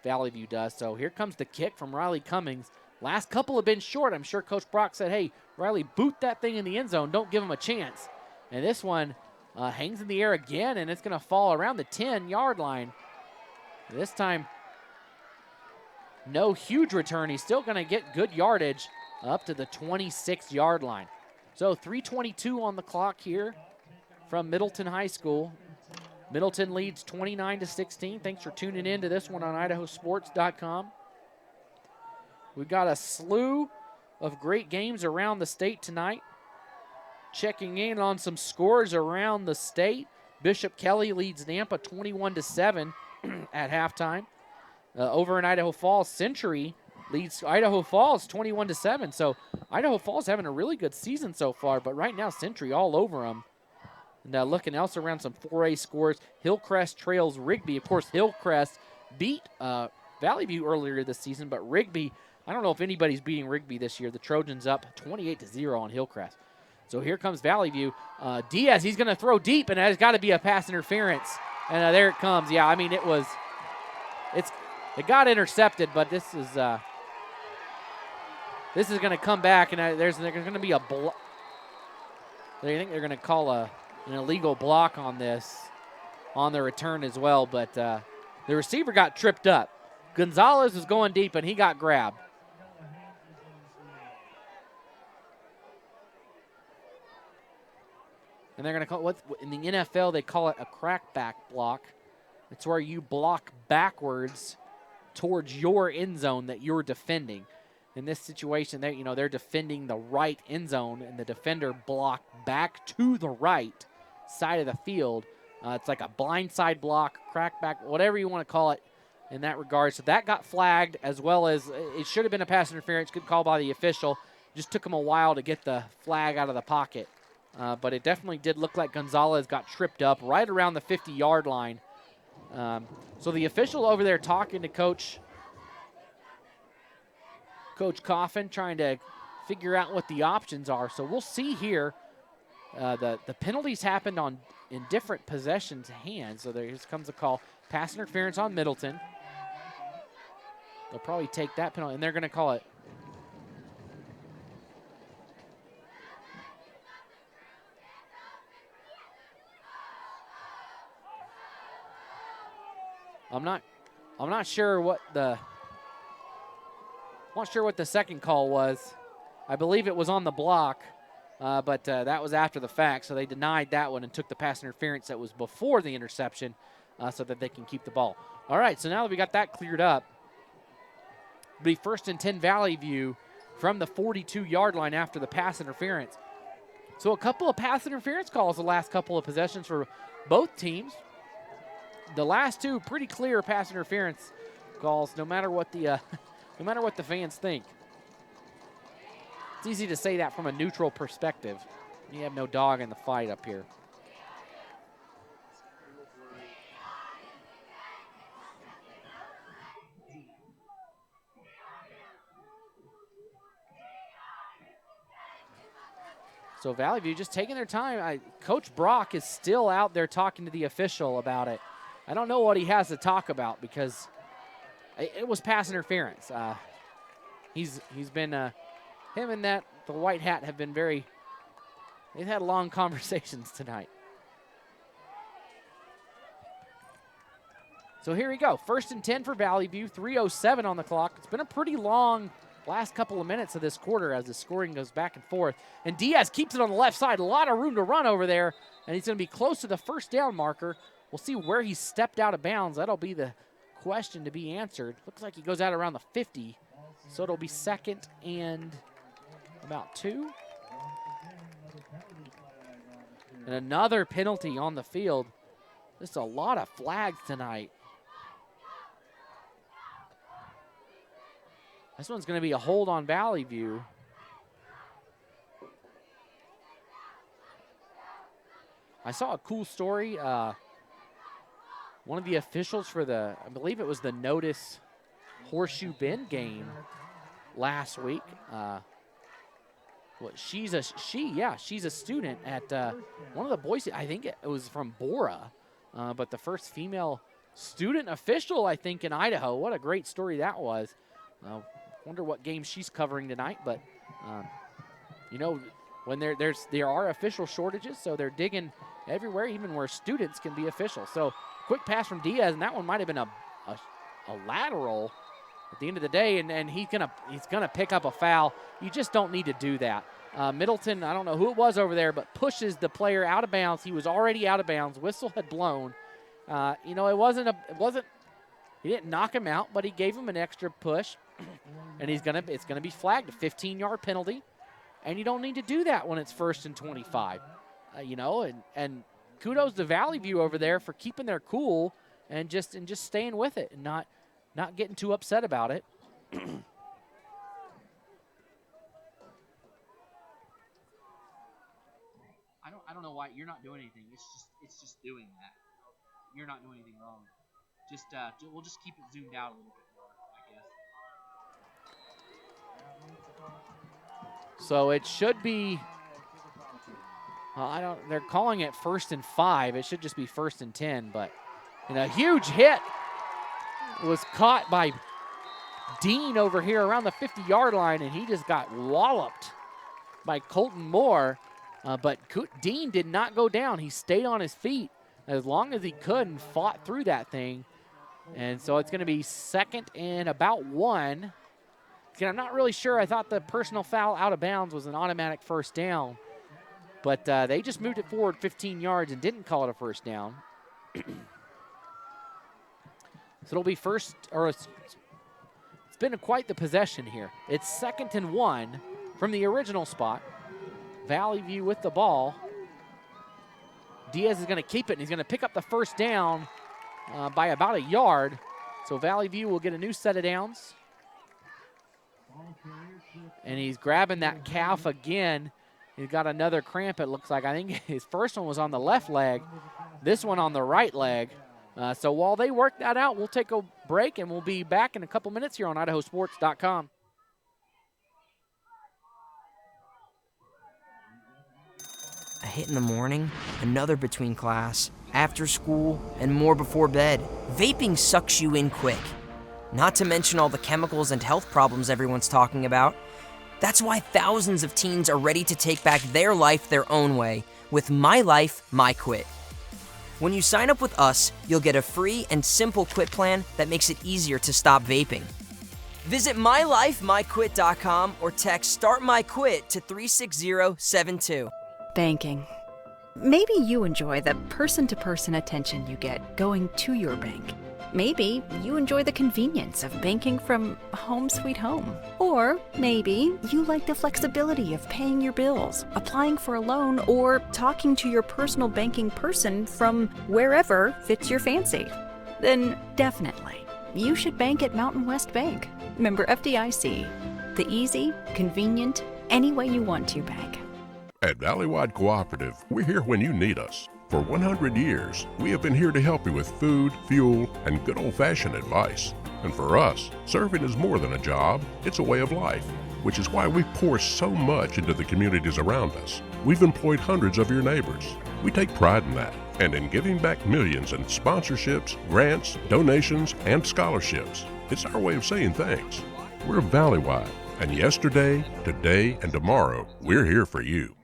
Vallivue does. So here comes the kick from Riley Cummings. Last couple have been short. I'm sure Coach Brock said, hey, Riley, boot that thing in the end zone. Don't give him a chance. And this one hangs in the air again, and it's going to fall around the 10-yard line. This time, no huge return. He's still going to get good yardage up to the 26-yard line. So 3:22 on the clock here from Middleton High School. Middleton leads 29-16. Thanks for tuning in to this one on IdahoSports.com. We've got a slew of great games around the state tonight. Checking in on some scores around the state. Bishop Kelly leads Nampa 21-7 at halftime. Over in Idaho Falls, Century leads Idaho Falls 21-7. So Idaho Falls having a really good season so far, but right now Century all over them. And looking else around some 4A scores, Hillcrest trails Rigby. Of course, Hillcrest beat Vallivue earlier this season, but Rigby, I don't know if anybody's beating Rigby this year. The Trojans up 28-0 on Hillcrest. So here comes Vallivue. Diaz, he's going to throw deep, and there's got to be a pass interference. And there it comes. Yeah, I mean, it got intercepted, but this is going to come back, and there's going to be a block. I think they're going to call an illegal block on this, on the return as well, but the receiver got tripped up. Gonzalez was going deep, and he got grabbed. And they're going to call it, in the NFL, they call it a crackback block. It's where you block backwards towards your end zone that you're defending. In this situation, they're defending the right end zone, and the defender blocked back to the right side of the field. It's like a blindside block, crackback, whatever you want to call it in that regard. So that got flagged, as well as it should have been a pass interference. Good call by the official. Just took him a while to get the flag out of the pocket. But it definitely did look like Gonzalez got tripped up right around the 50-yard line. So the official over there talking to Coach Coffin, trying to figure out what the options are. So we'll see here. The penalties happened in different possessions' hands. So there comes a call. Pass interference on Middleton. They'll probably take that penalty, and they're going to call it. I'm not sure what the second call was. I believe it was on the block, but that was after the fact, so they denied that one and took the pass interference that was before the interception so that they can keep the ball. All right, so now that we got that cleared up, it'll be 1st and 10 Vallivue from the 42-yard line after the pass interference. So a couple of pass interference calls the last couple of possessions for both teams. The last two pretty clear pass interference calls, no matter what the fans think. It's easy to say that from a neutral perspective. You have no dog in the fight up here. So Vallivue just taking their time. Coach Brock is still out there talking to the official about it. I don't know what he has to talk about because it was pass interference. He's been, him and the white hat have been they've had long conversations tonight. So here we go. 1st and 10 for Vallivue, 3:07 on the clock. It's been a pretty long last couple of minutes of this quarter as the scoring goes back and forth. And Diaz keeps it on the left side. A lot of room to run over there, and he's going to be close to the first down marker. We'll see where he stepped out of bounds. That'll be the question to be answered. Looks like he goes out around the 50, so it'll be 2nd and about 2. And another penalty on the field. Just a lot of flags tonight. This one's going to be a hold on Vallivue. I saw a cool story. One of the officials for I believe it was the Notice Horseshoe Bend game last week. She's a student at one of the boys. I think it was from Bora, but the first female student official, I think, in Idaho. What a great story that was. Wonder what game she's covering tonight, but you know, when there are official shortages, so they're digging everywhere, even where students can be official. So quick pass from Diaz, and that one might have been a lateral at the end of the day, and he's gonna pick up a foul. You just don't need to do that. Middleton, I don't know who it was over there, but pushes the player out of bounds. He was already out of bounds. Whistle had blown. You know, he didn't knock him out, but he gave him an extra push, and it's gonna be flagged, a 15-yard penalty, and you don't need to do that when it's 1st and 25. You know, and kudos to Vallivue over there for keeping their cool and just staying with it and not getting too upset about it. I don't know why you're not doing anything. It's just doing that. You're not doing anything wrong. We'll just keep it zoomed out a little bit more, I guess. So it should be. They're calling it 1st and 5. It should just be 1st and 10. But a huge hit was caught by Dean over here around the 50-yard line, and he just got walloped by Colton Moore. But Dean did not go down. He stayed on his feet as long as he could and fought through that thing. And so it's going to be 2nd and about 1. Again, I'm not really sure. I thought the personal foul out of bounds was an automatic first down. But they just moved it forward 15 yards and didn't call it a first down. So it'll be it's been quite the possession here. It's 2nd and 1 from the original spot. Vallivue with the ball. Diaz is going to keep it, and he's going to pick up the first down by about a yard. So Vallivue will get a new set of downs. And he's grabbing that calf again. He's got another cramp, it looks like. I think his first one was on the left leg, this one on the right leg. So while they work that out, we'll take a break, and we'll be back in a couple minutes here on IdahoSports.com. A hit in the morning, another between class, after school, and more before bed. Vaping sucks you in quick. Not to mention all the chemicals and health problems everyone's talking about. That's why thousands of teens are ready to take back their life their own way with My Life, My Quit. When you sign up with us, you'll get a free and simple quit plan that makes it easier to stop vaping. Visit mylifemyquit.com or text Start My Quit to 36072. Banking. Maybe you enjoy the person-to-person attention you get going to your bank. Maybe you enjoy the convenience of banking from home sweet home. Or maybe you like the flexibility of paying your bills, applying for a loan, or talking to your personal banking person from wherever fits your fancy. Then definitely, you should bank at Mountain West Bank. Member FDIC. The easy, convenient, any way you want to bank. At Valley-Wide Cooperative, we're here when you need us. For 100 years, we have been here to help you with food, fuel, and good old-fashioned advice. And for us, serving is more than a job, it's a way of life, which is why we pour so much into the communities around us. We've employed hundreds of your neighbors. We take pride in that, and in giving back millions in sponsorships, grants, donations, and scholarships. It's our way of saying thanks. We're Valley-Wide, and yesterday, today, and tomorrow, we're here for you.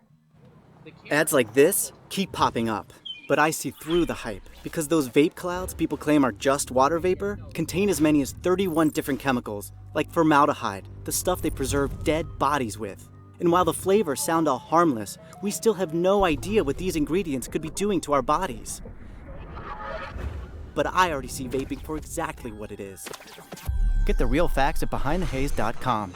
Ads like this keep popping up, but I see through the hype because those vape clouds people claim are just water vapor contain as many as 31 different chemicals, like formaldehyde, the stuff they preserve dead bodies with. And while the flavors sound all harmless, we still have no idea what these ingredients could be doing to our bodies. But I already see vaping for exactly what it is. Get the real facts at BehindTheHaze.com.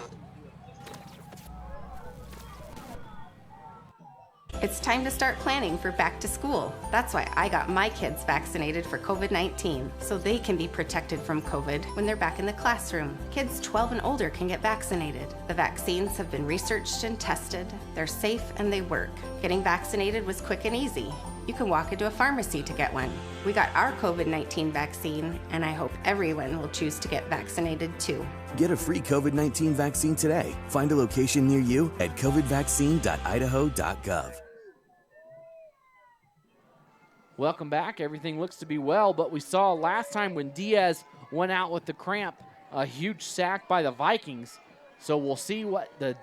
It's time to start planning for back to school. That's why I got my kids vaccinated for COVID-19, so they can be protected from COVID when they're back in the classroom. Kids 12 and older can get vaccinated. The vaccines have been researched and tested. They're safe and they work. Getting vaccinated was quick and easy. You can walk into a pharmacy to get one. We got our COVID-19 vaccine, and I hope everyone will choose to get vaccinated too. Get a free COVID-19 vaccine today. Find a location near you at covidvaccine.idaho.gov. Welcome back. Everything looks to be well, but we saw last time when Diaz went out with the cramp, a huge sack by the Vikings. So we'll see what the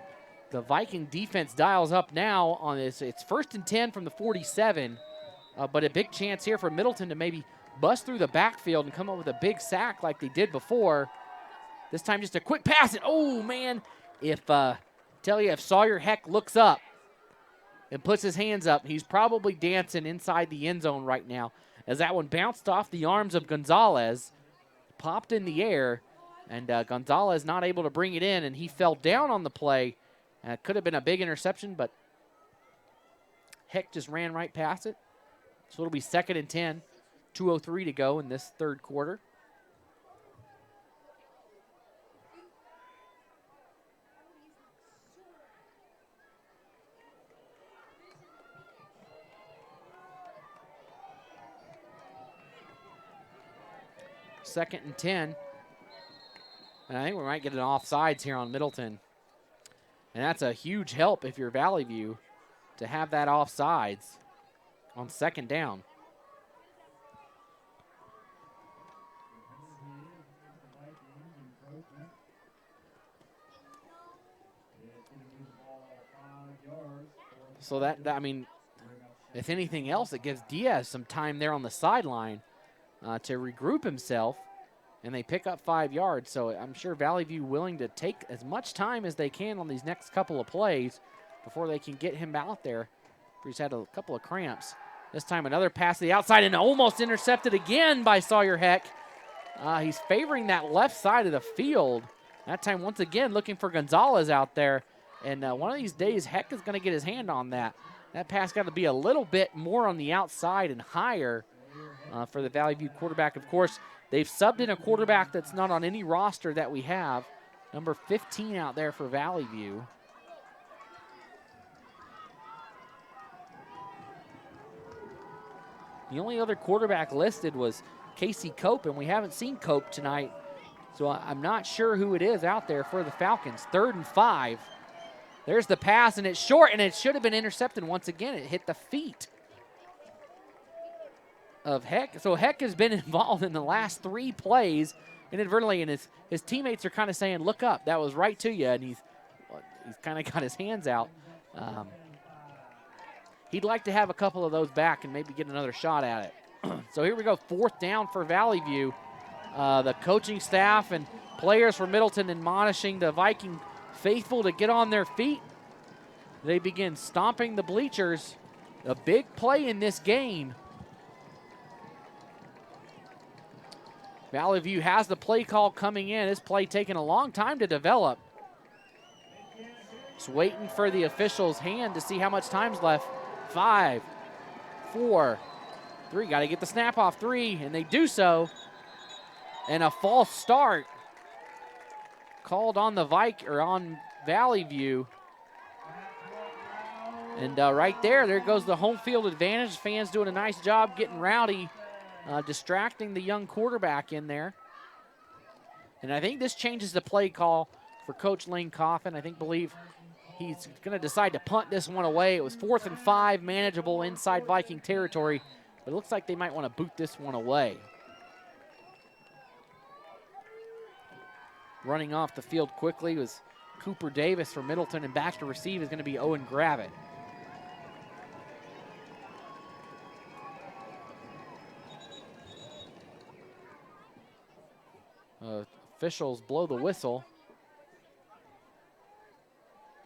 Viking defense dials up now on this. It's 1st and 10 from the 47, but a big chance here for Middleton to maybe bust through the backfield and come up with a big sack like they did before. This time just a quick pass. And oh, man, if Sawyer Heck looks up and puts his hands up, he's probably dancing inside the end zone right now as that one bounced off the arms of Gonzalez, popped in the air, and Gonzalez not able to bring it in, and he fell down on the play. It could have been a big interception, but Heck just ran right past it. So it'll be 2nd and 10, 2:03 to go in this third quarter. Second and 10. And I think we might get an offsides here on Middleton. And that's a huge help if you're Vallivue to have that offsides on 2nd down. So that I mean, if anything else, it gives Diaz some time there on the sideline to regroup himself, and they pick up 5 yards. So I'm sure Vallivue willing to take as much time as they can on these next couple of plays before they can get him out there. He's had a couple of cramps. This time another pass to the outside and almost intercepted again by Sawyer Heck. He's favoring that left side of the field. That time once again looking for Gonzalez out there. And one of these days Heck is going to get his hand on that. That pass got to be a little bit more on the outside and higher for the Vallivue quarterback. Of course, they've subbed in a quarterback that's not on any roster that we have. Number 15 out there for Vallivue. The only other quarterback listed was Casey Cope, and we haven't seen Cope tonight. So I'm not sure who it is out there for the Falcons. 3rd and 5. There's the pass, and it's short, and it should have been intercepted once again. It hit the feet of Heck. So Heck has been involved in the last 3 plays inadvertently, and his teammates are kind of saying, look up, that was right to you, and he's kind of got his hands out. He'd like to have a couple of those back and maybe get another shot at it. So here we go, 4th down for Vallivue. The coaching staff and players for Middleton admonishing the Viking faithful to get on their feet. They begin stomping the bleachers. A big play in this game. Vallivue has the play call coming in. This play taking a long time to develop. Just waiting for the official's hand to see how much time's left. 5, 4, 3. Got to get the snap off. 3, and they do so. And a false start called on the on Vallivue. And right there goes the home field advantage. Fans doing a nice job getting rowdy, distracting the young quarterback in there. And I think this changes the play call for Coach Lane Coffin. Believe he's going to decide to punt this one away. It was 4th and 5, manageable inside Viking territory, but it looks like they might want to boot this one away. Running off the field quickly was Cooper Davis for Middleton, and back to receive is going to be Owen Gravitt. Officials blow the whistle.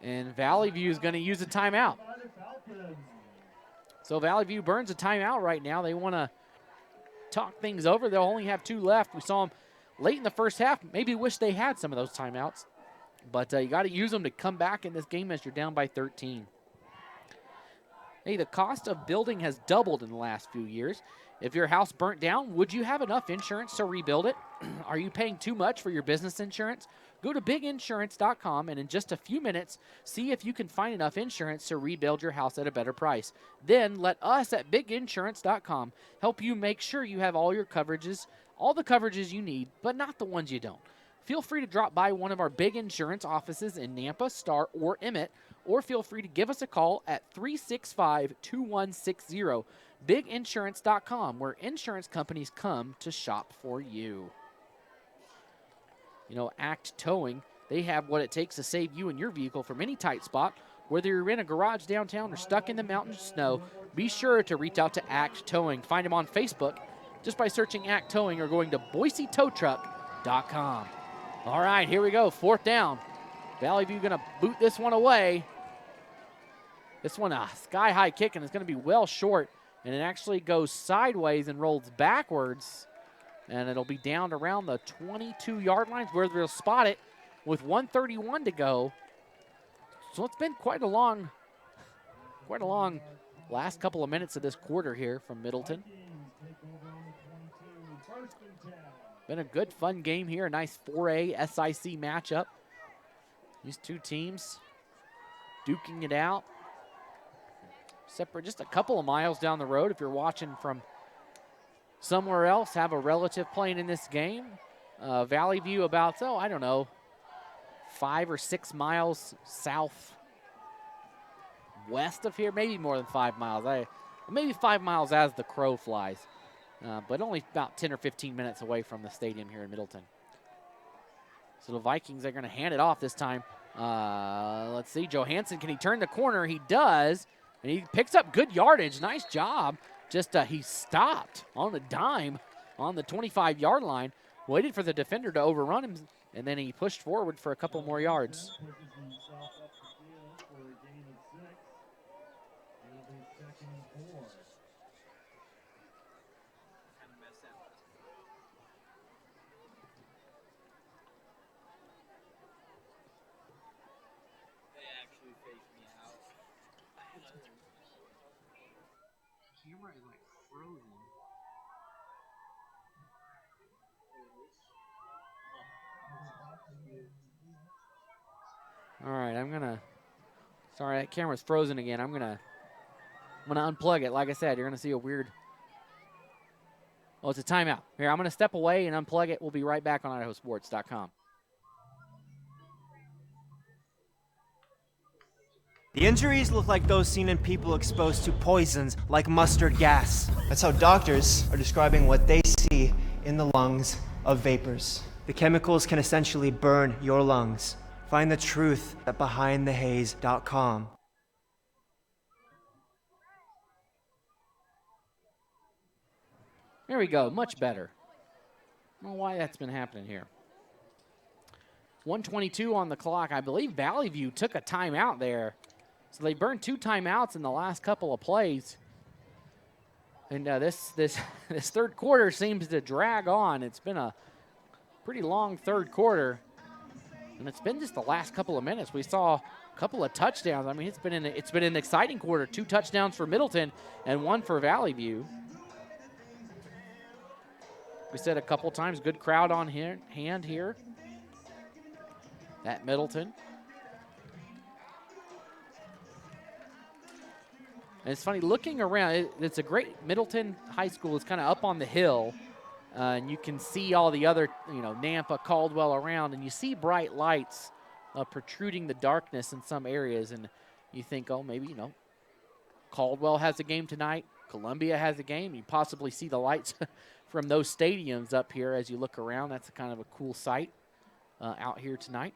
And Vallivue is going to use a timeout. So Vallivue burns a timeout right now. They want to talk things over. They'll only have 2 left. We saw them late in the first half. Maybe wish they had some of those timeouts. But you got to use them to come back in this game as you're down by 13. Hey, the cost of building has doubled in the last few years. If your house burnt down, would you have enough insurance to rebuild it? Are you paying too much for your business insurance? Go to biginsurance.com and in just a few minutes, see if you can find enough insurance to rebuild your house at a better price. Then let us at biginsurance.com help you make sure you have all the coverages you need, but not the ones you don't. Feel free to drop by one of our Big Insurance offices in Nampa, Star, or Emmett, or feel free to give us a call at 365-2160. BigInsurance.com, where insurance companies come to shop for you. You know, Act Towing, they have what it takes to save you and your vehicle from any tight spot. Whether you're in a garage downtown or stuck in the mountains of snow, be sure to reach out to Act Towing. Find them on Facebook just by searching Act Towing or going to BoiseTowTruck.com. All right, here we go, 4th down. Vallivue going to boot this one away. This one a sky-high kick, and it's going to be well short, and it actually goes sideways and rolls backwards, and it'll be down around the 22-yard line where they'll spot it with 1:31 to go. So it's been quite a long last couple of minutes of this quarter here from Middleton. Been a good, fun game here. A nice 4A SIC matchup. These two teams duking it out. Separate just a couple of miles down the road. If you're watching from somewhere else, have a relative playing in this game. Vallivue about, 5 or 6 miles south west of here. Maybe more than 5 miles. Maybe 5 miles as the crow flies. But only about 10 or 15 minutes away from the stadium here in Middleton. So the Vikings are going to hand it off this time. Let's see, Johansson, can he turn the corner? He does, and he picks up good yardage. Nice job. Just he stopped on a dime on the 25-yard line, waited for the defender to overrun him, and then he pushed forward for a couple more yards. Camera is like frozen. All right, sorry, that camera's frozen again. I'm gonna unplug it. Like I said, you're gonna see a weird. Oh, it's a timeout. Here, I'm gonna step away and unplug it. We'll be right back on IdahoSports.com. The injuries look like those seen in people exposed to poisons like mustard gas. That's how doctors are describing what they see in the lungs of vapors. The chemicals can essentially burn your lungs. Find the truth at BehindTheHaze.com. There we go, much better. I don't know why that's been happening here. 1:22 on the clock. I believe Vallivue took a timeout there. So they burned 2 timeouts in the last couple of plays. And this third quarter seems to drag on. It's been a pretty long third quarter. And it's been just the last couple of minutes. We saw a couple of touchdowns. I mean, it's been an exciting quarter. 2 touchdowns for Middleton and 1 for Vallivue. We said a couple times, good crowd on hand here at Middleton. And it's funny, looking around, it's a great, Middleton High School is kind of up on the hill, and you can see all the other, Nampa, Caldwell around, and you see bright lights protruding the darkness in some areas, and you think, oh, maybe, Caldwell has a game tonight, Columbia has a game. You possibly see the lights from those stadiums up here as you look around. That's kind of a cool sight out here tonight.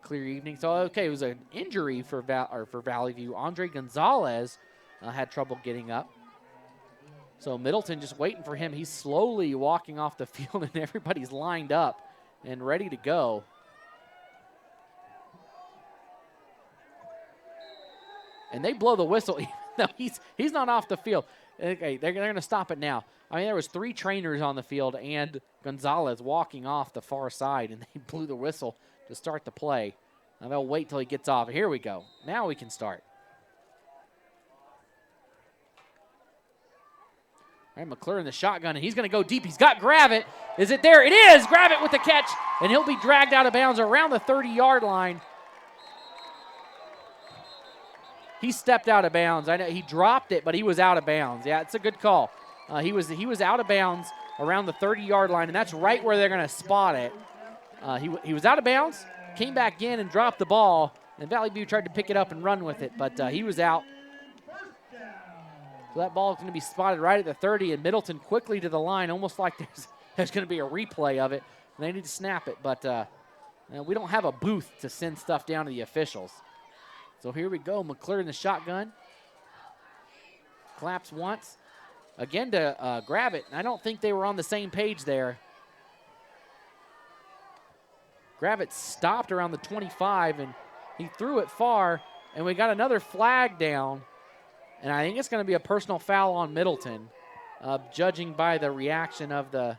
Clear evening. So, okay, it was an injury for Vallivue. Andre Gonzalez had trouble getting up. So Middleton just waiting for him. He's slowly walking off the field, and everybody's lined up and ready to go. And they blow the whistle even though he's not off the field. Okay, they're going to stop it now. I mean, there was 3 trainers on the field and Gonzalez walking off the far side, and they blew the whistle to start the play. Now they'll wait till he gets off. Here we go. Now we can start. All right, McClure in the shotgun, and he's going to go deep. He's got Gravett. Is it there? It is! Gravett with the catch, and he'll be dragged out of bounds around the 30-yard line. He stepped out of bounds. I know he dropped it, but he was out of bounds. Yeah, it's a good call. He was out of bounds around the 30-yard line, and that's right where they're going to spot it. He was out of bounds, came back in and dropped the ball, and Vallivue tried to pick it up and run with it, but he was out. So that ball is going to be spotted right at the 30, and Middleton quickly to the line, almost like there's going to be a replay of it, and they need to snap it, but we don't have a booth to send stuff down to the officials. So here we go, McClure in the shotgun. Claps once. Again to grab it. I don't think they were on the same page there. Gravett stopped around the 25, and he threw it far, and we got another flag down, and I think it's going to be a personal foul on Middleton, judging by the reaction of the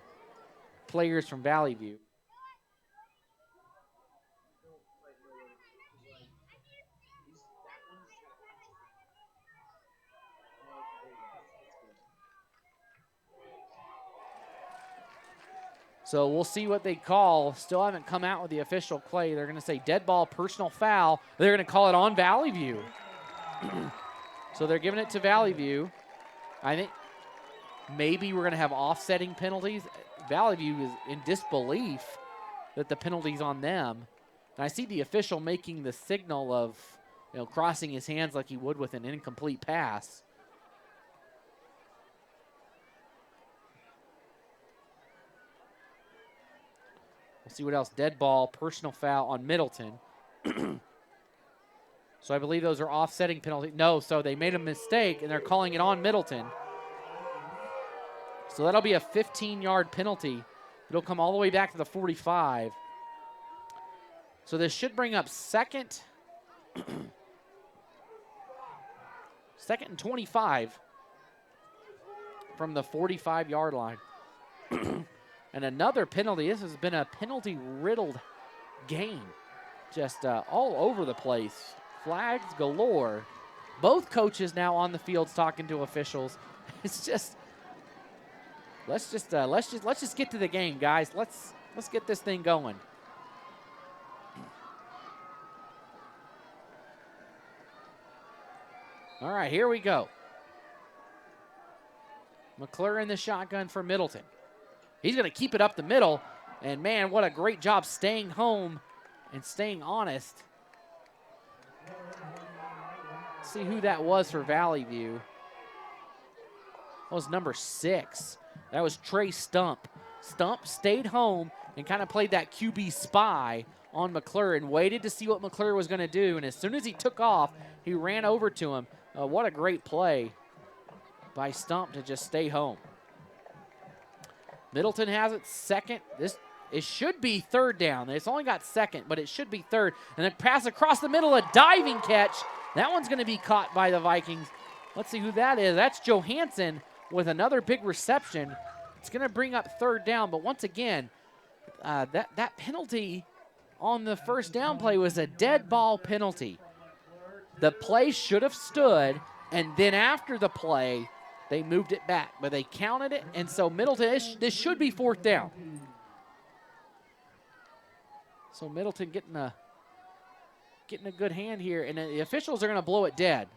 players from Vallivue. So we'll see what they call. Still haven't come out with the official play. They're going to say dead ball, personal foul. They're going to call it on Vallivue. So they're giving it to Vallivue. I think maybe we're going to have offsetting penalties. Vallivue is in disbelief that the penalty's on them. And I see the official making the signal of, crossing his hands like he would with an incomplete pass. We'll see what else. Dead ball, personal foul on Middleton. So I believe those are offsetting penalties. No, so they made a mistake, and they're calling it on Middleton. So that'll be a 15-yard penalty. It'll come all the way back to the 45. So this should bring up second and 25 from the 45-yard line. And another penalty. This has been a penalty-riddled game. Just all over the place. Flags galore. Both coaches now on the fields talking to officials. It's just let's just get to the game, guys. Let's get this thing going. All right, here we go. McClure in the shotgun for Middleton. He's going to keep it up the middle, and man, what a great job staying home and staying honest. Let's see who that was for Vallivue. That was number 6. That was Trey Stump. Stump stayed home and kind of played that QB spy on McClure and waited to see what McClure was going to do, and as soon as he took off, he ran over to him. What a great play by Stump to just stay home. Middleton has it second. It should be third down. It's only got second, but it should be third. And then pass across the middle, a diving catch. That one's going to be caught by the Vikings. Let's see who that is. That's Johansson with another big reception. It's going to bring up third down, but once again, that penalty on the first down play was a dead ball penalty. The play should have stood, and then after the play, they moved it back, but they counted it, and so Middleton, this should be fourth down. So Middleton getting a good hand here, and the officials are going to blow it dead.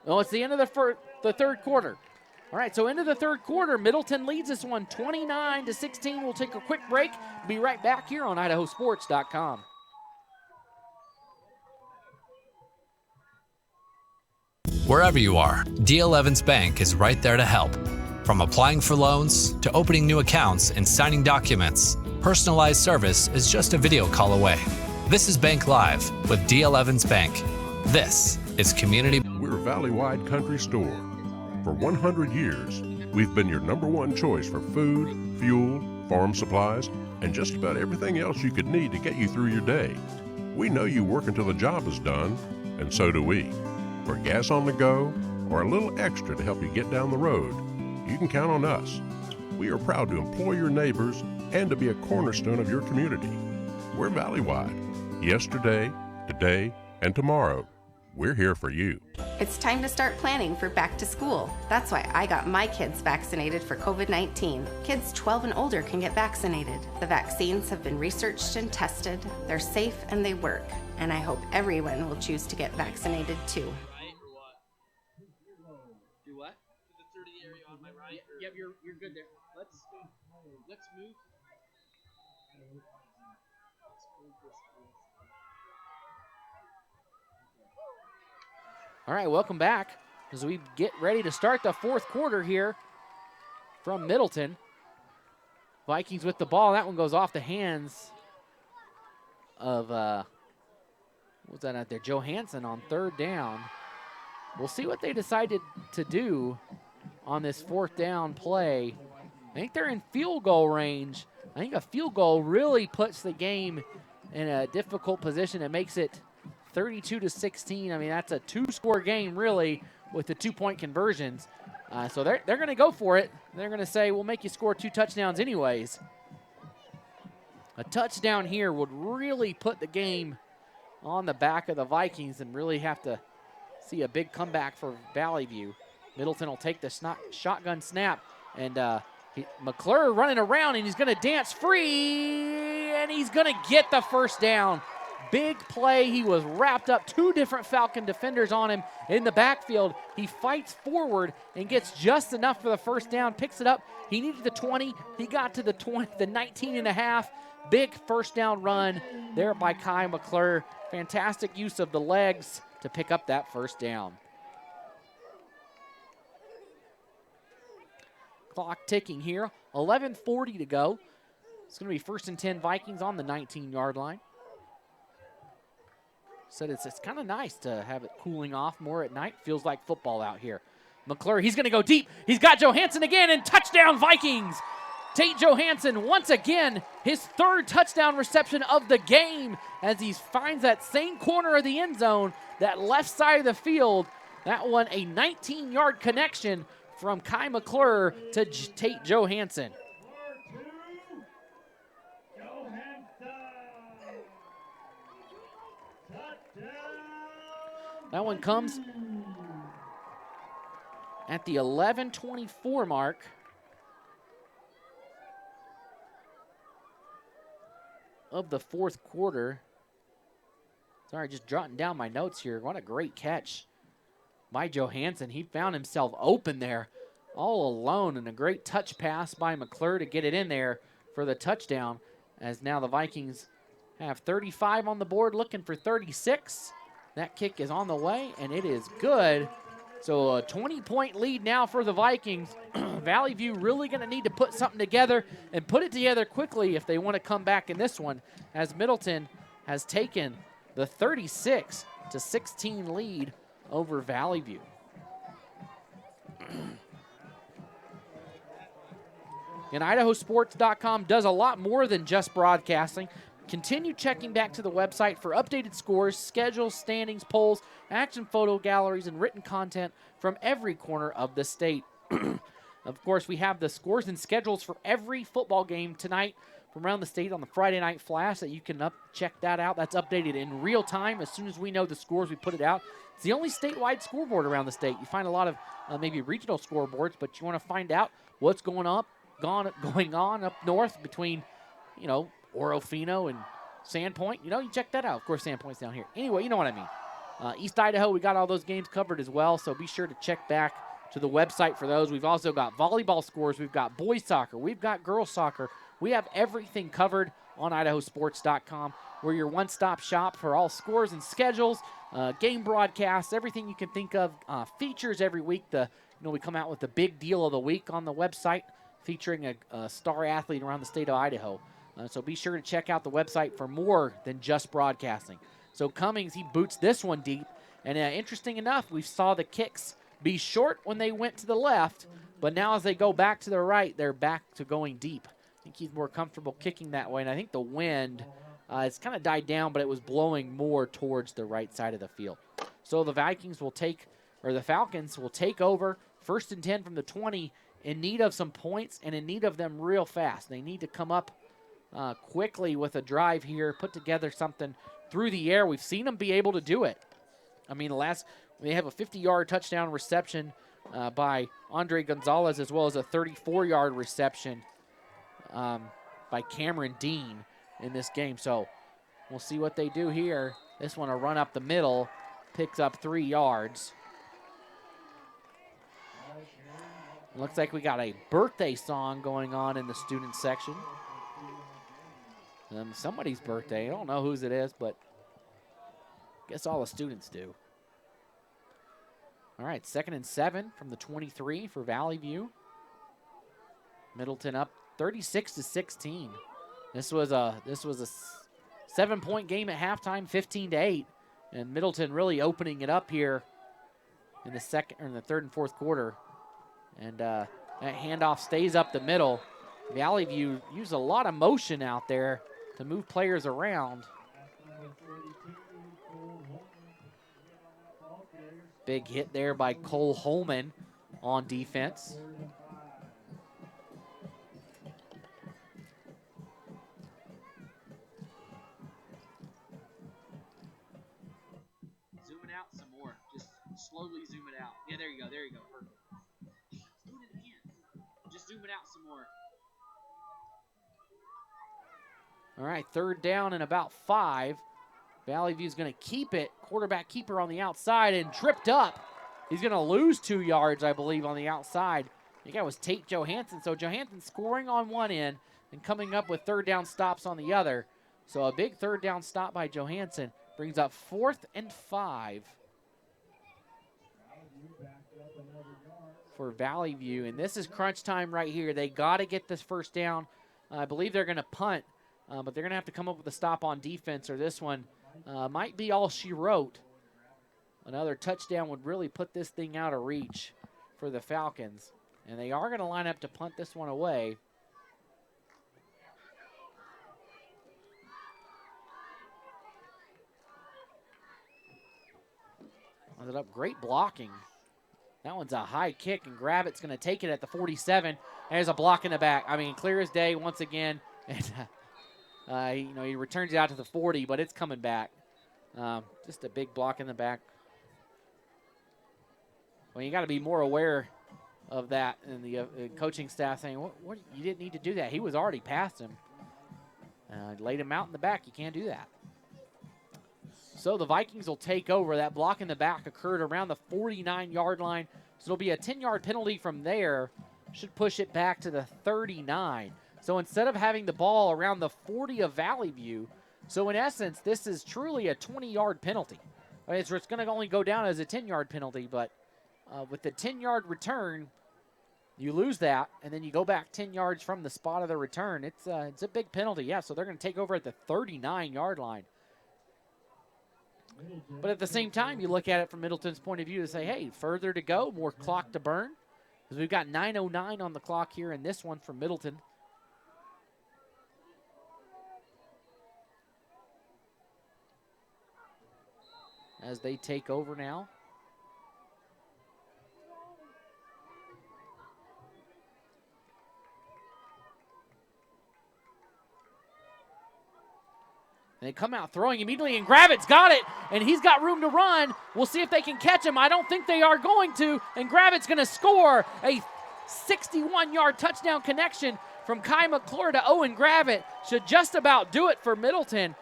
Oh, it's the end of the third quarter. All right, so into the third quarter, Middleton leads this one 29-16. We'll take a quick break. Be right back here on IdahoSports.com. Wherever you are, D.L. Evans Bank is right there to help. From applying for loans to opening new accounts and signing documents, personalized service is just a video call away. This is Bank Live with D.L. Evans Bank. This is Community. We're a valley-wide country store. For 100 years, we've been your #1 choice for food, fuel, farm supplies, and just about everything else you could need to get you through your day. We know you work until the job is done, and so do we. For gas on the go, or a little extra to help you get down the road, you can count on us. We are proud to employ your neighbors and to be a cornerstone of your community. We're valley-wide, yesterday, today, and tomorrow. we're here for you. It's time to start planning for back to school. That's why I got my kids vaccinated for COVID-19. Kids 12 and older can get vaccinated. The vaccines have been researched and tested. They're safe and they work. And I hope everyone will choose to get vaccinated too. Do what? The 30 area on my right. Yep, you're good there. Let's move. All right, welcome back as we get ready to start the fourth quarter here from Middleton. Vikings with the ball. That one goes off the hands of, what was that out there? Johansson on third down. We'll see what they decided to do on this fourth down play. I think they're in field goal range. I think a field goal really puts the game in a difficult position. It makes it 32-16. I mean, that's a two-score game, really, with the two-point conversions. So they're going to go for it. They're going to say, we'll make you score 2 touchdowns anyways. A touchdown here would really put the game on the back of the Vikings and really have to see a big comeback for Vallivue. Middleton will take the shotgun snap, and McClure running around, and he's going to dance free, and he's going to get the first down. Big play. He was wrapped up. 2 different Falcon defenders on him in the backfield. He fights forward and gets just enough for the first down, picks it up. He needed the 20. He got to the 20, the 19 and a half. Big first down run there by Kai McClure. Fantastic use of the legs to pick up that first down. Clock ticking here. 11:40 to go. It's going to be 1st and 10 Vikings on the 19-yard line. Said it's kind of nice to have it cooling off more at night. Feels like football out here. McClure, he's going to go deep. He's got Johansson again, and touchdown Vikings. Tate Johansson, once again, his 3rd touchdown reception of the game as he finds that same corner of the end zone, that left side of the field. That one, a 19-yard connection from Kai McClure to Tate Johansson. That one comes at the 11:24 mark. Of the fourth quarter. Sorry, just jotting down my notes here. What a great catch by Johansson. He found himself open there all alone, and a great touch pass by McClure to get it in there for the touchdown, as now the Vikings have 35 on the board, looking for 36. That kick is on the way, and it is good. So a 20-point lead now for the Vikings. Vallivue really going to need to put something together and put it together quickly if they want to come back in this one, as Middleton has taken the 36-16 lead over Vallivue. And IdahoSports.com does a lot more than just broadcasting. Continue checking back to the website for updated scores, schedules, standings, polls, action photo galleries, and written content from every corner of the state. Of course, we have the scores and schedules for every football game tonight from around the state on the Friday Night Flash that you can check that out. That's updated in real time. As soon as we know the scores, we put it out. It's the only statewide scoreboard around the state. You find a lot of maybe regional scoreboards, but you want to find out what's going on up north between, Orofino and Sandpoint. You check that out. Of course, Sandpoint's down here. Anyway, you know what I mean. East Idaho, we got all those games covered as well, so be sure to check back to the website for those. We've also got volleyball scores. We've got boys soccer. We've got girls soccer. We have everything covered on IdahoSports.com. We're your one-stop shop for all scores and schedules, game broadcasts, everything you can think of, features every week. We come out with the big deal of the week on the website featuring a star athlete around the state of Idaho. So be sure to check out the website for more than just broadcasting. So Cummings, he boots this one deep. And interesting enough, we saw the kicks be short when they went to the left, but now as they go back to the right, they're back to going deep. I think he's more comfortable kicking that way, and I think the wind it's kind of died down, but it was blowing more towards the right side of the field. So the Falcons will take over 1st and 10 from the 20 in need of some points and in need of them real fast. They need to come up quickly with a drive here, put together something through the air. We've seen them be able to do it. I mean, they have a 50-yard touchdown reception by Andre Gonzalez, as well as a 34-yard reception by Cameron Dean in this game. So we'll see what they do here. This one, a run up the middle, picks up 3 yards. Looks like we got a birthday song going on in the student section. Somebody's birthday. I don't know whose it is, but I guess all the students do. All right, 2nd and 7 from the 23 for Vallivue. Middleton up 36-16. This was a 7-point game at halftime, 15-8, and Middleton really opening it up here in the 3rd and 4th quarter. And that handoff stays up the middle. Vallivue used a lot of motion out there to move players around. Big hit there by Cole Holman on defense. Zoom it out some more. Just slowly zoom it out. Yeah, there you go. There you go. Perfect. Do it again. Just zoom it out some more. All right, 3rd down and about 5. Valleyview's going to keep it. Quarterback keeper on the outside and tripped up. He's going to lose 2 yards, I believe, on the outside. I think that was Tate Johansson. So Johansson scoring on one end and coming up with 3rd down stops on the other. So a big 3rd down stop by Johansson brings up 4th and 5 for Vallivue. And this is crunch time right here. They got to get this 1st down. I believe they're going to punt, but they're going to have to come up with a stop on defense, or this one might be all she wrote. Another touchdown would really put this thing out of reach for the Falcons. And they are going to line up to punt this one away. Runs it up, great blocking. That one's a high kick, and Gravit's going to take it at the 47. There's a block in the back. I mean, clear as day once again. And he returns it out to the 40, but it's coming back. Just a big block in the back. Well, you got to be more aware of that, and the coaching staff saying, "What? You didn't need to do that. He was already past him. Laid him out in the back. You can't do that." So the Vikings will take over. That block in the back occurred around the 49-yard line, so it'll be a 10-yard penalty from there. Should push it back to the 39. So instead of having the ball around the 40 of Vallivue, so in essence, this is truly a 20-yard penalty. I mean, it's going to only go down as a 10-yard penalty, but with the 10-yard return, you lose that, and then you go back 10 yards from the spot of the return. It's a big penalty, yeah, so they're going to take over at the 39-yard line. But at the same time, you look at it from Middleton's point of view to say, hey, further to go, more clock to burn. Because we've got 9:09 on the clock here in this one from Middleton. As they take over now. They come out throwing immediately, and Gravit's got it, and he's got room to run. We'll see if they can catch him. I don't think they are going to, and Gravit's going to score a 61-yard touchdown connection from Kai McClure to Owen Gravit. Should just about do it for Middleton.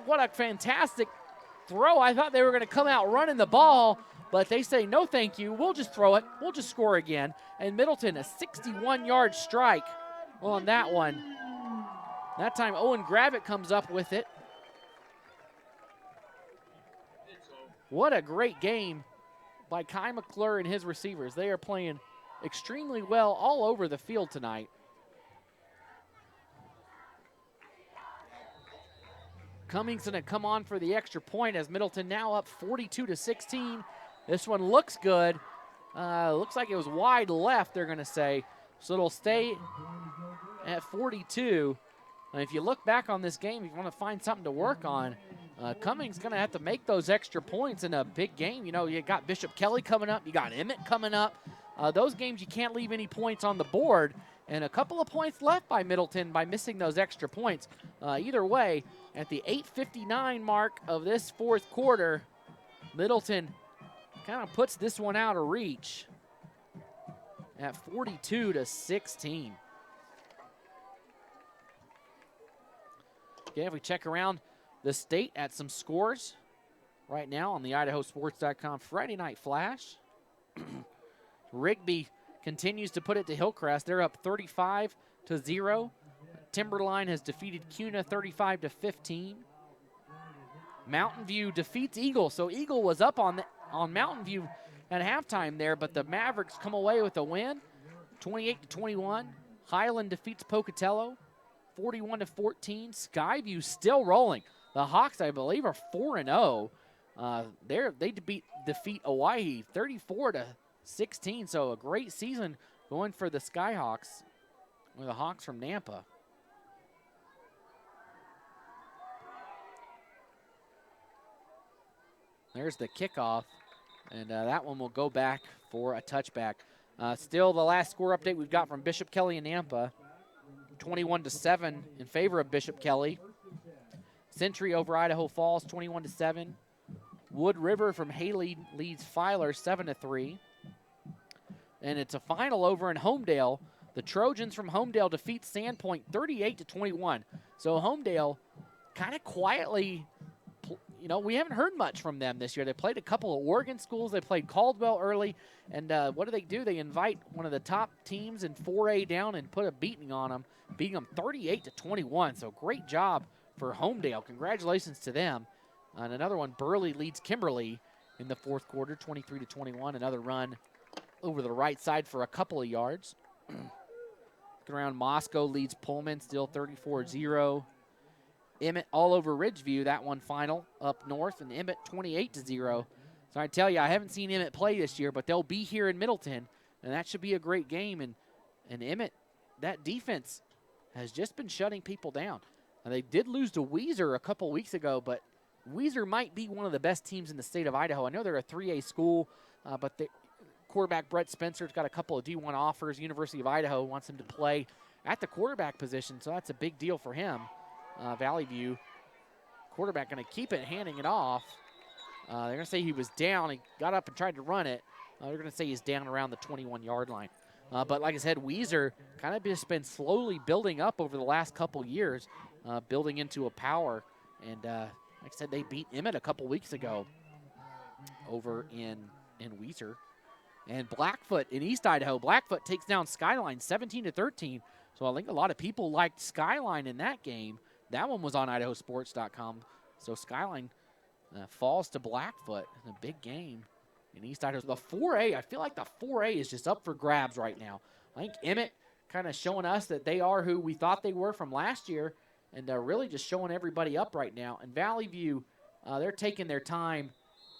What a fantastic throw. I thought they were going to come out running the ball, but they say, no, thank you. We'll just throw it. We'll just score again. And Middleton, a 61-yard strike on that one. That time, Owen Gravit comes up with it. What a great game by Kai McClure and his receivers. They are playing extremely well all over the field tonight. Cummings going to come on for the extra point as Middleton now up 42-16. This one looks good. Looks like it was wide left, they're going to say. So it'll stay at 42. And if you look back on this game, if you want to find something to work on, Cummings going to have to make those extra points in a big game. You know, you got Bishop Kelly coming up. You got Emmett coming up. Those games, you can't leave any points on the board. And a couple of points left by Middleton by missing those extra points. Either way, at the 8:59 mark of this 4th quarter, Middleton kind of puts this one out of reach at 42-16. Okay, if we check around the state at some scores right now on the IdahoSports.com Friday Night Flash. Rigby continues to put it to Hillcrest. They're up 35-0. Timberline has defeated Cuna 35-15. Mountain View defeats Eagle. So Eagle was up on Mountain View at halftime there, but the Mavericks come away with a win, 28-21. Highland defeats Pocatello, 41-14. Skyview still rolling. The Hawks, I believe, are 4-0. They defeat Owyhee 34-16. So a great season going for the Skyhawks, or the Hawks from Nampa. There's the kickoff, and that one will go back for a touchback. Still, the last score update we've got from Bishop Kelly and Nampa, 21-7 in favor of Bishop Kelly. Century over Idaho Falls, 21-7. Wood River from Haley leads Filer 7-3. And it's a final over in Homedale. The Trojans from Homedale defeat Sandpoint 38-21. So Homedale kind of quietly, you know, we haven't heard much from them this year. They played a couple of Oregon schools. They played Caldwell early. And what do? They invite one of the top teams in 4A down and put a beating on them, beating them 38-21. So great job for Homedale. Congratulations to them. And another one, Burley leads Kimberly in the fourth quarter, 23-21. Another run over the right side for a couple of yards. Looking around, Moscow leads Pullman, still 34-0. Emmett all over Ridgeview, that one final up north, and Emmett 28-0. So I tell you, I haven't seen Emmett play this year, but they'll be here in Middleton, and that should be a great game. And Emmett, that defense has just been shutting people down. And they did lose to Weiser a couple weeks ago, but Weiser might be one of the best teams in the state of Idaho. I know they're a 3A school, but the quarterback Brett Spencer's got a couple of D1 offers. University of Idaho wants him to play at the quarterback position, so that's a big deal for him. Vallivue quarterback going to keep it, handing it off. They're going to say he was down. He got up and tried to run it. They're going to say he's down around the 21-yard line. But like I said, Weiser kind of just been slowly building up over the last couple years, building into a power. And like I said, they beat Emmett a couple weeks ago over in Weiser. And Blackfoot in East Idaho. Blackfoot takes down Skyline 17-13. So I think a lot of people liked Skyline in that game. That one was on IdahoSports.com. So Skyline falls to Blackfoot in a big game in East Idaho. The 4A, I feel like the 4A is just up for grabs right now. I think Emmett kind of showing us that they are who we thought they were from last year, and they're really just showing everybody up right now. And Vallivue, they're taking their time,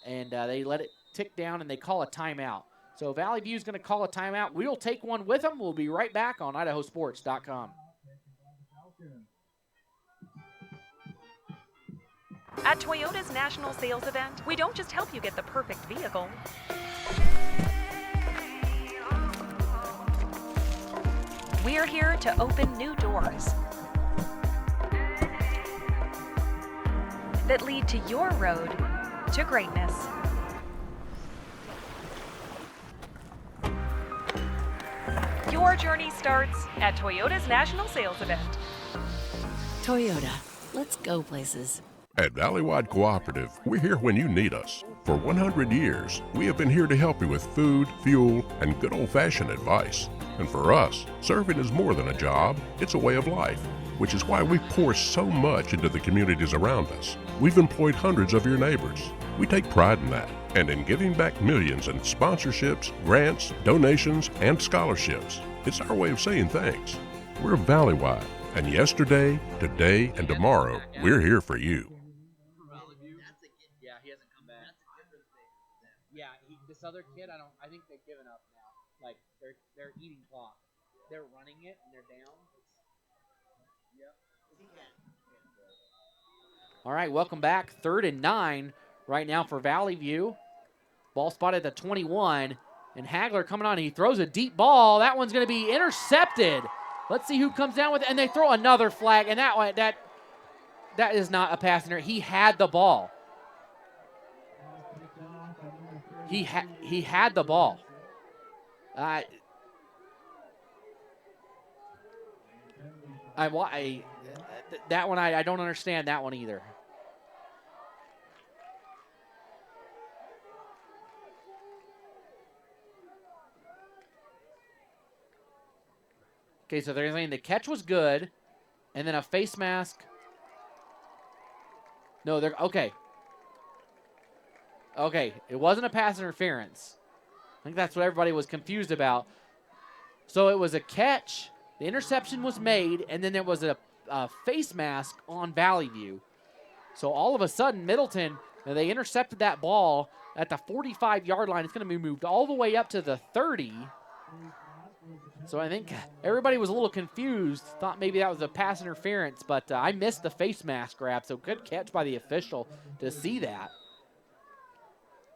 and they let it tick down, and they call a timeout. So Vallivue is going to call a timeout. We'll take one with them. We'll be right back on IdahoSports.com. At Toyota's national sales event, we don't just help you get the perfect vehicle. We're here to open new doors that lead to your road to greatness. Your journey starts at Toyota's national sales event. Toyota, let's go places. At Valleywide Cooperative, we're here when you need us. For 100 years, we have been here to help you with food, fuel, and good old-fashioned advice. And for us, serving is more than a job, it's a way of life, which is why we pour so much into the communities around us. We've employed hundreds of your neighbors. We take pride in that, and in giving back millions in sponsorships, grants, donations, and scholarships. It's our way of saying thanks. We're Valleywide, and yesterday, today, and tomorrow, we're here for you. Yeah, he hasn't come back. Yeah, this other kid, I think they've given up now. Like, they're eating clock. They're running it, and they're down. All right, welcome back. 3rd and 9 right now for Vallivue. Ball spotted at the 21, and Hagler coming on. He throws a deep ball. That one's going to be intercepted. Let's see who comes down with it, and they throw another flag, and that is not a pass interference. He had the ball. He had the ball. That one I don't understand that one either. Okay, so they're saying the catch was good, and then a face mask. No, they're okay. Okay, it wasn't a pass interference. I think that's what everybody was confused about. So it was a catch, the interception was made, and then there was a face mask on Vallivue. So all of a sudden, Middleton, they intercepted that ball at the 45-yard line. It's going to be moved all the way up to the 30. So I think everybody was a little confused, thought maybe that was a pass interference, but I missed the face mask grab, so good catch by the official to see that.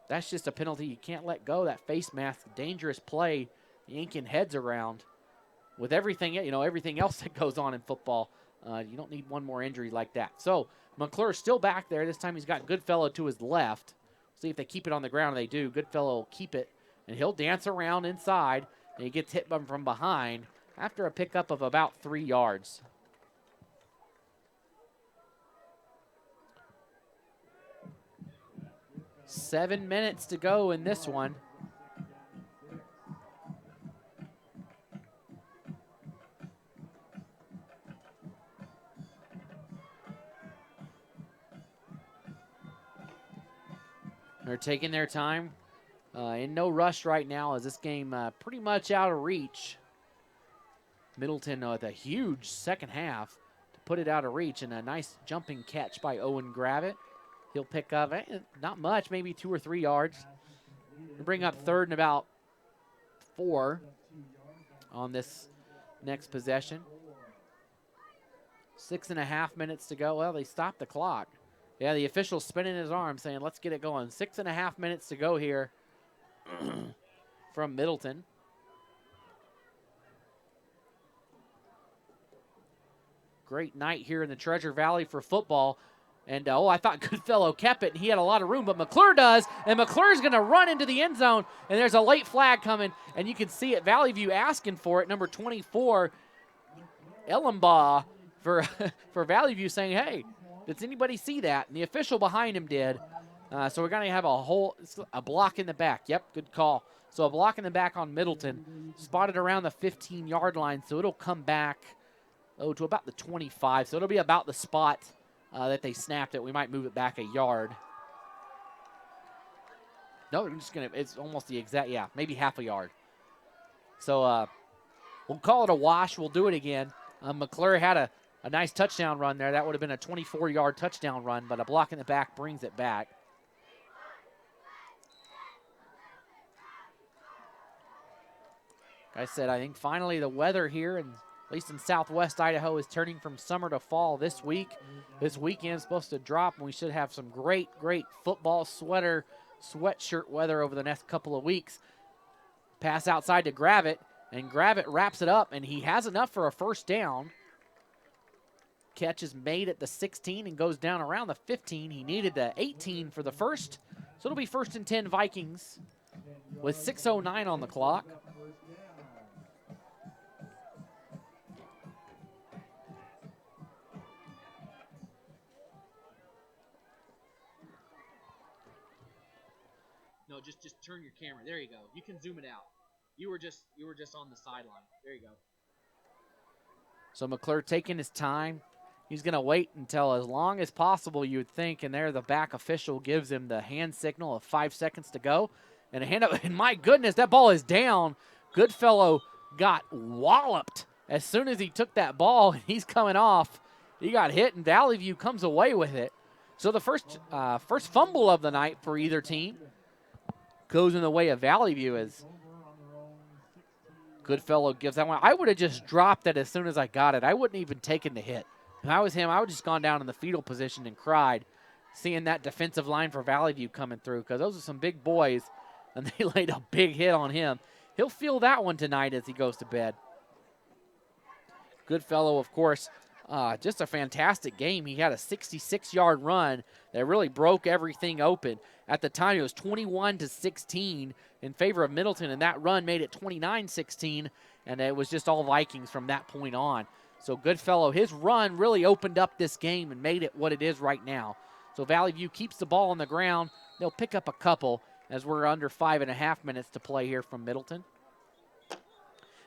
That's just a penalty you can't let go, that face mask, dangerous play, yanking heads around. With everything, everything else that goes on in football, you don't need one more injury like that. So McClure's still back there. This time he's got Goodfellow to his left. See if they keep it on the ground. They do. Goodfellow will keep it, and he'll dance around inside, and he gets hit from behind after a pickup of about 3 yards. Seven minutes to go in this one. They're taking their time. In no rush right now as this game pretty much out of reach. Middleton with a huge second half to put it out of reach, and a nice jumping catch by Owen Gravitt. He'll pick up, not much, maybe 2 or 3 yards. We'll bring up third and about 4 on this next possession. 6.5 minutes to go. Well, they stopped the clock. Yeah, the official's spinning his arm saying, let's get it going. 6.5 minutes to go here from Middleton. Great night here in the Treasure Valley for football. And, I thought Goodfellow kept it, and he had a lot of room, but McClure does, and McClure's going to run into the end zone, and there's a late flag coming, and you can see it, Vallivue asking for it, number 24, Ellenbaugh for Vallivue saying, hey, does anybody see that? And the official behind him did. So we're going to have a block in the back. Yep, good call. So a block in the back on Middleton, spotted around the 15-yard line, so it'll come back, to about the 25. So it'll be about the spot that they snapped it. We might move it back a yard. No, we're just going to, it's almost the exact, maybe half a yard. So we'll call it a wash. We'll do it again. McClure had a nice touchdown run there. That would have been a 24-yard touchdown run, but a block in the back brings it back. Like I said, I think finally the weather here, and at least in southwest Idaho, is turning from summer to fall this week. This weekend is supposed to drop, and we should have some great, great football sweatshirt weather over the next couple of weeks. Pass outside to Gravitt, and Gravitt wraps it up, and he has enough for a first down. Catch is made at the 16 and goes down around the 15. He needed the 18 for the first, so it'll be 1st and 10 Vikings with 6:09 on the clock. No, just turn your camera. There you go. You can zoom it out. You were just on the sideline. There you go. So McClure taking his time. He's going to wait until as long as possible, you would think, and there the back official gives him the hand signal of 5 seconds to go. And a hand up, and my goodness, that ball is down. Goodfellow got walloped as soon as he took that ball, and he's coming off. He got hit, and Vallivue comes away with it. So the first fumble of the night for either team goes in the way of Vallivue as Goodfellow gives that one. I would have just dropped it as soon as I got it. I wouldn't even taken the hit. If I was him, I would have just gone down in the fetal position and cried, seeing that defensive line for Vallivue coming through, because those are some big boys, and they laid a big hit on him. He'll feel that one tonight as he goes to bed. Goodfellow, of course, just a fantastic game. He had a 66-yard run that really broke everything open. At the time, it was 21-16 in favor of Middleton, and that run made it 29-16, and it was just all Vikings from that point on. So Goodfellow, his run really opened up this game and made it what it is right now. So Valley View keeps the ball on the ground. They'll pick up a couple as we're under 5.5 minutes to play here from Middleton.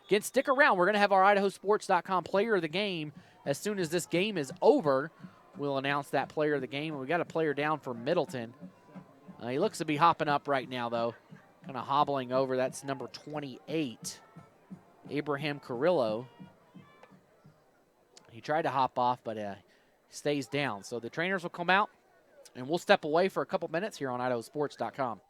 Again, stick around. We're going to have our IdahoSports.com player of the game. As soon as this game is over, we'll announce that player of the game. We got a player down for Middleton. He looks to be hopping up right now, though. Kind of hobbling over. That's number 28, Abraham Carrillo. He tried to hop off, but stays down. So the trainers will come out, and we'll step away for a couple minutes here on IdahoSports.com.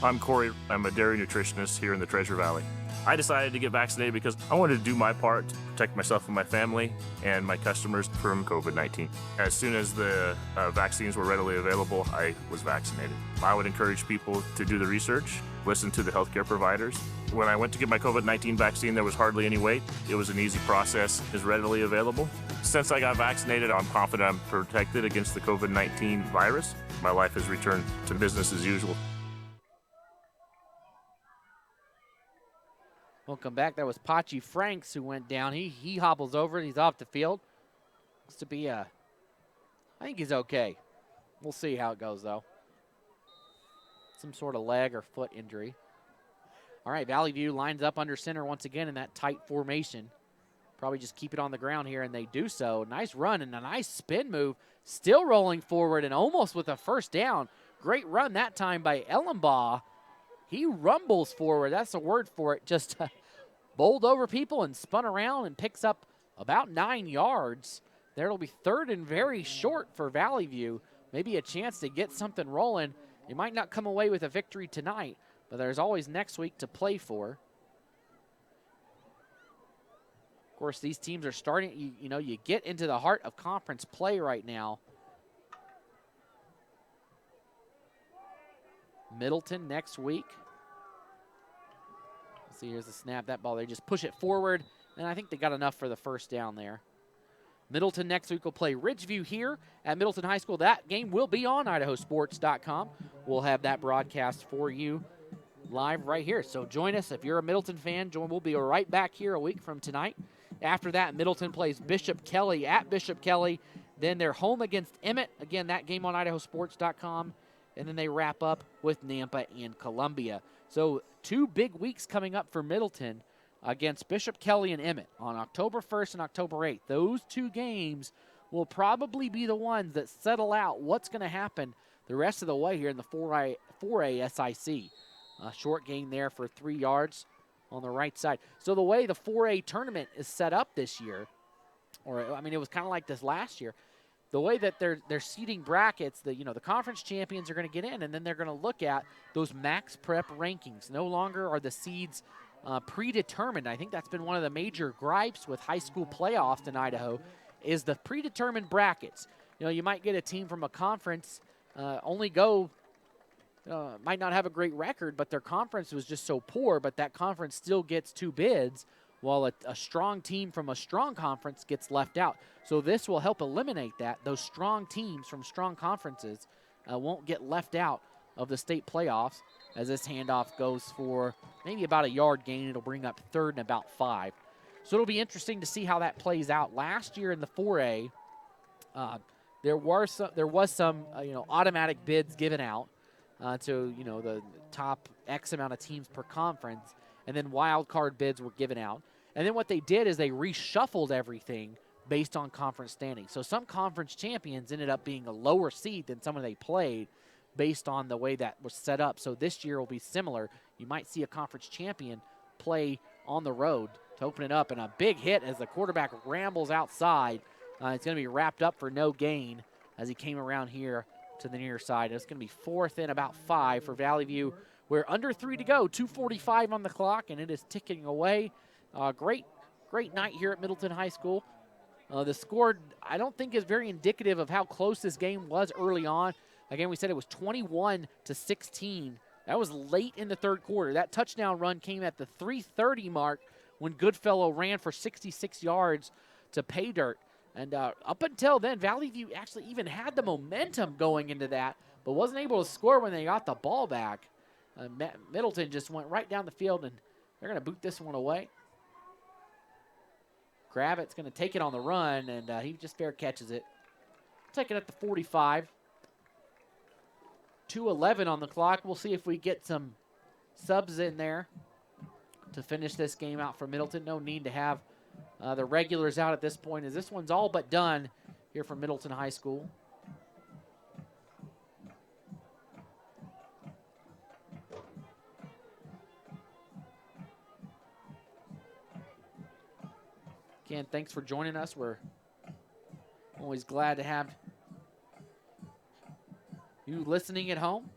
I'm Corey. I'm a dairy nutritionist here in the Treasure Valley. I decided to get vaccinated because I wanted to do my part to protect myself and my family and my customers from COVID-19. As soon as the vaccines were readily available, I was vaccinated. I would encourage people to do the research, listen to the healthcare providers. When I went to get my COVID-19 vaccine, there was hardly any wait. It was an easy process, is readily available. Since I got vaccinated, I'm confident I'm protected against the COVID-19 virus. My life has returned to business as usual. Welcome back. That was Pachi Franks who went down. He hobbles over. He's off the field. Looks to be I think he's okay. We'll see how it goes, though. Some sort of leg or foot injury. All right, Valley View lines up under center once again in that tight formation. Probably just keep it on the ground here, and they do so. Nice run and a nice spin move. Still rolling forward and almost with a first down. Great run that time by Ellenbaugh. He rumbles forward. That's the word for it. Just bowled over people and spun around and picks up about 9 yards. There will be third and very short for Valley View. Maybe a chance to get something rolling. They might not come away with a victory tonight, but there's always next week to play for. Of course, these teams are starting, you get into the heart of conference play right now. Middleton next week. Let's see, here's the snap. That ball, they just push it forward, and I think they got enough for the first down there. Middleton next week will play Ridgeview here at Middleton High School. That game will be on IdahoSports.com. We'll have that broadcast for you live right here. So join us if you're a Middleton fan. We'll be right back here a week from tonight. After that, Middleton plays Bishop Kelly at Bishop Kelly. Then they're home against Emmett. Again, that game on IdahoSports.com. And then they wrap up with Nampa and Columbia. So 2 big weeks coming up for Middleton against Bishop Kelly and Emmett on October 1st and October 8th. Those 2 games will probably be the ones that settle out what's going to happen the rest of the way here in the 4A SIC. A short gain there for 3 yards on the right side. So the way the 4A tournament is set up this year, it was kind of like this last year, the way that they're seeding brackets, the conference champions are going to get in, and then they're going to look at those max prep rankings. No longer are the seeds predetermined. I think that's been one of the major gripes with high school playoffs in Idaho, is the predetermined brackets. You might get a team from a conference might not have a great record, but their conference was just so poor, but that conference still gets 2 bids, while a strong team from a strong conference gets left out. So this will help eliminate that. Those strong teams from strong conferences won't get left out of the state playoffs, as this handoff goes for maybe about a yard gain. It'll bring up 3rd and about 5. So it'll be interesting to see how that plays out. Last year in the 4A, there was some automatic bids given out to the top X amount of teams per conference, and then wild card bids were given out. And then what they did is they reshuffled everything based on conference standing. So some conference champions ended up being a lower seed than someone they played based on the way that was set up. So this year will be similar. You might see a conference champion play on the road to open it up, and a big hit as the quarterback rambles outside. It's going to be wrapped up for no gain as he came around here to the near side. It's going to be 4th and about 5 for Valley View. We're under 3 to go, 2:45 on the clock, and it is ticking away. Great night here at Middleton High School. The score, I don't think, is very indicative of how close this game was early on. Again, we said it was 21-16 That was late in the third quarter. That touchdown run came at the 3:30 mark when Goodfellow ran for 66 yards to pay dirt. And up until then, Vallivue actually even had the momentum going into that, but wasn't able to score when they got the ball back. Middleton just went right down the field, and they're going to boot this one away. Gravitt's going to take it on the run, and he just fair catches it. Take it at the 45. 2:11 on the clock. We'll see if we get some subs in there to finish this game out for Middleton. No need to have the regulars out at this point, as this one's all but done here from Middleton High School. Again, thanks for joining us. We're always glad to have you listening at home.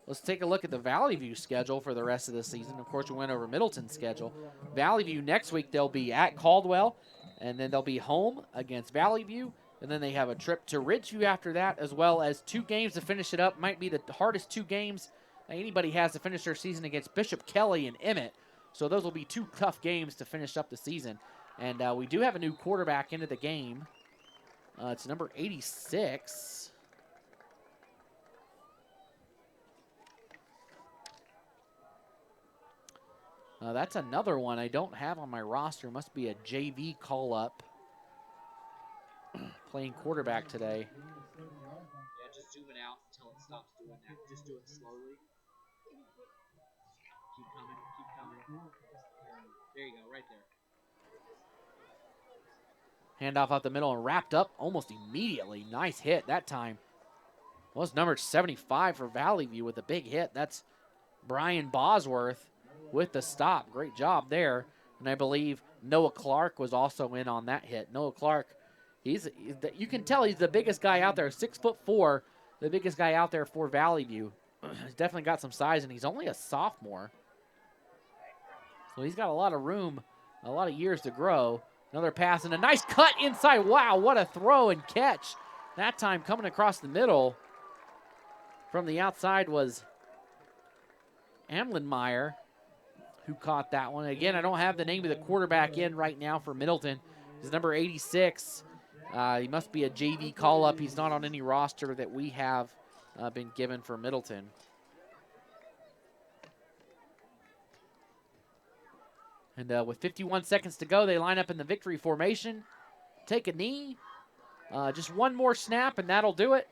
Let's take a look at the Vallivue schedule for the rest of the season. Of course, we went over Middleton's schedule. Vallivue next week, they'll be at Caldwell, and then they'll be home against Vallivue, and then they have a trip to Ridgeview after that, as well as 2 games to finish it up. Might be the hardest 2 games anybody has to finish their season against Bishop Kelly and Emmett. So those will be 2 tough games to finish up the season. And we do have a new quarterback into the game. It's number 86. That's another one I don't have on my roster. Must be a JV call-up. Playing quarterback today. Yeah, just zoom it out until it stops doing that. Just do it slowly. Keep coming, keep coming. There you go, right there. Handoff out the middle and wrapped up almost immediately. Nice hit that time. Was number 75 for Vallivue with a big hit. That's Brian Bosworth with the stop. Great job there. And I believe Noah Clark was also in on that hit. Noah Clark, you can tell he's the biggest guy out there. 6'4", the biggest guy out there for Vallivue. He's definitely got some size, and he's only a sophomore. So he's got a lot of room, a lot of years to grow. Another pass and a nice cut inside. Wow, what a throw and catch. That time coming across the middle from the outside was Amlenmeyer, who caught that one. Again, I don't have the name of the quarterback in right now for Middleton. He's number 86. He must be a JV call-up. He's not on any roster that we have been given for Middleton. And with 51 seconds to go, they line up in the victory formation. Take a knee. Just one more snap, and that'll do it.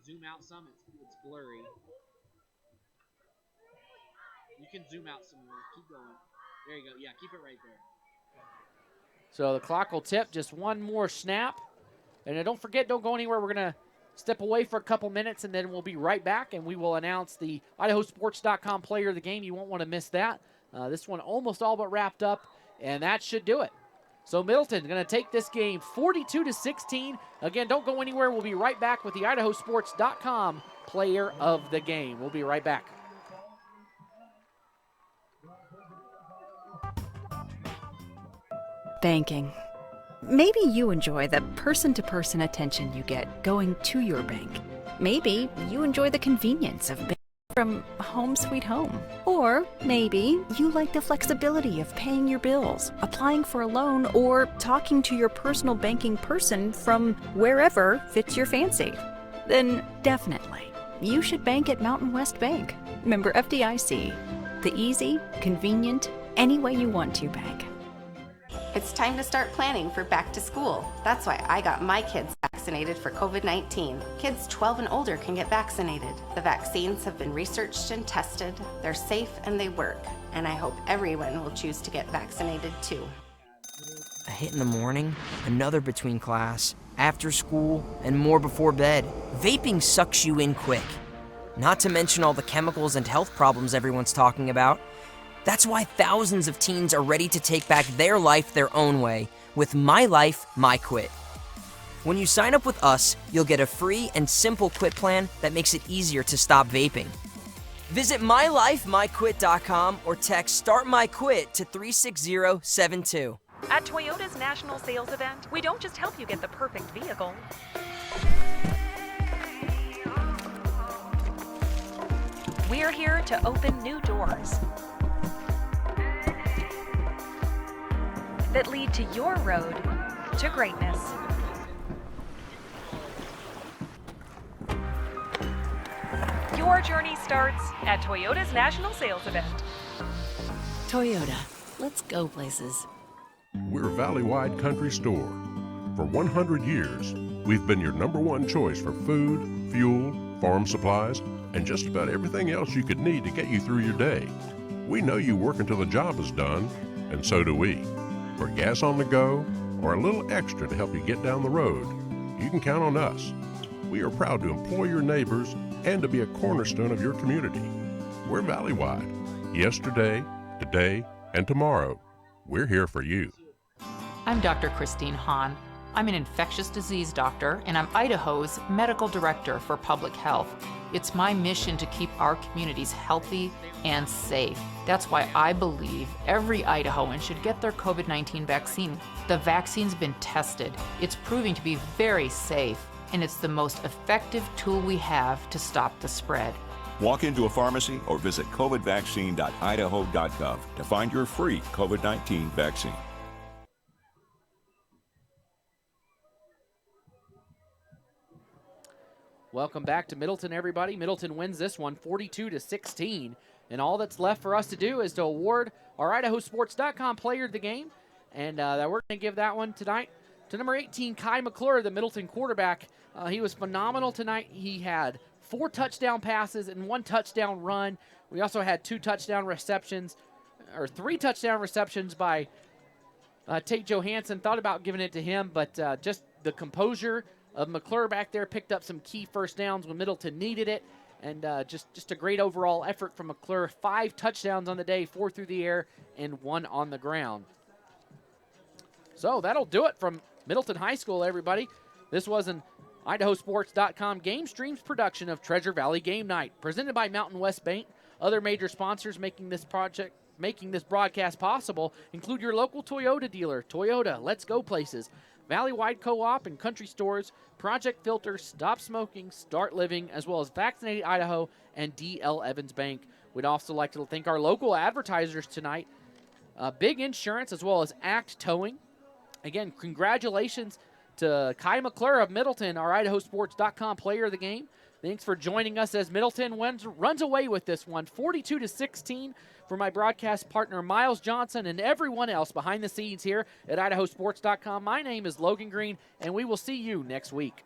Zoom out some. It's blurry. You can zoom out some more. Keep going. There you go. Yeah, keep it right there. So the clock will tip. Just one more snap. And don't forget, don't go anywhere. We're going to step away for a couple minutes, and then we'll be right back, and we will announce the IdahoSports.com player of the game. You won't want to miss that. This one almost all but wrapped up, and that should do it. So Middleton going to take this game 42-16. Again, don't go anywhere. We'll be right back with the IdahoSports.com player of the game. We'll be right back. Banking. Maybe you enjoy the person-to-person attention you get going to your bank. Maybe you enjoy the convenience of banking from home sweet home. Or maybe you like the flexibility of paying your bills, applying for a loan, or talking to your personal banking person from wherever fits your fancy. Then definitely, you should bank at Mountain West Bank. Member FDIC. The easy, convenient, any way you want to bank. It's time to start planning for back to school. That's why I got my kids vaccinated for COVID-19. Kids 12 and older can get vaccinated. The vaccines have been researched and tested. They're safe and they work. And I hope everyone will choose to get vaccinated too. A hit in the morning, another between class, after school, and more before bed. Vaping sucks you in quick. Not to mention all the chemicals and health problems everyone's talking about. That's why thousands of teens are ready to take back their life their own way with My Life, My Quit. When you sign up with us, you'll get a free and simple quit plan that makes it easier to stop vaping. Visit mylifemyquit.com or text Start My Quit to 36072. At Toyota's national sales event, we don't just help you get the perfect vehicle. We're here to open new doors that lead to your road to greatness. Your journey starts at Toyota's National Sales Event. Toyota, let's go places. We're Valley-wide country store. For 100 years, we've been your #1 choice for food, fuel, farm supplies, and just about everything else you could need to get you through your day. We know you work until the job is done, and so do we. For gas on the go, or a little extra to help you get down the road, you can count on us. We are proud to employ your neighbors and to be a cornerstone of your community. We're Valley-wide. Yesterday, today, and tomorrow, we're here for you. I'm Dr. Christine Hahn. I'm an infectious disease doctor, and I'm Idaho's medical director for public health. It's my mission to keep our communities healthy and safe. That's why I believe every Idahoan should get their COVID-19 vaccine. The vaccine's been tested. It's proving to be very safe, and it's the most effective tool we have to stop the spread. Walk into a pharmacy or visit covidvaccine.idaho.gov to find your free COVID-19 vaccine. Welcome back to Middleton, everybody. Middleton wins this one 42-16. And all that's left for us to do is to award our IdahoSports.com player of the game. And we're going to give that one tonight to number 18, Kai McClure, the Middleton quarterback. He was phenomenal tonight. He had 4 touchdown passes and 1 touchdown run. We also had 2 touchdown receptions, or 3 touchdown receptions by Tate Johansson. Thought about giving it to him, but just the composure of McClure back there picked up some key first downs when Middleton needed it. And just a great overall effort from McClure. 5 touchdowns on the day, 4 through the air, and 1 on the ground. So that'll do it from Middleton High School, everybody. This was an IdahoSports.com Game Streams production of Treasure Valley Game Night, presented by Mountain West Bank. Other major sponsors making this broadcast possible include your local Toyota dealer, Toyota, Let's Go Places, Valley-wide Co-op and country stores, Project Filter, Stop Smoking, Start Living, as well as Vaccinated Idaho and D.L. Evans Bank. We'd also like to thank our local advertisers tonight, Big Insurance, as well as Act Towing. Again, congratulations to Kai McClure of Middleton, our IdahoSports.com player of the game. Thanks for joining us as Middleton runs away with this one, 42-16. For my broadcast partner, Miles Johnson, and everyone else behind the scenes here at IdahoSports.com, my name is Logan Green, and we will see you next week.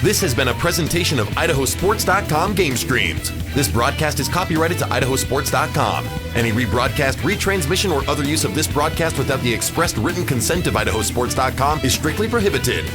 This has been a presentation of IdahoSports.com Game Streams. This broadcast is copyrighted to IdahoSports.com. Any rebroadcast, retransmission, or other use of this broadcast without the expressed written consent of IdahoSports.com is strictly prohibited.